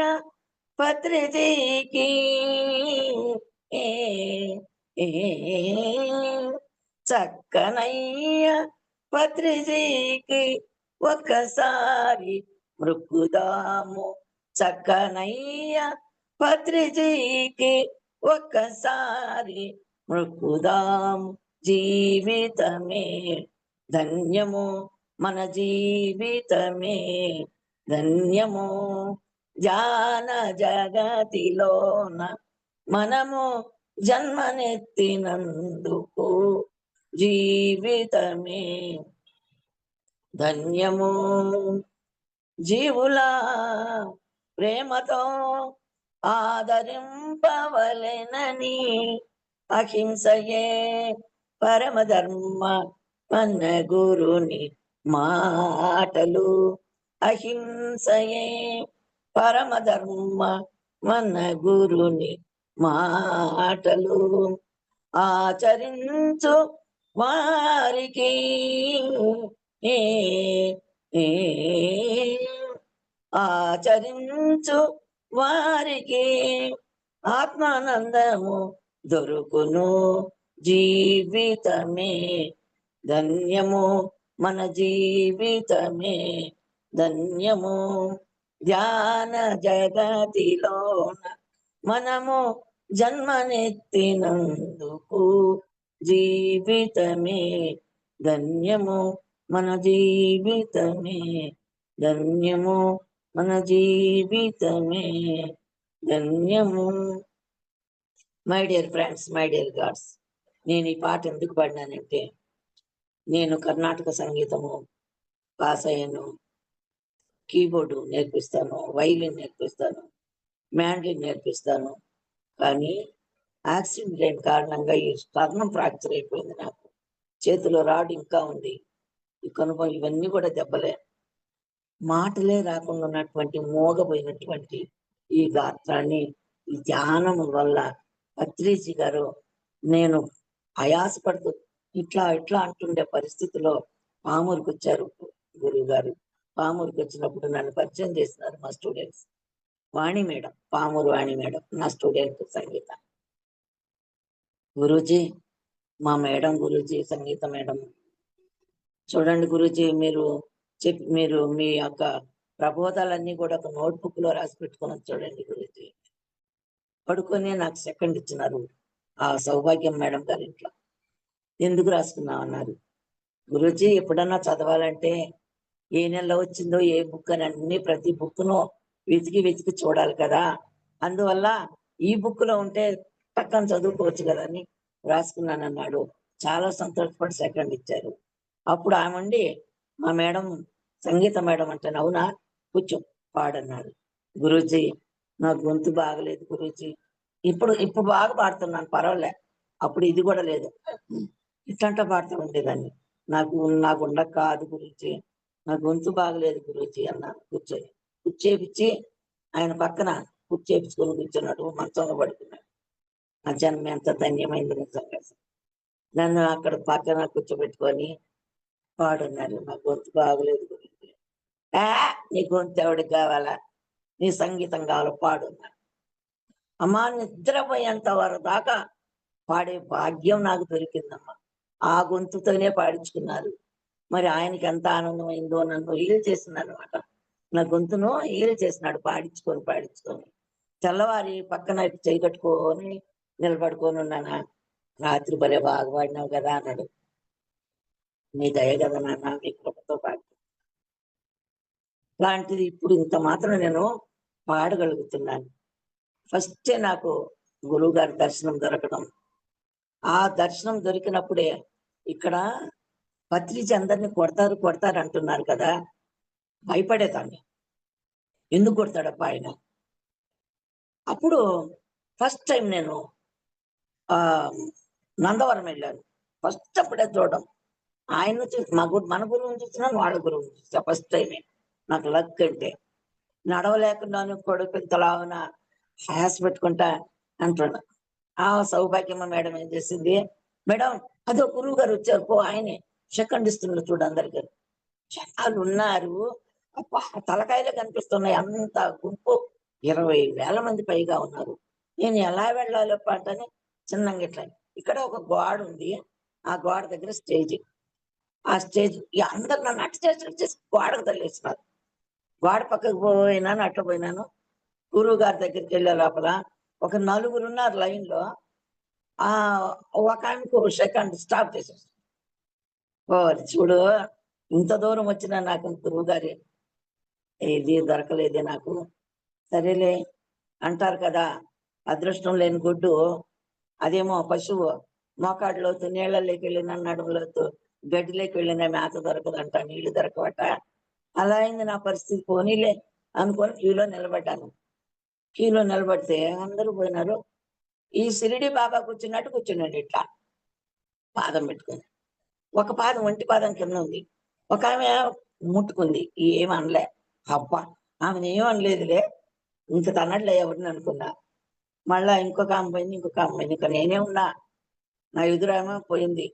పత్రిజీకి ఏ ఏ చక్కనయ్య పత్రిజీకి ఒక్కసారి మృక్కుదాము, చక్కనయ్య పత్రిజీకి ఒక్కసారి మృక్కుదాము. జీవితమే ధన్యము, మన జీవితమే ధన్యము, ధ్యాన జగతిలోన మనము జన్మనెత్తినందుకు జీవితమే ధన్యము. జీవుల ప్రేమతో ఆదరింపవలెనని అహింసయే పరమధర్మ మన గురుని మాటలు, అహింసయే పరమధర్మ మన గురుని మాటలు ఆచరించు వారికి ఏ ఏ ఆచరించు వారికి ఆత్మానందము దొరుకును. జీవితమే ధన్యము, మన జీవితమే ధన్యము, ధ్యాన జగతిలోన మనము జన్మనెత్తినందుకు జీవితమే ధన్యము, మన జీవితమే ధన్యము, మన జీవితమే ధన్యము. My dear friends, my dear gods, నేను ఈ పాట ఎందుకు పాడినానంటే, నేను కర్ణాటక సంగీతము పాస్ అయ్యాను, కీబోర్డు నేర్పిస్తాను, వైలిన్ నేర్పిస్తాను, మ్యాండ్లిన్ నేర్పిస్తాను. కానీ యాక్సిడెంట్ అయిన కారణంగా ఈ స్టర్నం ఫ్రాక్చర్ అయిపోయింది నాకు. చేతిలో రాడ్ ఇంకా ఉంది. ఈ కనుబొమ ఇవన్నీ కూడా దెబ్బలే. మాటలే రాకుండా ఉన్నటువంటి మూగబోయినటువంటి ఈ గాత్రాన్ని ఈ ధ్యానం వల్ల పత్రిజీ గారు నేను ఆయాసపడుతూ ఇట్లా ఇట్లా అంటుండే పరిస్థితిలో పామూరుకి వచ్చారు గురువు గారు. పామూరుకి వచ్చినప్పుడు నన్ను పరిచయం చేసినారు మా స్టూడెంట్స్. వాణి మేడం, పామూరు వాణి మేడం నా స్టూడెంట్ సంగీత. గురూజీ, మా మేడం గురూజీ, సంగీత మేడం, చూడండి గురూజీ, మీరు మీ యొక్క ప్రబోధాలన్నీ కూడా ఒక నోట్బుక్ లో రాసి పెట్టుకుని చూడండి గురూజీ. పడుకొని నాకు సెకండ్ ఇచ్చినారు ఆ సౌభాగ్యం మేడం గారి ఇంట్లో. ఎందుకు రాసుకున్నావు అన్నారు. గురూజీ, ఎప్పుడన్నా చదవాలంటే ఏ నెలలో వచ్చిందో ఏ బుక్ అని అన్ని ప్రతి బుక్ను వెతికి వెతికి చూడాలి కదా, అందువల్ల ఈ బుక్ లో ఉంటే పక్కన చదువుకోవచ్చు కదా అని రాసుకున్నాను అన్నాడు. చాలా సంతోషపడి సెకండ్ ఇచ్చారు. అప్పుడు ఆమండి మా మేడం సంగీత మేడం అంటే, అవునా కూర్చో పాడన్నారు. గురూజీ, నా గొంతు బాగలేదు గురూజీ, ఇప్పుడు బాగా పాడుతున్నాను, పర్వాలే, అప్పుడు ఇది కూడా లేదు, ఇట్లంటా పాడుతూ ఉండేదాన్ని. నా గుండె కాదు గురూజీ, నా గొంతు బాగలేదు గురూజీ అన్నాను. కూర్చేపిచ్చి ఆయన పక్కన కూర్చేపించుకొని కూర్చున్నాడు, మంచంలో పడుకున్నాడు. ఆ జన్మ ఎంత ధన్యమైంది నిజంగా. నన్ను అక్కడ పక్కన కూర్చోబెట్టుకొని పాడున్నారు. నా గొంతు బాగలేదు గురించి. నీ గొంతు ఎవడికి కావాలా, నీ సంగీతం కావాలా, పాడున్నారు. అమ్మా, నిద్రపోయేంత వరకు దాకా పాడే భాగ్యం నాకు దొరికిందమ్మా. ఆ గొంతుతోనే పాడించుకున్నారు. మరి ఆయనకి ఎంత ఆనందమైందో, నన్ను హీల్ చేసినాడు అనమాట. నా గొంతును హీల్ చేసినాడు పాడించుకొని. తెల్లవారి పక్కన చేయి కట్టుకొని నిలబడుకొని ఉన్నానా. రాత్రి భలే బాగా పాడినావు కదా అన్నాడు. నీ దయ కదా నాన్న, మీ కృపతో పాటు లాంటిది ఇప్పుడు ఇంత మాత్రం నేను పాడగలుగుతున్నాను. ఫస్ట్ నాకు గురువు గారి దర్శనం దొరకడం. ఆ దర్శనం దొరికినప్పుడే ఇక్కడ పత్రిజీ అందరినీ కొడతారు అంటున్నారు కదా, భయపడేదాన్ని. ఎందుకు కొడతాడప్పా ఆయన. అప్పుడు ఫస్ట్ టైం నేను నందవరం వెళ్ళాను. ఫస్ట్ అప్పుడే చూడడం. ఆయన చూసి మన గురువుని చూసినాను, వాళ్ళ గురువుని చూసా ఫస్ట్ టైమే. నాకు లక్ అంటే నడవలేకున్నాను, కొడుకు ఇంతలావున హ్యాస్ పెట్టుకుంటా అంటున్నా. ఆ సౌభాగ్యమ్మ మేడం ఏం చేసింది, మేడం అదో గురువు గారు వచ్చారు పో, ఆయనే సెకండ్ ఇస్తున్నారు చూడు అందరికి. జనాలు ఉన్నారు, అబ్బా తలకాయలే కనిపిస్తున్నాయి, అంత గుంపు 20,000 మంది పైగా ఉన్నారు. నేను ఎలా వెళ్ళాలి అని చిన్నంగా ఇట్లా. ఇక్కడ ఒక గోడ ఉంది, ఆ గోడ దగ్గర స్టేజ్. ఆ స్టేజ్ అందరు నన్ను అటు చేసి గోడకు తల్లేస్తున్నారు. గోడ పక్కకు పోయినాను, అట్లా పోయినాను. గురువు గారి దగ్గరికి వెళ్ళే లోపల ఒక 4 ఉన్నారు లైన్ లో. ఆ ఒక ఆమెకు సెకండ్ స్టాప్ చేసేసి, ఓ చూడు, ఇంత దూరం వచ్చినా నాకు గురువు గారి ఇది దొరకలేదే నాకు. సరేలే అంటారు కదా, అదృష్టం లేని గుడ్డు అదేమో పశువు మోకాడులోతు నీళ్ళలోకి వెళ్ళిన నడుములోతు గడ్డిలోకి వెళ్ళిన మేత దొరకదంట, నీళ్లు దొరకవట. అలా అయింది నా పరిస్థితి. పోనీలే అనుకొని క్యూలో నిలబడ్డాను. క్యూలో నిలబడితే అందరూ పోయినారు. ఈ షిరిడి బాబా కూర్చున్నట్టు కూర్చున్నాడు ఇట్లా పాదం పెట్టుకుని. ఒక పాదం ఒంటి పాదం కింద ఉంది. ఒక ఆమె ముట్టుకుంది, ఏమనలే. అబ్బా, ఆమెను ఏమనలేదులే, ఇంక తనట్లే ఎవరిని అనుకున్నా. మళ్ళా ఇంకొక ఆమె పోయింది, ఇంకా నేనే ఉన్నా. నా ఎదురేమో పోయింది.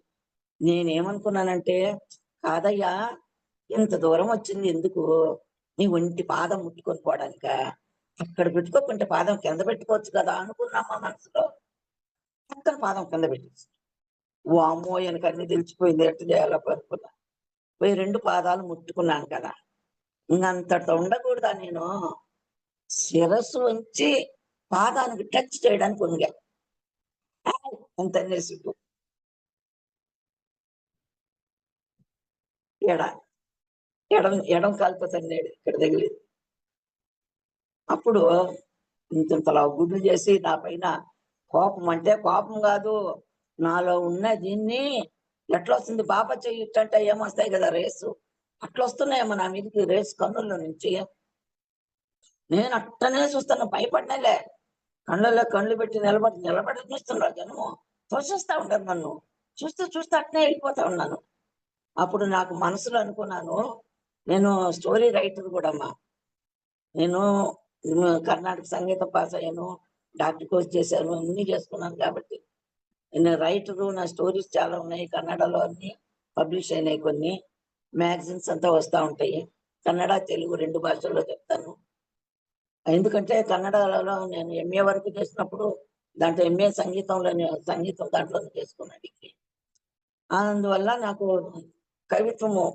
నేనేమనుకున్నానంటే, కాదయ్యా, ఇంత దూరం వచ్చింది ఎందుకు, నీ ఒంటి పాదం ముట్టుకొని పోవడానిక, అక్కడ పెట్టుకోకుంటే పాదం కింద పెట్టుకోవచ్చు కదా అనుకున్నామా మనసులో. పక్కన పాదం కింద పెట్టేసి, వామ్మో వెనక అన్ని తెలిసిపోయింది, ఎట్టు చేయాలో అనుకున్నా. పోయి 2 పాదాలు ముట్టుకున్నాను కదా, ఇంకంతటితో ఉండకూడదా నేను. శిరస్సు ఉంచి పాదానికి టచ్ చేయడానికి వంగా. అంత అనేసిట్టు ఎడం కాలుతో తన్నాడు, ఇక్కడ తగిలేదు. అప్పుడు ఇంతలా గుడ్లు చేసి నా పైన కోపం, అంటే కోపం కాదు, నాలో ఉన్న దీన్ని ఎట్లా వస్తుంది, బాబా చెయ్యటంటే ఏమొస్తాయి కదా రేసు, అట్లా వస్తున్నాయేమో నా మీదకి రేసు కన్నుల్లో నుంచి. నేను అట్టనే చూస్తాను, భయపడినలే. కళ్ళల్లో కళ్ళు పెట్టి నిలబడి చూస్తున్నారు జనము. తోసేస్తా ఉంటారు నన్ను. చూస్తూ చూస్తూ అట్నే వెళ్ళిపోతా ఉన్నాను. అప్పుడు నాకు మనసులో అనుకున్నాను, నేను స్టోరీ రైటర్ కూడామ్మా. నేను కర్ణాటక సంగీతం పాస్ అయ్యాను. డాక్టర్ కోర్స్ చేశాను. అన్నీ చేసుకున్నాను కాబట్టి నేను రైటరు. నా స్టోరీస్ చాలా ఉన్నాయి. కన్నడలో అన్ని పబ్లిష్ అయినాయి కొన్ని. మ్యాగజైన్స్ అంతా వస్తా ఉంటాయి. కన్నడ, తెలుగు 2 భాషల్లో చెప్తాను. ఎందుకంటే కన్నడలో నేను ఎంఏ వరకు చేసినప్పుడు దాంట్లో ఎంఏ సంగీతం దాంట్లోనే చేసుకున్నాను డిగ్రీ. అందువల్ల నాకు కవిత్వము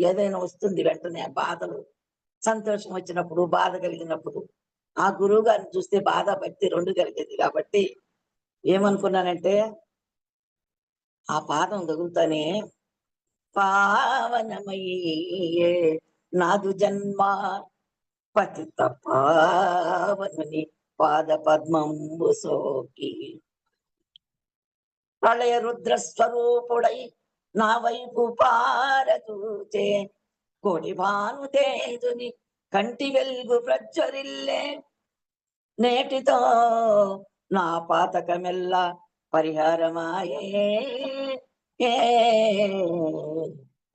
ఏదైనా వస్తుంది వెంటనే. బాధలు, సంతోషం వచ్చినప్పుడు, బాధ కలిగినప్పుడు ఆ గురువు గారిని చూస్తే బాధ, భక్తి 2 కలిగేది కాబట్టి ఏమనుకున్నానంటే ఆ పాదం తగులుతానే పావనమయ్యే నాదు జన్మ పతిత పావనుని పాద పద్మంబు సోకి ప్రళయ రుద్ర స్వరూపుడై నా వైపు పారచూచే కోడి భాను తేజుని కంటి వెలుగు ప్రజ్వరిల్లే నేటితో నా పాతకమెల్ల పరిహారమాయే ఏ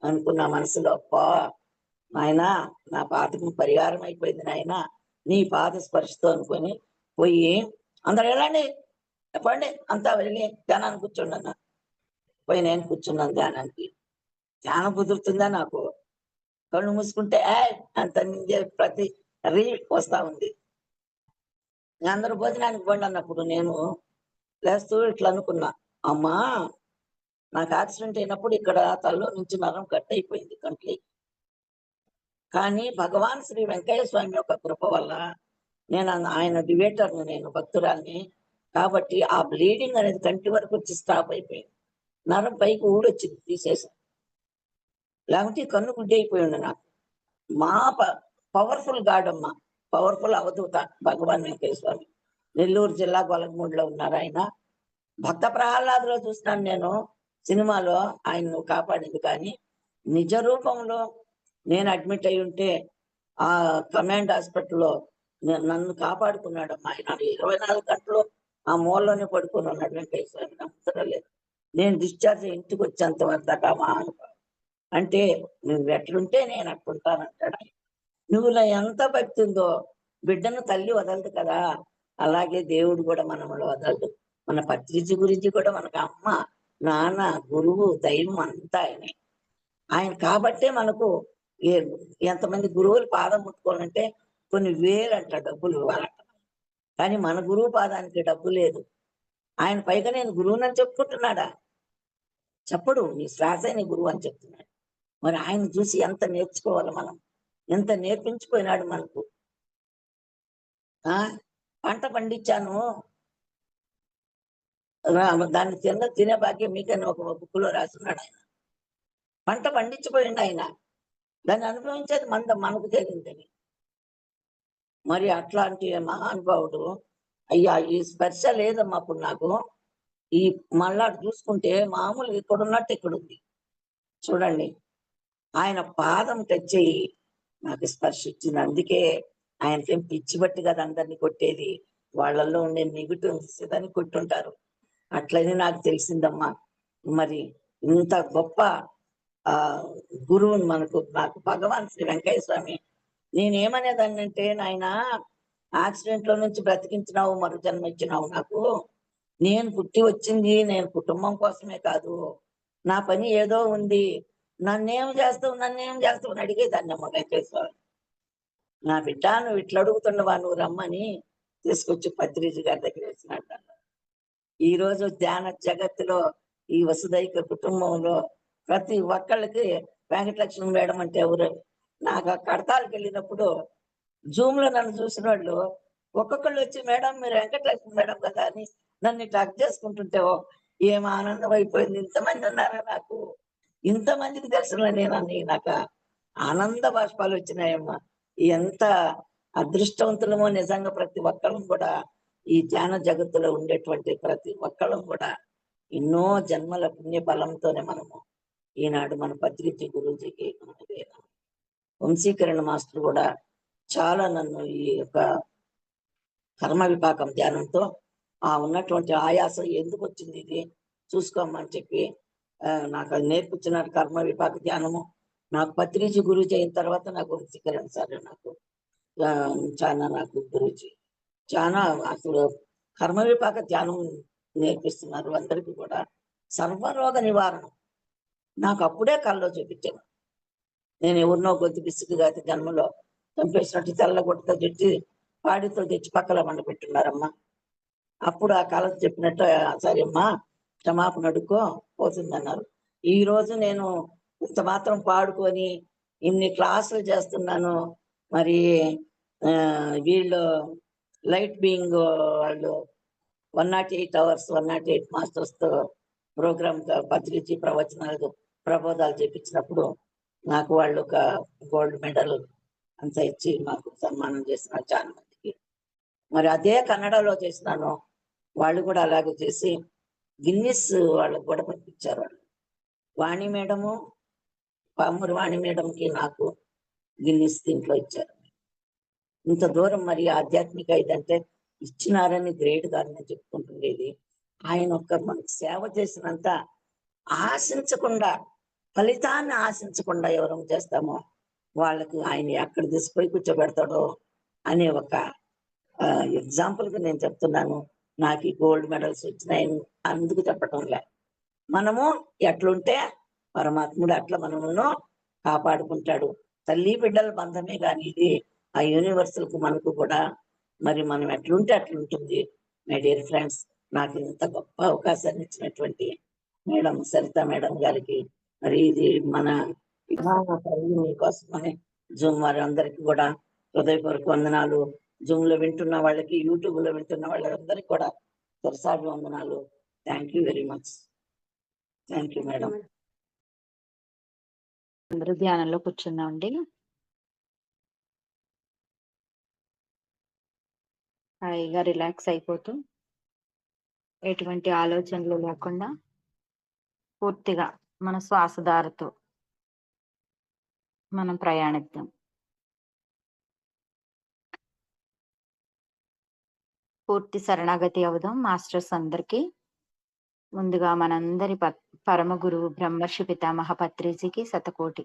అనుకున్న మనసులో, అప్పా నాయన నా పాతకం పరిహారం అయిపోయింది నాయన నీ పాద స్పర్శతో అనుకొని పోయి అందరు వెళ్ళండి చెప్పండి అంతా వెళ్ళి ధ్యానాన్ని కూర్చోండి అన్న. పోయి నేను కూర్చున్నాను ధ్యానానికి. ధ్యానం కుదురుతుందా నాకు? కళ్ళు మూసుకుంటే అంత ప్రతి రీల్ వస్తా ఉంది. అందరూ భోజనానికి పోండి అన్నప్పుడు నేను లేస్తూ ఇట్లా అనుకున్నా, అమ్మా నాకు యాక్సిడెంట్ అయినప్పుడు ఇక్కడ తలలో నుంచి నరం కట్ అయిపోయింది కంప్లీట్. కానీ భగవాన్ శ్రీ వెంకయ్య స్వామి యొక్క కృప వల్ల నేను ఆయన డివేటర్ని, నేను భక్తురాల్ని కాబట్టి ఆ బ్లీడింగ్ అనేది కంటి వరకు వచ్చి స్టాప్ అయిపోయింది. నరం పైకి ఊడొచ్చింది, తీసేసాను. లేకపోతే కన్ను గుడ్డి అయిపోయి ఉండే నాకు. మా పవర్ఫుల్ గాడ్ అమ్మ, పవర్ఫుల్ అవధూత భగవాన్ వెంకయ్య స్వామి. నెల్లూరు జిల్లా గొలగమూడిలో ఉన్నారు ఆయన. భక్త ప్రహ్లాదులో చూసినాను నేను సినిమాలో ఆయన్ను కాపాడింది, కానీ నిజ రూపంలో నేను అడ్మిట్ అయి ఉంటే ఆ కమాండ్ హాస్పిటల్లో నన్ను కాపాడుకున్నాడు అమ్మా. ఆయన 24 గంటలు ఆ మూలలోనే పడుకొని ఉన్నాడు వెంకయ్య స్వామి. నమ్మకం లేదు. నేను డిశ్చార్జ్ ఇంటికి వచ్చేంత వరకు మా అంటే నువ్వు ఎట్లుంటే నేను అట్లుంటానంటాడు ఆయన. నువ్వులో ఎంత భక్తి ఉందో బిడ్డను తల్లి వదలదు కదా, అలాగే దేవుడు కూడా మనములో వదలదు. మన పత్రిజీ గురించి కూడా మనకు అమ్మ, నాన్న, గురువు, దైవం అంతా ఆయనే. ఆయన కాబట్టే మనకు ఎంతమంది గురువులు పాదం ముట్టుకోవాలంటే కొన్ని వేలు అంట డబ్బులు ఇవ్వాలంట. కానీ మన గురువు పాదానికి డబ్బు లేదు. ఆయన పైగా నేను గురువునని చెప్పుకుంటున్నాడా? చెప్పడు. నీ శ్వాసే నీ గురువు అని చెప్తున్నాడు. మరి ఆయన చూసి ఎంత నేర్చుకోవాలి మనం, ఎంత నేర్పించిపోయినాడు మనకు. పంట పండించాను, దాన్ని తినే భాగ్యం మీకని ఒక బుక్కులో రాస్తున్నాడు ఆయన. పంట పండించిపోయింది ఆయన, దాన్ని అనుభవించేది మనకు తెలియదని. మరి అట్లాంటి మహానుభావుడు అయ్యా, ఈ స్పర్శ లేదమ్మా అప్పుడు నాకు. ఈ మళ్ళా చూసుకుంటే మామూలు ఇక్కడ ఉన్నట్టు ఇక్కడ ఉంది చూడండి. ఆయన పాదం టచ్ చెయ్యి నాకు స్పర్శ ఇచ్చింది. అందుకే ఆయనకేం పిచ్చి బట్టి కదా అందరినీ కొట్టేది, వాళ్ళల్లో ఉండే నెగిటివ్స్ దాన్ని కొట్టుంటారు. అట్లనే నాకు తెలిసిందమ్మా. మరి ఇంత గొప్ప గురువుని నాకు భగవాన్ శ్రీ వెంకయ్య స్వామి. నేనేమనేదాన్ని అంటే, నాయన యాక్సిడెంట్ లో నుంచి బ్రతికించినావు, మరు జన్మ ఇచ్చినావు నాకు. నేను పుట్టి వచ్చింది నేను కుటుంబం కోసమే కాదు, నా పని ఏదో ఉంది. నన్నేం చేస్తావు అని అడిగేదాన్ని అమ్మ వెంకయ్య స్వామి. నా బిడ్డ నువ్వు ఇట్లా అడుగుతుండవా, నువ్వు రమ్మని తీసుకొచ్చి పత్రిజీ గారి దగ్గర వేసినట్టు. ఈ రోజు ధ్యాన జగత్తులో ఈ వసుదైక కుటుంబంలో ప్రతి ఒక్కళ్ళకి వెంకటలక్ష్మి మేడం అంటే ఎవరు? నాకు ఆ కడతాలకు వెళ్ళినప్పుడు జూమ్ లో నన్ను చూసిన వాళ్ళు ఒక్కొక్కళ్ళు వచ్చి, మేడం మీరు వెంకటలక్ష్మి మేడం కదా అని నన్ను ఇట్లా హగ్ చేసుకుంటుంటే ఏం ఆనందం అయిపోయింది. ఇంతమంది ఉన్నారా నాకు, ఇంతమందికి దర్శనం నేనని నాకు ఆనంద బాష్పాలు వచ్చినాయమ్మా. ఎంత అదృష్టవంతులమో నిజంగా. ప్రతి ఒక్కళ్ళం కూడా ఈ ధ్యాన జగత్తులో ఉండేటువంటి ప్రతి ఒక్కళ్ళం కూడా ఎన్నో జన్మల పుణ్య బలంతోనే మనము ఈనాడు మన పత్రిజీ గురూజీకి వంశీకరణ మాస్టర్ కూడా చాలా నన్ను ఈ యొక్క కర్మ విపాకం ధ్యానంతో ఆ ఉన్నటువంటి ఆయాసం ఎందుకు వచ్చింది ఇది చూసుకోమని చెప్పి నాకు అది నేర్పించినారు కర్మ విపాక ధ్యానము. నాకు పత్రిజీ గురూజీ అయిన తర్వాత నాకు శిఖరం సార్ నాకు చాలా నాకు గురూజీ చాలా అసలు కర్మ విపాక ధ్యానం నేర్పిస్తున్నారు అందరికీ కూడా. సర్వరోగ నివారణ నాకు అప్పుడే కల్లో చూపించాను. నేను ఎవరినో కొద్ది బిసుకుగా జన్మలో చంపేసినట్టు తెల్లగొట్టుతో తెచ్చి పాడితో తెచ్చి పక్కల మండ పెట్టున్నారమ్మా. అప్పుడు ఆ కాలం చెప్పినట్టు సరే అమ్మా క్షమాపణ అడుక్కో పోతుందన్నారు. ఈ రోజు నేను ఇంత మాత్రం పాడుకొని ఇన్ని క్లాసులు చేస్తున్నాను. మరి వీళ్ళు లైట్ బీయింగ్ వాళ్ళు 108 hours 108 మాస్టర్స్ తో ప్రోగ్రామ్ పత్రిచి ప్రవచనాలు ప్రబోధాలు చేపించినప్పుడు నాకు వాళ్ళు ఒక గోల్డ్ మెడల్ అంతా ఇచ్చి మాకు సన్మానం చేస్తున్నారు చాలా మందికి. మరి అదే కన్నడలో చేసినాను, వాళ్ళు కూడా అలాగే చేసి గిన్నిస్ వాళ్ళకు కూడా పంపించారు. వాళ్ళు వాణి మేడము, పామూరు వాణి మేడంకి నాకు గిన్నిస్ దీంట్లో ఇచ్చారు. ఇంత దూరం మరి ఆధ్యాత్మిక ఇదంటే ఇచ్చినారని గ్రేట్ గారిని చెప్పుకుంటుండేది. ఆయన ఒక్క మనకు సేవ చేసినంత ఆశించకుండా, ఫలితాన్ని ఆశించకుండా ఎవరు చేస్తామో వాళ్ళకి ఆయన ఎక్కడ తీసుకుపోయి కూర్చోబెడతాడో అనే ఒక ఎగ్జాంపుల్గా నేను చెప్తున్నాను. నాకు ఈ గోల్డ్ మెడల్స్ వచ్చినాయని అందుకు చెప్పటం లే. మనము ఎట్లుంటే పరమాత్ముడు అట్లా మనమును కాపాడుకుంటాడు. తల్లి బిడ్డల బంధమే కానీ ఇది ఆ యూనివర్సల్ కు మనకు కూడా మరి మనం ఎట్లుంటే అట్లుంటుంది. మై డియర్ ఫ్రెండ్స్, నాకు ఇంత గొప్ప అవకాశాన్ని ఇచ్చినటువంటి మేడం సరిత మేడం గారికి మరి ఇది మన మీకోసమని జూమ్ వారి అందరికి కూడా హృదయపూర్వక వందనాలు. జూమ్ లో వింటున్న వాళ్ళకి, యూట్యూబ్ లో వింటున్న వాళ్ళందరికీ కూడా తొలిసారి వందనాలు. Thank you very much. Thank you madam. అందరూ ధ్యానంలో కూర్చున్నామండి. హాయిగా రిలాక్స్ అయిపోతూ ఎటువంటి ఆలోచనలు లేకుండా పూర్తిగా మన శ్వాసధారతో మనం ప్రయాణిద్దాం. పూర్తి శరణాగతి అవుదాం. మాస్టర్స్ అందరికీ ముందుగా మనందరి పరమ గురువు బ్రహ్మర్షి పితామహ పత్రిజీకి శతకోటి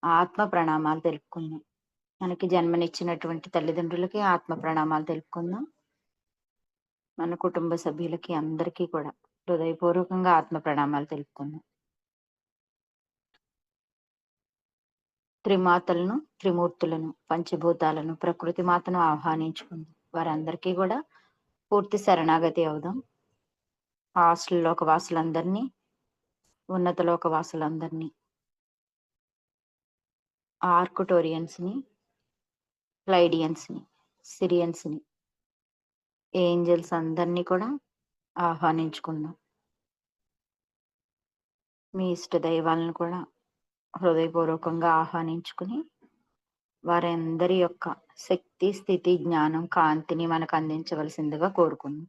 ఆత్మ ప్రణామాలు తెలుపుకుందాం. మనకి జన్మనిచ్చినటువంటి తల్లిదండ్రులకి ఆత్మ ప్రణామాలు తెలుపుకుందాం. మన కుటుంబ సభ్యులకి అందరికీ కూడా హృదయపూర్వకంగా ఆత్మ ప్రణామాలు తెలుపుకుందాం. త్రిమాతలను, త్రిమూర్తులను, పంచభూతాలను, ప్రకృతి మాతను ఆహ్వానించుకుందాం. వారందరికీ కూడా పూర్తి శరణాగతి అవుదాం. హాస్టల్ లోకవాసులందరినీ, ఉన్నత లోకవాసులందరినీ, ఆర్కుటోరియన్స్ ని, ప్లైడియన్స్ ని, సిరియన్స్ ని, ఏంజల్స్ అందరినీ కూడా ఆహ్వానించుకుందాం. మీ ఇష్ట దైవాలను కూడా హృదయపూర్వకంగా ఆహ్వానించుకుని వారందరి యొక్క శక్తి, స్థితి, జ్ఞానం, కాంతిని మనకు అందించవలసిందిగా కోరుకుందాం.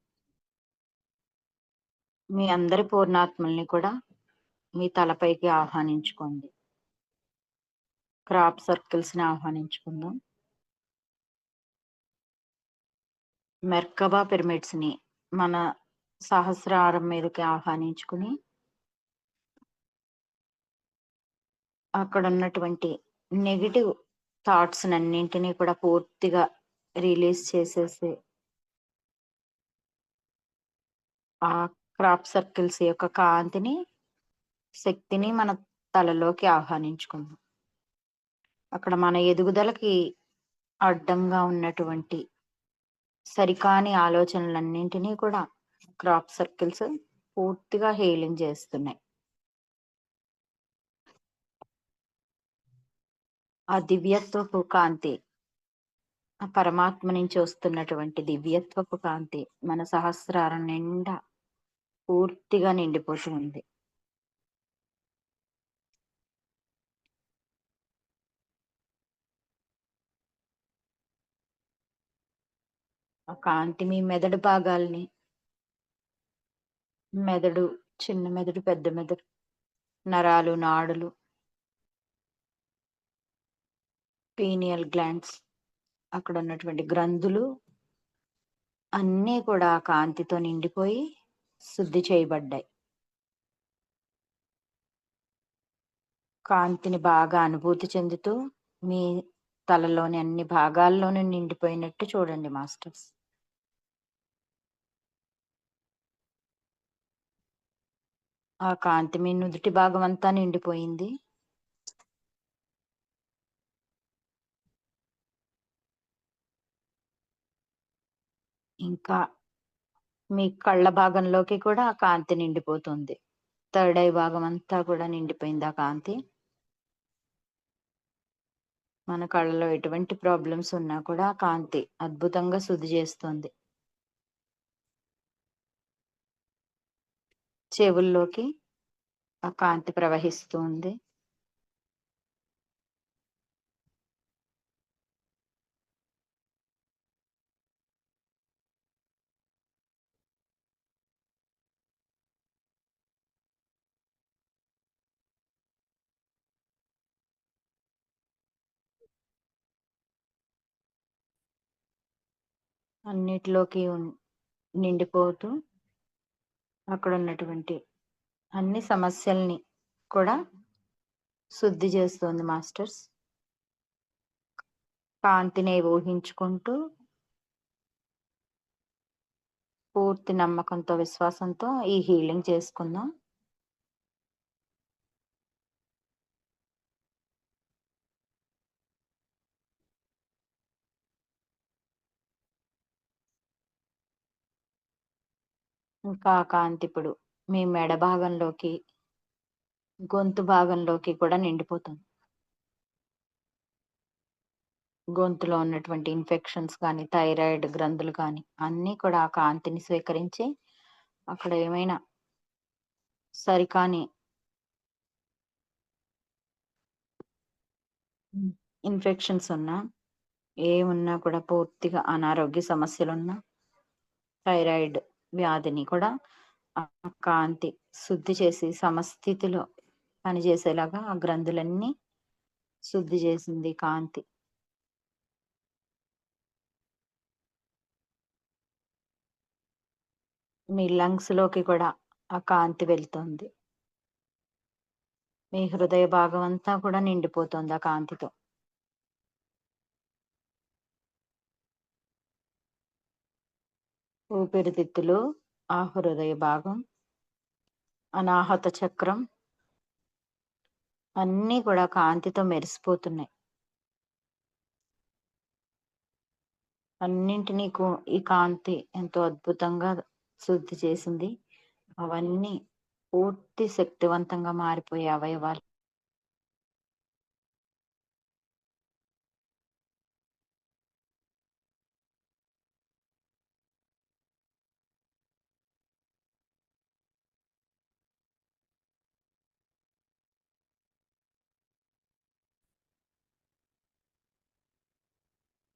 మీ అందరి పూర్ణాత్మల్ని కూడా మీ తలపైకి ఆహ్వానించుకోండి. క్రాప్ సర్కిల్స్ ని ఆహ్వానించుకుందాం. మెర్కబా పిరమిడ్స్ ని మన సహస్రారం మీదకి ఆహ్వానించుకుని అక్కడ ఉన్నటువంటి నెగిటివ్ థాట్స్ అన్నింటినీ కూడా పూర్తిగా రిలీజ్ చేసేసి ఆ క్రాప్ సర్కిల్స్ యొక్క కాంతిని, శక్తిని మన తలలోకి ఆహ్వానించుకుందాం. అక్కడ మన ఎదుగుదలకి అడ్డంగా ఉన్నటువంటి సరికాని ఆలోచనలన్నింటినీ కూడా క్రాప్ సర్కిల్స్ పూర్తిగా హీలింగ్ చేస్తున్నాయి. ఆ దివ్యత్వపు కాంతి, ఆ పరమాత్మ నుంచి వస్తున్నటువంటి దివ్యత్వపు కాంతి మన సహస్రారం నిండా పూర్తిగా నిండిపోతూ ఉంది. ఆ కాంతి మీ మెదడు భాగాల్ని, మెదడు, చిన్న మెదడు, పెద్ద మెదడు, నరాలు, నాడులు, పీనియల్ గ్లాండ్స్, అక్కడ ఉన్నటువంటి గ్రంథులు, అన్నీ కూడా కాంతితో నిండిపోయి శుద్ధి చేయబడ్డాయి. కాంతిని బాగా అనుభూతి చెందుతూ మీ తలలోని అన్ని భాగాల్లోనూ నిండిపోయినట్టు చూడండి మాస్టర్స్. ఆ కాంతి మీ నుదుటి భాగం అంతా నిండిపోయింది. ఇంకా మీ కళ్ళ భాగంలోకి కూడా ఆ కాంతి నిండిపోతుంది. థర్డ్ ఐ భాగం అంతా కూడా నిండిపోయింది ఆ కాంతి. మన కళ్ళలో ఎటువంటి ప్రాబ్లమ్స్ ఉన్నా కూడా ఆ కాంతి అద్భుతంగా శుద్ధి చేస్తుంది. చెవుల్లోకి ఆ కాంతి ప్రవహిస్తూ ఉంది. అన్నిటిలోకి నిండిపోతూ అక్కడ ఉన్నటువంటి అన్ని సమస్యల్ని కూడా శుద్ధి చేస్తుంది మాస్టర్స్. కాంతిని ఊహించుకుంటూ పూర్తి నమ్మకంతో, విశ్వాసంతో ఈ హీలింగ్ చేసుకుందాం. ఇంకా ఆ కాంతి ఇప్పుడు మీ మెడ భాగంలోకి, గొంతు భాగంలోకి కూడా నిండిపోతుంది. గొంతులో ఉన్నటువంటి ఇన్ఫెక్షన్స్ కానీ, థైరాయిడ్ గ్రంథులు కానీ అన్నీ కూడా ఆ కాంతిని స్వీకరించి అక్కడ ఏమైనా సరికాని ఇన్ఫెక్షన్స్ ఉన్నా, ఏమున్నా కూడా పూర్తిగా అనారోగ్య సమస్యలున్నా, థైరాయిడ్ వ్యాధిని కూడా ఆ కాంతి శుద్ధి చేసి సమస్థితిలో పనిచేసేలాగా ఆ గ్రంథులన్నీ శుద్ధి చేసింది కాంతి. మీ లంగ్స్ లోకి కూడా ఆ కాంతి వెళ్తుంది. మీ హృదయ భాగం అంతా కూడా నిండిపోతుంది ఆ కాంతితో. ఊపిరితిత్తులు, ఆ హృదయ భాగం, అనాహత చక్రం అన్నీ కూడా కాంతితో మెరిసిపోతున్నాయి. అన్నింటినీ ఈ కాంతి ఎంతో అద్భుతంగా శుద్ధి చేసింది. అవన్నీ పూర్తి శక్తివంతంగా మారిపోయే అవయవాలు.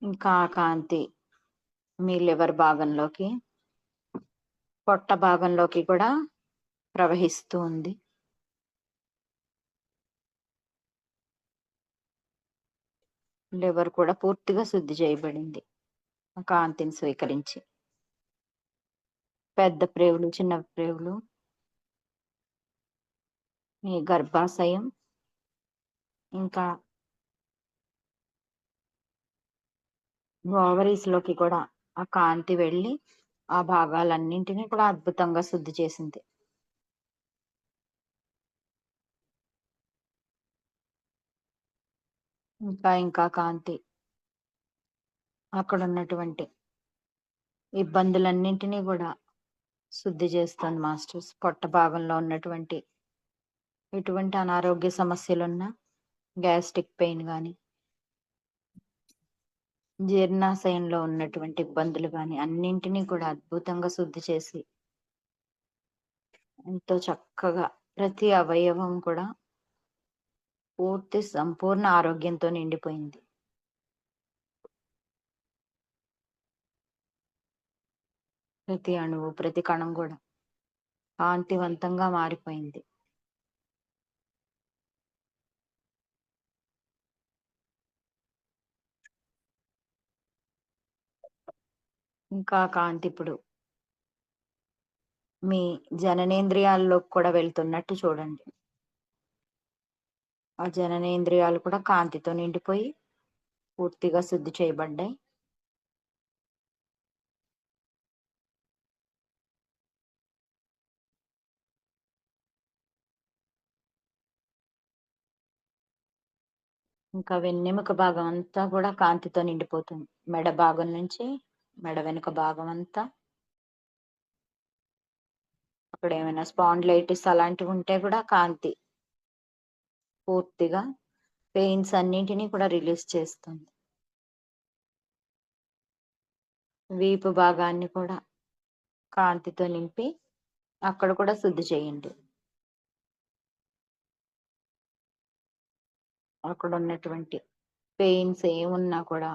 ఇంకా ఆ కాంతి మీ లివర్ భాగంలోకి, పొట్ట భాగంలోకి కూడా ప్రవహిస్తూ ఉంది. లివర్ కూడా పూర్తిగా శుద్ధి చేయబడింది ఆ కాంతిని స్వీకరించి. పెద్ద ప్రేవులు, చిన్న ప్రేవులు, మీ గర్భాశయం, ఇంకా ఓవరీస్ లోకి కూడా ఆ కాంతి వెళ్ళి ఆ భాగాలన్నింటినీ కూడా అద్భుతంగా శుద్ధి చేసింది. ఇంకా కాంతి అక్కడ ఉన్నటువంటి ఇబ్బందులన్నింటినీ కూడా శుద్ధి చేస్తుంది మాస్టర్స్. పొట్ట భాగంలో ఉన్నటువంటి ఎటువంటి అనారోగ్య సమస్యలున్నా, గ్యాస్ట్రిక్ పెయిన్ కానీ, జీర్ణాశయంలో ఉన్నటువంటి ఇబ్బందులు కానీ అన్నింటినీ కూడా అద్భుతంగా శుద్ధి చేసి ఎంతో చక్కగా ప్రతి అవయవం కూడా పూర్తి సంపూర్ణ ఆరోగ్యంతో నిండిపోయింది. ప్రతి అణువు, ప్రతి కణం కూడా కాంతివంతంగా మారిపోయింది. ఇంకా కాంతి ఇప్పుడు మీ జననేంద్రియాల్లోకి కూడా వెళ్తున్నట్టు చూడండి. ఆ జననేంద్రియాలు కూడా కాంతితో నిండిపోయి పూర్తిగా శుద్ధి చేయబడ్డాయి. ఇంకా వెన్నెముక భాగం అంతా కూడా కాంతితో నిండిపోతుంది. మెడ భాగం నుంచి మెడ వెనుక భాగం అంతా, అక్కడ ఏమైనా స్పాండిలైటిస్ అలాంటివి ఉంటే కూడా కాంతి పూర్తిగా పెయిన్స్ అన్నింటినీ కూడా రిలీజ్ చేస్తుంది. వీపు భాగాన్ని కూడా కాంతితో నింపి అక్కడ కూడా శుద్ధి చేయండి. అక్కడ ఉన్నటువంటి పెయిన్స్ ఏమున్నా కూడా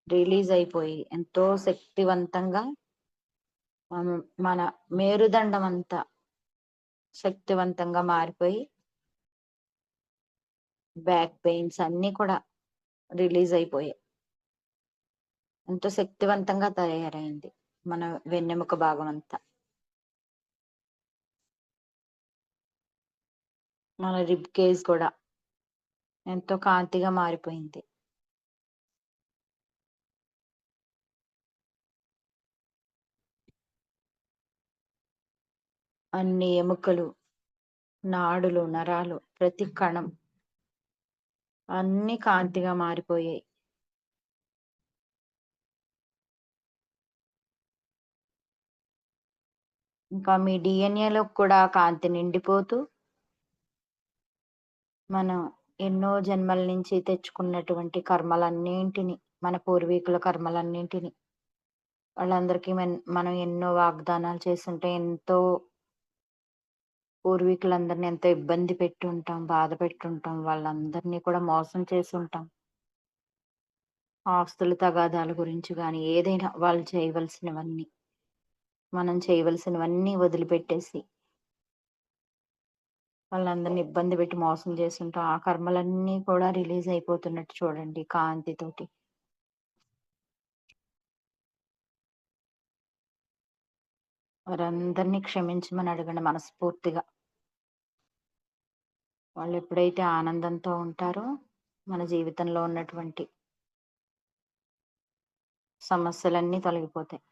రిలీజ్ అయిపోయి ఎంతో శక్తివంతంగా మన మేరుదండం అంతా శక్తివంతంగా మారిపోయి బ్యాక్ పెయిన్స్ అన్ని కూడా రిలీజ్ అయిపోయాయి. ఎంతో శక్తివంతంగా తయారైంది మన వెన్నెముక భాగం అంతా. మన రిబ్ కేజ్ కూడా ఎంతో కాంతిగా మారిపోయింది. అన్ని ఎముకలు, నాడులు, నరాలు, ప్రతి కణం అన్ని కాంతిగా మారిపోయాయి. ఇంకా మీ డిఎన్ఏలో కూడా కాంతి నిండిపోతూ మనం ఎన్నో జన్మల నుంచి తెచ్చుకున్నటువంటి కర్మలన్నింటినీ, మన పూర్వీకుల కర్మలన్నింటినీ, వాళ్ళందరికీ మనం ఎన్నో వాగ్దానాలు చేస్తుంటే ఎంతో పూర్వీకులందరినీ ఎంతో ఇబ్బంది పెట్టి ఉంటాం, బాధ పెట్టుంటాం, వాళ్ళందరినీ కూడా మోసం చేసి ఉంటాం. ఆస్తుల తగాదాల గురించి కానీ ఏదైనా వాళ్ళు చేయవలసినవన్నీ మనం చేయవలసినవన్నీ వదిలిపెట్టేసి వాళ్ళందరినీ ఇబ్బంది పెట్టి మోసం చేస్తుంటాం. ఆ కర్మలన్నీ కూడా రిలీజ్ అయిపోతున్నట్టు చూడండి కాంతితోటి. వారందరినీ క్షమించమని అడగండి మనస్ఫూర్తిగా. వాళ్ళు ఎప్పుడైతే ఆనందంతో ఉంటారో మన జీవితంలో ఉన్నటువంటి సమస్యలన్నీ తొలగిపోతాయి.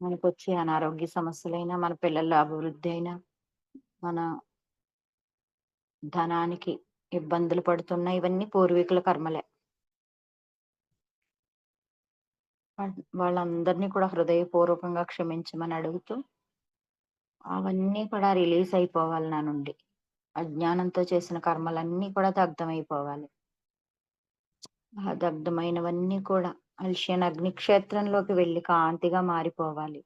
మనకు వచ్చే అనారోగ్య సమస్యలైనా, మన పిల్లల అభివృద్ధి అయినా, మన ధనానికి ఇబ్బందులు పడుతున్న ఇవన్నీ పూర్వీకుల కర్మలే. వాళ్ళందరినీ కూడా హృదయపూర్వకంగా క్షమించమని అడుగుతూ అవన్నీ కూడా రిలీజ్ అయిపోవాలి నా నుండి. అజ్ఞానంతో చేసిన కర్మలన్నీ కూడా దగ్ధమైపోవాలి. ఆ దగ్ధమైనవన్నీ కూడా అల్షియన్ అగ్నిక్షేత్రంలోకి వెళ్ళి కాంతిగా మారిపోవాలి.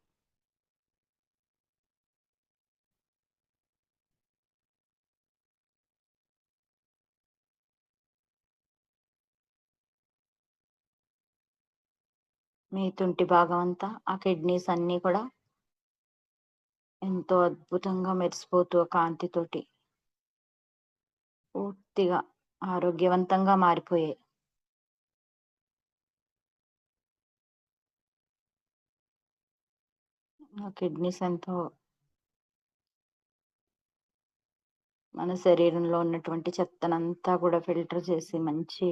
మీ తుంటి భాగం అంతా, ఆ కిడ్నీస్ అన్నీ కూడా ఎంతో అద్భుతంగా మెరిసిపోతూ కాంతితోటి పూర్తిగా ఆరోగ్యవంతంగా మారిపోయాయి. ఆ కిడ్నీస్ ఎంతో మన శరీరంలో ఉన్నటువంటి చెత్తనంతా కూడా ఫిల్టర్ చేసి మంచి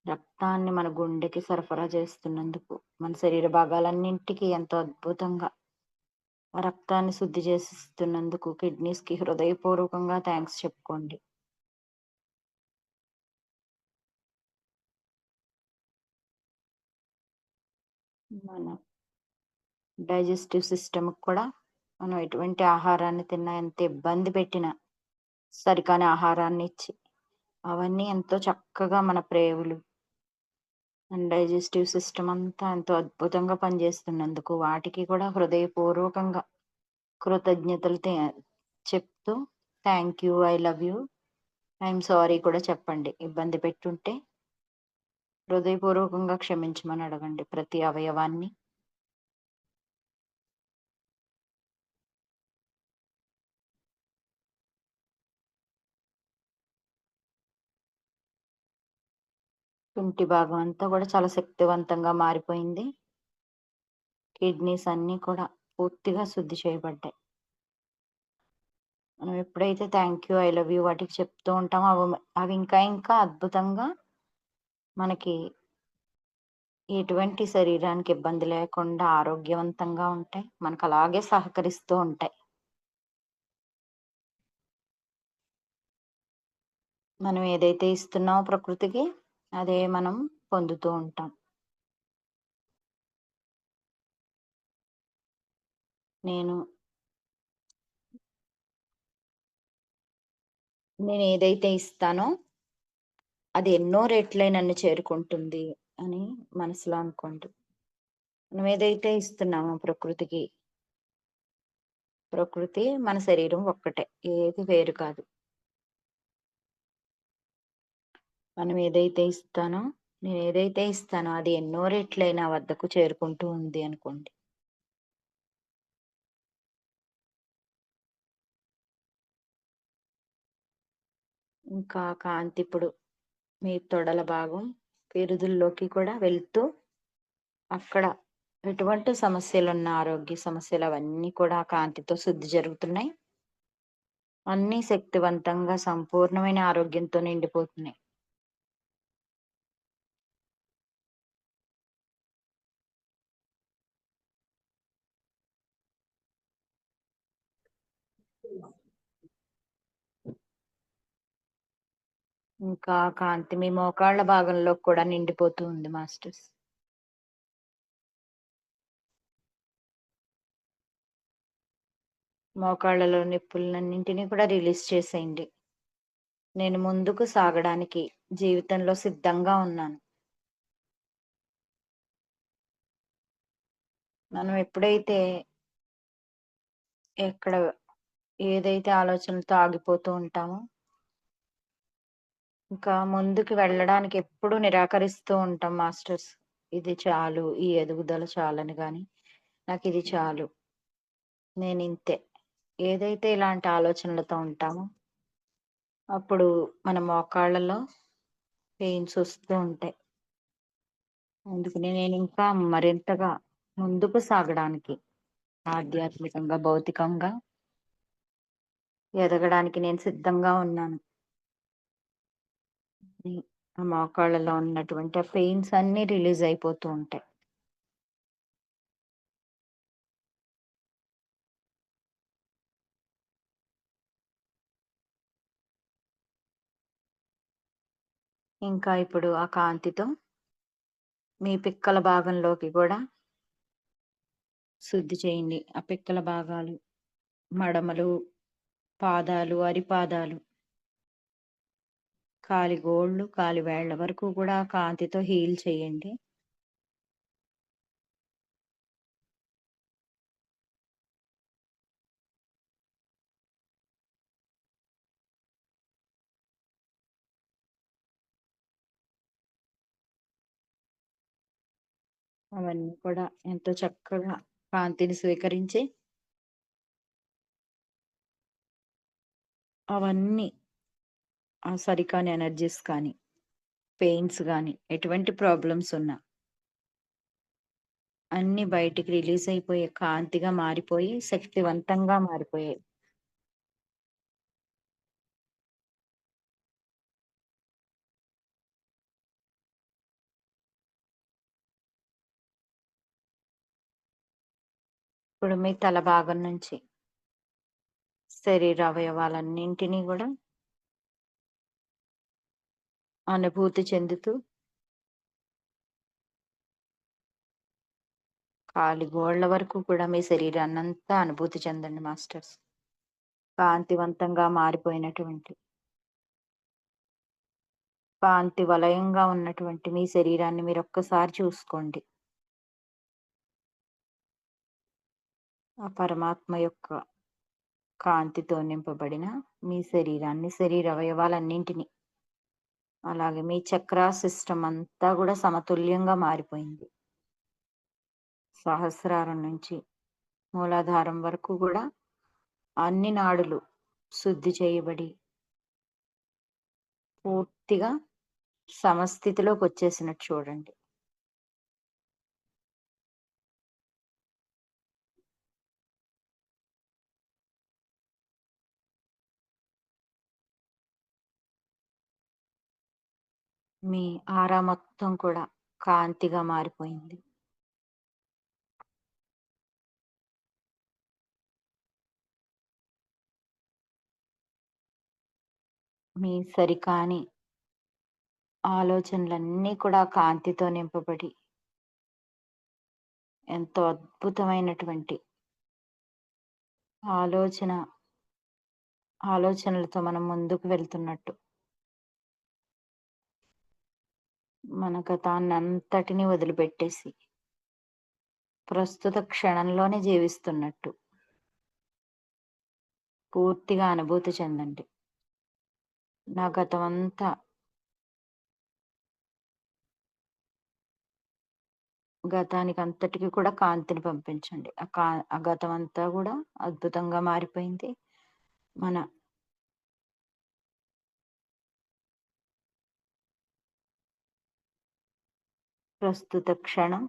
రక్తాన్ని మన గుండెకి సరఫరా చేస్తున్నందుకు, మన శరీర భాగాలన్నింటికి ఎంతో అద్భుతంగా ఆ రక్తాన్ని శుద్ధి చేసిస్తున్నందుకు కిడ్నీస్ కి హృదయపూర్వకంగా థ్యాంక్స్ చెప్పుకోండి. మన డైజెస్టివ్ సిస్టమ్ కూడా మనం ఎటువంటి ఆహారాన్ని తిన్నా, ఎంత ఇబ్బంది పెట్టినా సరికాని ఆహారాన్ని ఇచ్చి అవన్నీ ఎంతో చక్కగా మన ప్రేవులు అండ్ డైజెస్టివ్ సిస్టమ్ అంతా ఎంతో అద్భుతంగా పనిచేస్తున్నందుకు వాటికి కూడా హృదయపూర్వకంగా కృతజ్ఞతలు చెప్తూ thank you, I love you, I'm sorry కూడా చెప్పండి. ఇబ్బంది పెట్టుంటే హృదయపూర్వకంగా క్షమించమని అడగండి ప్రతి అవయవాన్ని. తుంటి భాగం అంతా కూడా చాలా శక్తివంతంగా మారిపోయింది. కిడ్నీస్ అన్నీ కూడా పూర్తిగా శుద్ధి చేయబడ్డాయి. మనం ఎప్పుడైతే thank you, I love you వాటికి చెప్తూ ఉంటామో అవి ఇంకా ఇంకా అద్భుతంగా మనకి ఎటువంటి శరీరానికి ఇబ్బంది లేకుండా ఆరోగ్యవంతంగా ఉంటాయి. మనకు అలాగే సహకరిస్తూ ఉంటాయి. మనం ఏదైతే ఇస్తున్నామో ప్రకృతికి అదే మనం పొందుతూ ఉంటాం. నేను ఏదైతే ఇస్తానో అది ఎన్నో రెట్లై నన్ను చేరుకుంటుంది అని మనసులో అనుకోండి. మనం ఏదైతే ఇస్తున్నామో ప్రకృతికి, ప్రకృతి మన శరీరం ఒక్కటే, ఏది వేరు కాదు. మనం నేను ఏదైతే ఇస్తానో అది ఎన్నో రెట్లై నా వద్దకు చేరుకుంటూ ఉంది అనుకోండి. ఇంకా కాంతి ఇప్పుడు మీ తొడల భాగం పిరుదుల్లోకి కూడా వెళ్తూ అక్కడ ఎటువంటి సమస్యలున్న ఆరోగ్య సమస్యలు అవన్నీ కూడా కాంతితో శుద్ధి జరుగుతున్నాయి. అన్నీ శక్తివంతంగా సంపూర్ణమైన ఆరోగ్యంతో నిండిపోతున్నాయి. ఇంకా కాంతి మీ మోకాళ్ళ భాగంలో కూడా నిండిపోతూ ఉంది మాస్టర్స్. మోకాళ్ళలో నొప్పులన్నింటినీ కూడా రిలీజ్ చేసేయండి. నేను ముందుకు సాగడానికి జీవితంలో సిద్ధంగా ఉన్నాను. మనం ఎప్పుడైతే ఎక్కడ ఏదైతే ఆలోచనలతో ఆగిపోతూ ఉంటామో ఇంకా ముందుకు వెళ్ళడానికి ఎప్పుడు నిరాకరిస్తూ ఉంటాం మాస్టర్స్. ఇది చాలు, ఈ ఎదుగుదల చాలని గాని నాకు ఇది చాలు, నేను ఇంతే, ఏదైతే ఇలాంటి ఆలోచనలతో ఉంటామో అప్పుడు మన మోకాళ్ళలో పెయిన్స్ వస్తూ ఉంటాయి. అందుకని నేను ఇంకా మరింతగా ముందుకు సాగడానికి, ఆధ్యాత్మికంగా భౌతికంగా ఎదగడానికి నేను సిద్ధంగా ఉన్నాను. ఆ మోకాళ్ళలో ఉన్నటువంటి ఆ పెయిన్స్ అన్ని రిలీజ్ అయిపోతూ ఉంటాయి. ఇంకా ఇప్పుడు ఆ కాంతితో మీ పిక్కల భాగంలోకి కూడా శుద్ధి చేయండి. ఆ పిక్కల భాగాలు, మడమలు, పాదాలు, అరిపాదాలు, కాలి గోళ్ళు, కాలి వేళ్ల వరకు కూడా ఆ కాంతితో హీల్ చేయండి. అవన్నీ కూడా ఎంతో చక్కగా కాంతిని స్వీకరించి అవన్నీ ఆ సరికాని ఎనర్జీస్ కానీ, పెయిన్స్ కానీ, ఎటువంటి ప్రాబ్లమ్స్ ఉన్నా అన్ని బయటికి రిలీజ్ అయిపోయే కాంతిగా మారిపోయి శక్తివంతంగా మారిపోయాయి. ఇప్పుడు మీ తల భాగం నుంచి శరీర అవయవాలన్నింటినీ కూడా అనుభూతి చెందుతూ కాలి గోళ్ల వరకు కూడా మీ శరీరాన్నంతా అనుభూతి చెందండి మాస్టర్స్. కాంతివంతంగా మారిపోయినటువంటి, కాంతి వలయంగా ఉన్నటువంటి మీ శరీరాన్ని మీరు ఒక్కసారి చూసుకోండి. ఆ పరమాత్మ యొక్క కాంతితో నింపబడిన మీ శరీరాన్ని, శరీర అవయవాలన్నింటినీ, అలాగే మీ చక్రా సిస్టమ్ అంతా కూడా సమతుల్యంగా మారిపోయింది. సహస్రారం నుంచి మూలాధారం వరకు కూడా అన్ని నాడులు శుద్ధి చేయబడి పూర్తిగా సమస్థితిలోకి వచ్చేసినట్టు చూడండి. మీ ఆరా మొత్తం కూడా కాంతిగా మారిపోయింది. మీ సరికాని ఆలోచనలన్నీ కూడా కాంతితో నింపబడి ఎంతో అద్భుతమైనటువంటి ఆలోచనలతో మనం ముందుకు వెళ్తున్నట్టు, మన గతాన్నంతటిని వదిలిపెట్టేసి ప్రస్తుత క్షణంలోనే జీవిస్తున్నట్టు పూర్తిగా అనుభూతి చెందండి. నా గతమంతా గతానికి అంతటికి కూడా కాంతిని పంపించండి. ఆ గతం అంతా కూడా అద్భుతంగా మారిపోయింది. మన ప్రస్తుత క్షణం,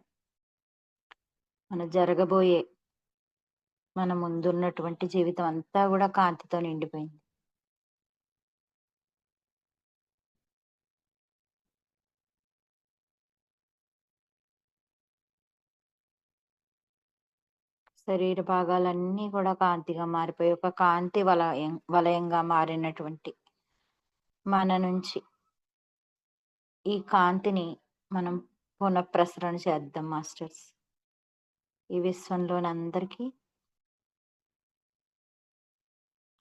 మన ముందున్నటువంటి జీవితం అంతా కూడా కాంతితో నిండిపోయింది. శరీర భాగాలన్నీ కూడా కాంతిగా మారిపోయి ఒక కాంతి వలయంగా మారినటువంటి మన నుంచి ఈ కాంతిని మనం పునఃప్రసరణ చేద్దాం మాస్టర్స్. ఈ విశ్వంలోనందరికీ,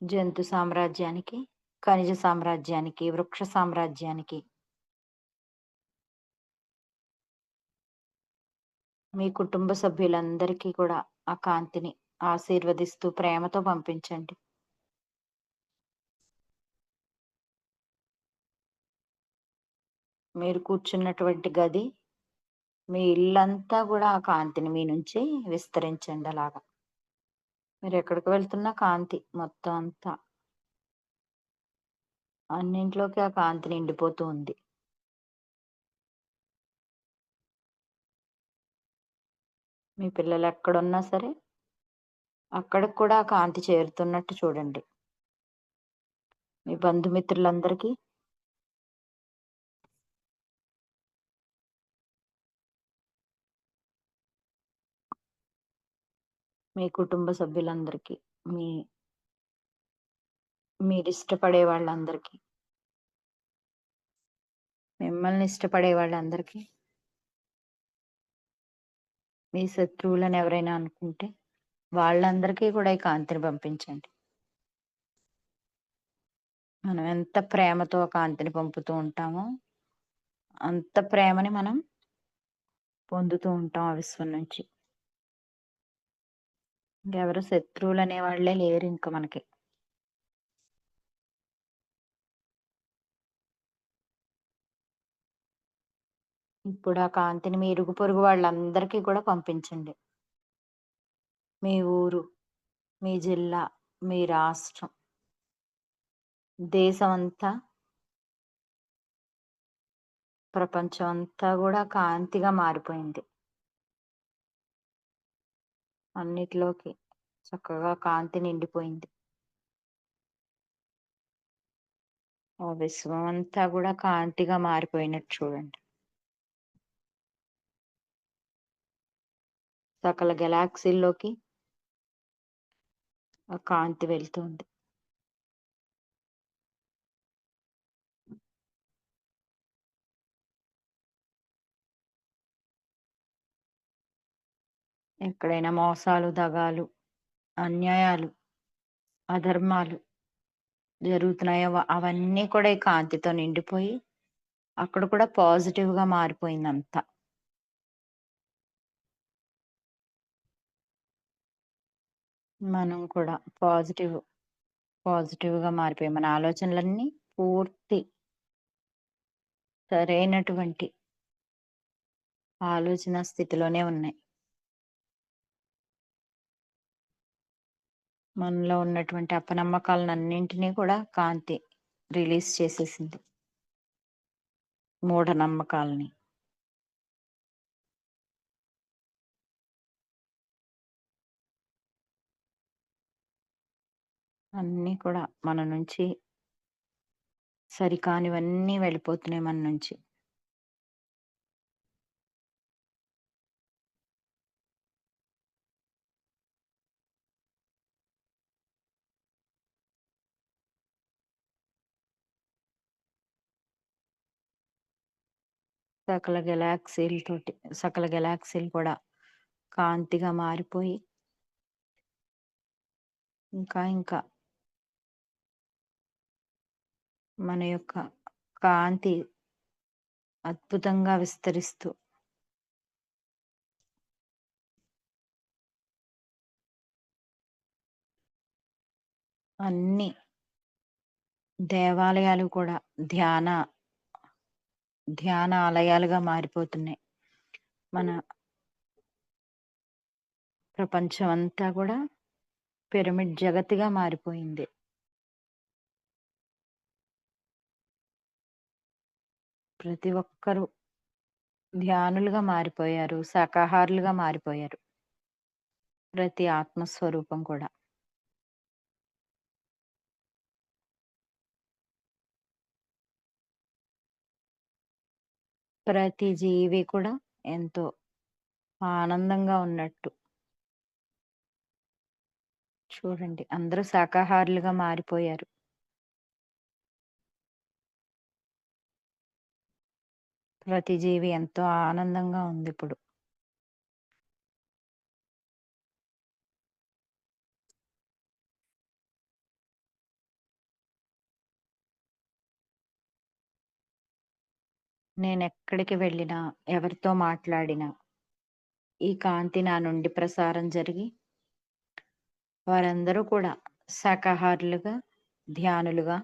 జంతు సామ్రాజ్యానికి, ఖనిజ సామ్రాజ్యానికి, వృక్ష సామ్రాజ్యానికి, మీ కుటుంబ సభ్యులందరికీ కూడా ఆ కాంతిని ఆశీర్వదిస్తూ ప్రేమతో పంపించండి. మీరు కూర్చున్నటువంటి గది, మీ ఇల్లంతా కూడా ఆ కాంతిని మీ నుంచి విస్తరించండి. అలాగా మీరు ఎక్కడికి వెళ్తున్నా కాంతి మొత్తం అంతా అన్నింట్లోకి ఆ కాంతి నిండిపోతూ ఉంది. మీ పిల్లలు ఎక్కడున్నా సరే అక్కడికి కూడా ఆ కాంతి చేరుతున్నట్టు చూడండి. మీ బంధుమిత్రులందరికీ, మీ కుటుంబ సభ్యులందరికీ, మీరు ఇష్టపడే వాళ్ళందరికీ, మిమ్మల్ని ఇష్టపడే వాళ్ళందరికీ, మీ శత్రువులను ఎవరైనా అనుకుంటే వాళ్ళందరికీ కూడా ఈ కాంతిని పంపించండి. మనం ఎంత ప్రేమతో ఆ కాంతిని పంపుతూ ఉంటామో అంత ప్రేమని మనం పొందుతూ ఉంటాం ఆ విశ్వం నుంచి. ఇంకెవరు శత్రువులు అనే వాళ్ళే లేరు ఇంకా మనకి. ఇప్పుడు ఆ కాంతిని మీ ఇరుగు పొరుగు వాళ్ళందరికీ కూడా పంపించండి. మీ ఊరు, మీ జిల్లా, మీ రాష్ట్రం, దేశం అంతా, ప్రపంచం అంతా కూడా కాంతిగా మారిపోయింది. అన్నిటిలోకి చక్కగా కాంతి నిండిపోయింది. ఆ విశ్వం అంతా కూడా కాంతిగా మారిపోయినట్టు చూడండి. సకల గెలాక్సీల్లోకి ఆ కాంతి వెళ్తుంది. ఎక్కడైనా మోసాలు, దగాలు, అన్యాయాలు, అధర్మాలు జరుగుతున్నాయో అవన్నీ కూడా ఈ కాంతితో నిండిపోయి అక్కడ కూడా పాజిటివ్ గా మారిపోయిందంతా. మనం కూడా పాజిటివ్ గా మారిపోయి మన ఆలోచనలన్నీ పూర్తి సరైనటువంటి ఆలోచన స్థితిలోనే ఉన్నాయి. మనలో ఉన్నటువంటి అపనమ్మకాలన్నింటినీ కూడా కాంతి రిలీజ్ చేసేసింది. మూఢనమ్మకాలని. అన్నీ కూడా మన నుంచి సరికానివన్నీ వెళ్ళిపోతున్నాయి మన నుంచి. సకల గెలాక్సీలు కూడా కాంతిగా మారిపోయి ఇంకా మన యొక్క కాంతి అద్భుతంగా విస్తరిస్తూ అన్ని దేవాలయాలు కూడా ధ్యాన ఆలయాలుగా మారిపోతున్నాయి. మన ప్రపంచం అంతా కూడా పిరమిడ్ జగత్తుగా మారిపోయింది. ప్రతి ఒక్కరూ ధ్యానులుగా మారిపోయారు, శాకాహారులుగా మారిపోయారు. ప్రతి ఆత్మస్వరూపం కూడా. ప్రతి జీవి కూడా ఎంతో ఆనందంగా ఉన్నట్టు. చూడండి, అందరూ శాకాహారులుగా మారిపోయారు. ప్రతి జీవి ఎంతో ఆనందంగా ఉంది ఇప్పుడు. నేనెక్కడికి వెళ్ళినా, ఎవరితో మాట్లాడినా ఈ కాంతి నా నుండి ప్రసారం జరిగి వారందరూ కూడా శాకాహారులుగా, ధ్యానులుగా,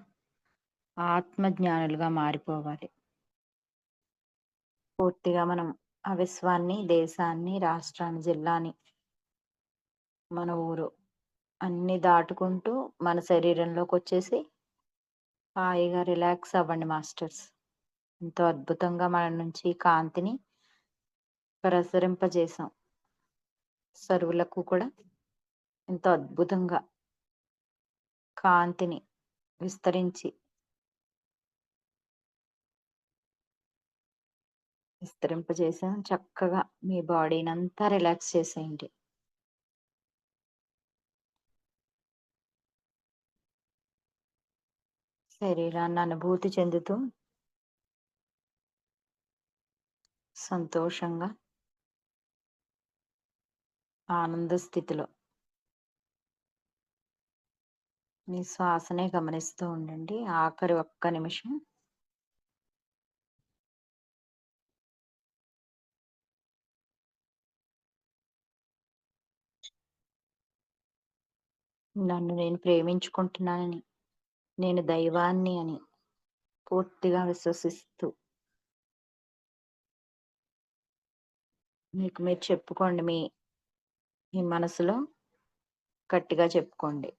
ఆత్మజ్ఞానులుగా మారిపోవాలి. పూర్తిగా మనం ఆ విశ్వాన్ని, దేశాన్ని, రాష్ట్రాన్ని, జిల్లాని, మన ఊరు అన్ని దాటుకుంటూ మన శరీరంలోకి వచ్చేసి హాయిగా రిలాక్స్ అవ్వండి మాస్టర్స్. ఎంతో అద్భుతంగా మన నుంచి కాంతిని ప్రసరింపజేశాం. సర్వులకు కూడా ఎంతో అద్భుతంగా కాంతిని విస్తరింపజేసాం. చక్కగా మీ బాడీని అంతా రిలాక్స్ చేసేయండి. శరీరాన్ని అనుభూతి చెందుతూ సంతోషంగా ఆనంద స్థితిలో మీ శ్వాసనే గమనిస్తూ ఉండండి. ఆఖరి ఒక్క నిమిషం నన్ను నేను ప్రేమించుకుంటున్నానని, నేను దైవాన్ని అని పూర్తిగా విశ్వసిస్తూ మీకు మీరు చెప్పుకోండి. మీ మనసులో గట్టిగా చెప్పుకోండి.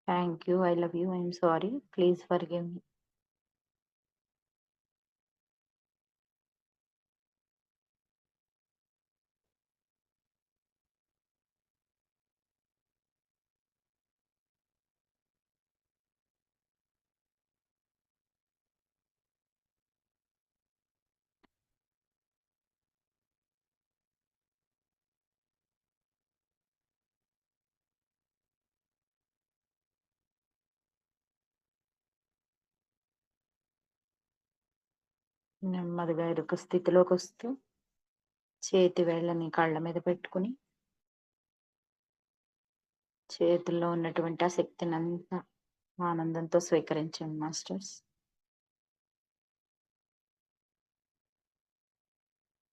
Thank you, I love you, I'm sorry, please forgive me. నెమ్మదిగా ఇరుకు స్థితిలోకి వస్తూ చేతి వేళ్ళని కళ్ళ మీద పెట్టుకుని చేతుల్లో ఉన్నటువంటి ఆ శక్తిని అంతా ఆనందంతో స్వీకరించండి మాస్టర్స్.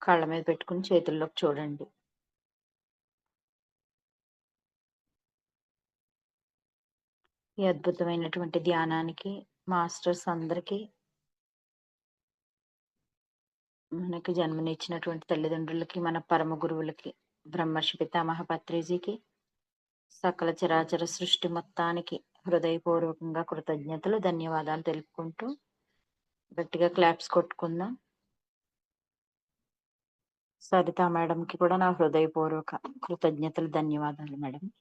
కళ్ళ మీద పెట్టుకుని చేతుల్లోకి చూడండి. ఈ అద్భుతమైనటువంటి ధ్యానానికి మాస్టర్స్ అందరికీ మనకి జన్మనిచ్చినటువంటి తల్లిదండ్రులకి, మన పరమ గురువులకి, బ్రహ్మర్షి పితామహ పత్రిజీకి, సకల చరాచర సృష్టి మొత్తానికి హృదయపూర్వకంగా కృతజ్ఞతలు, ధన్యవాదాలు తెలుపుకుంటూ గట్టిగా క్లాప్స్ కొట్టుకుందాం. సరితా మేడంకి కూడా నా హృదయపూర్వక కృతజ్ఞతలు, ధన్యవాదాలు మేడం.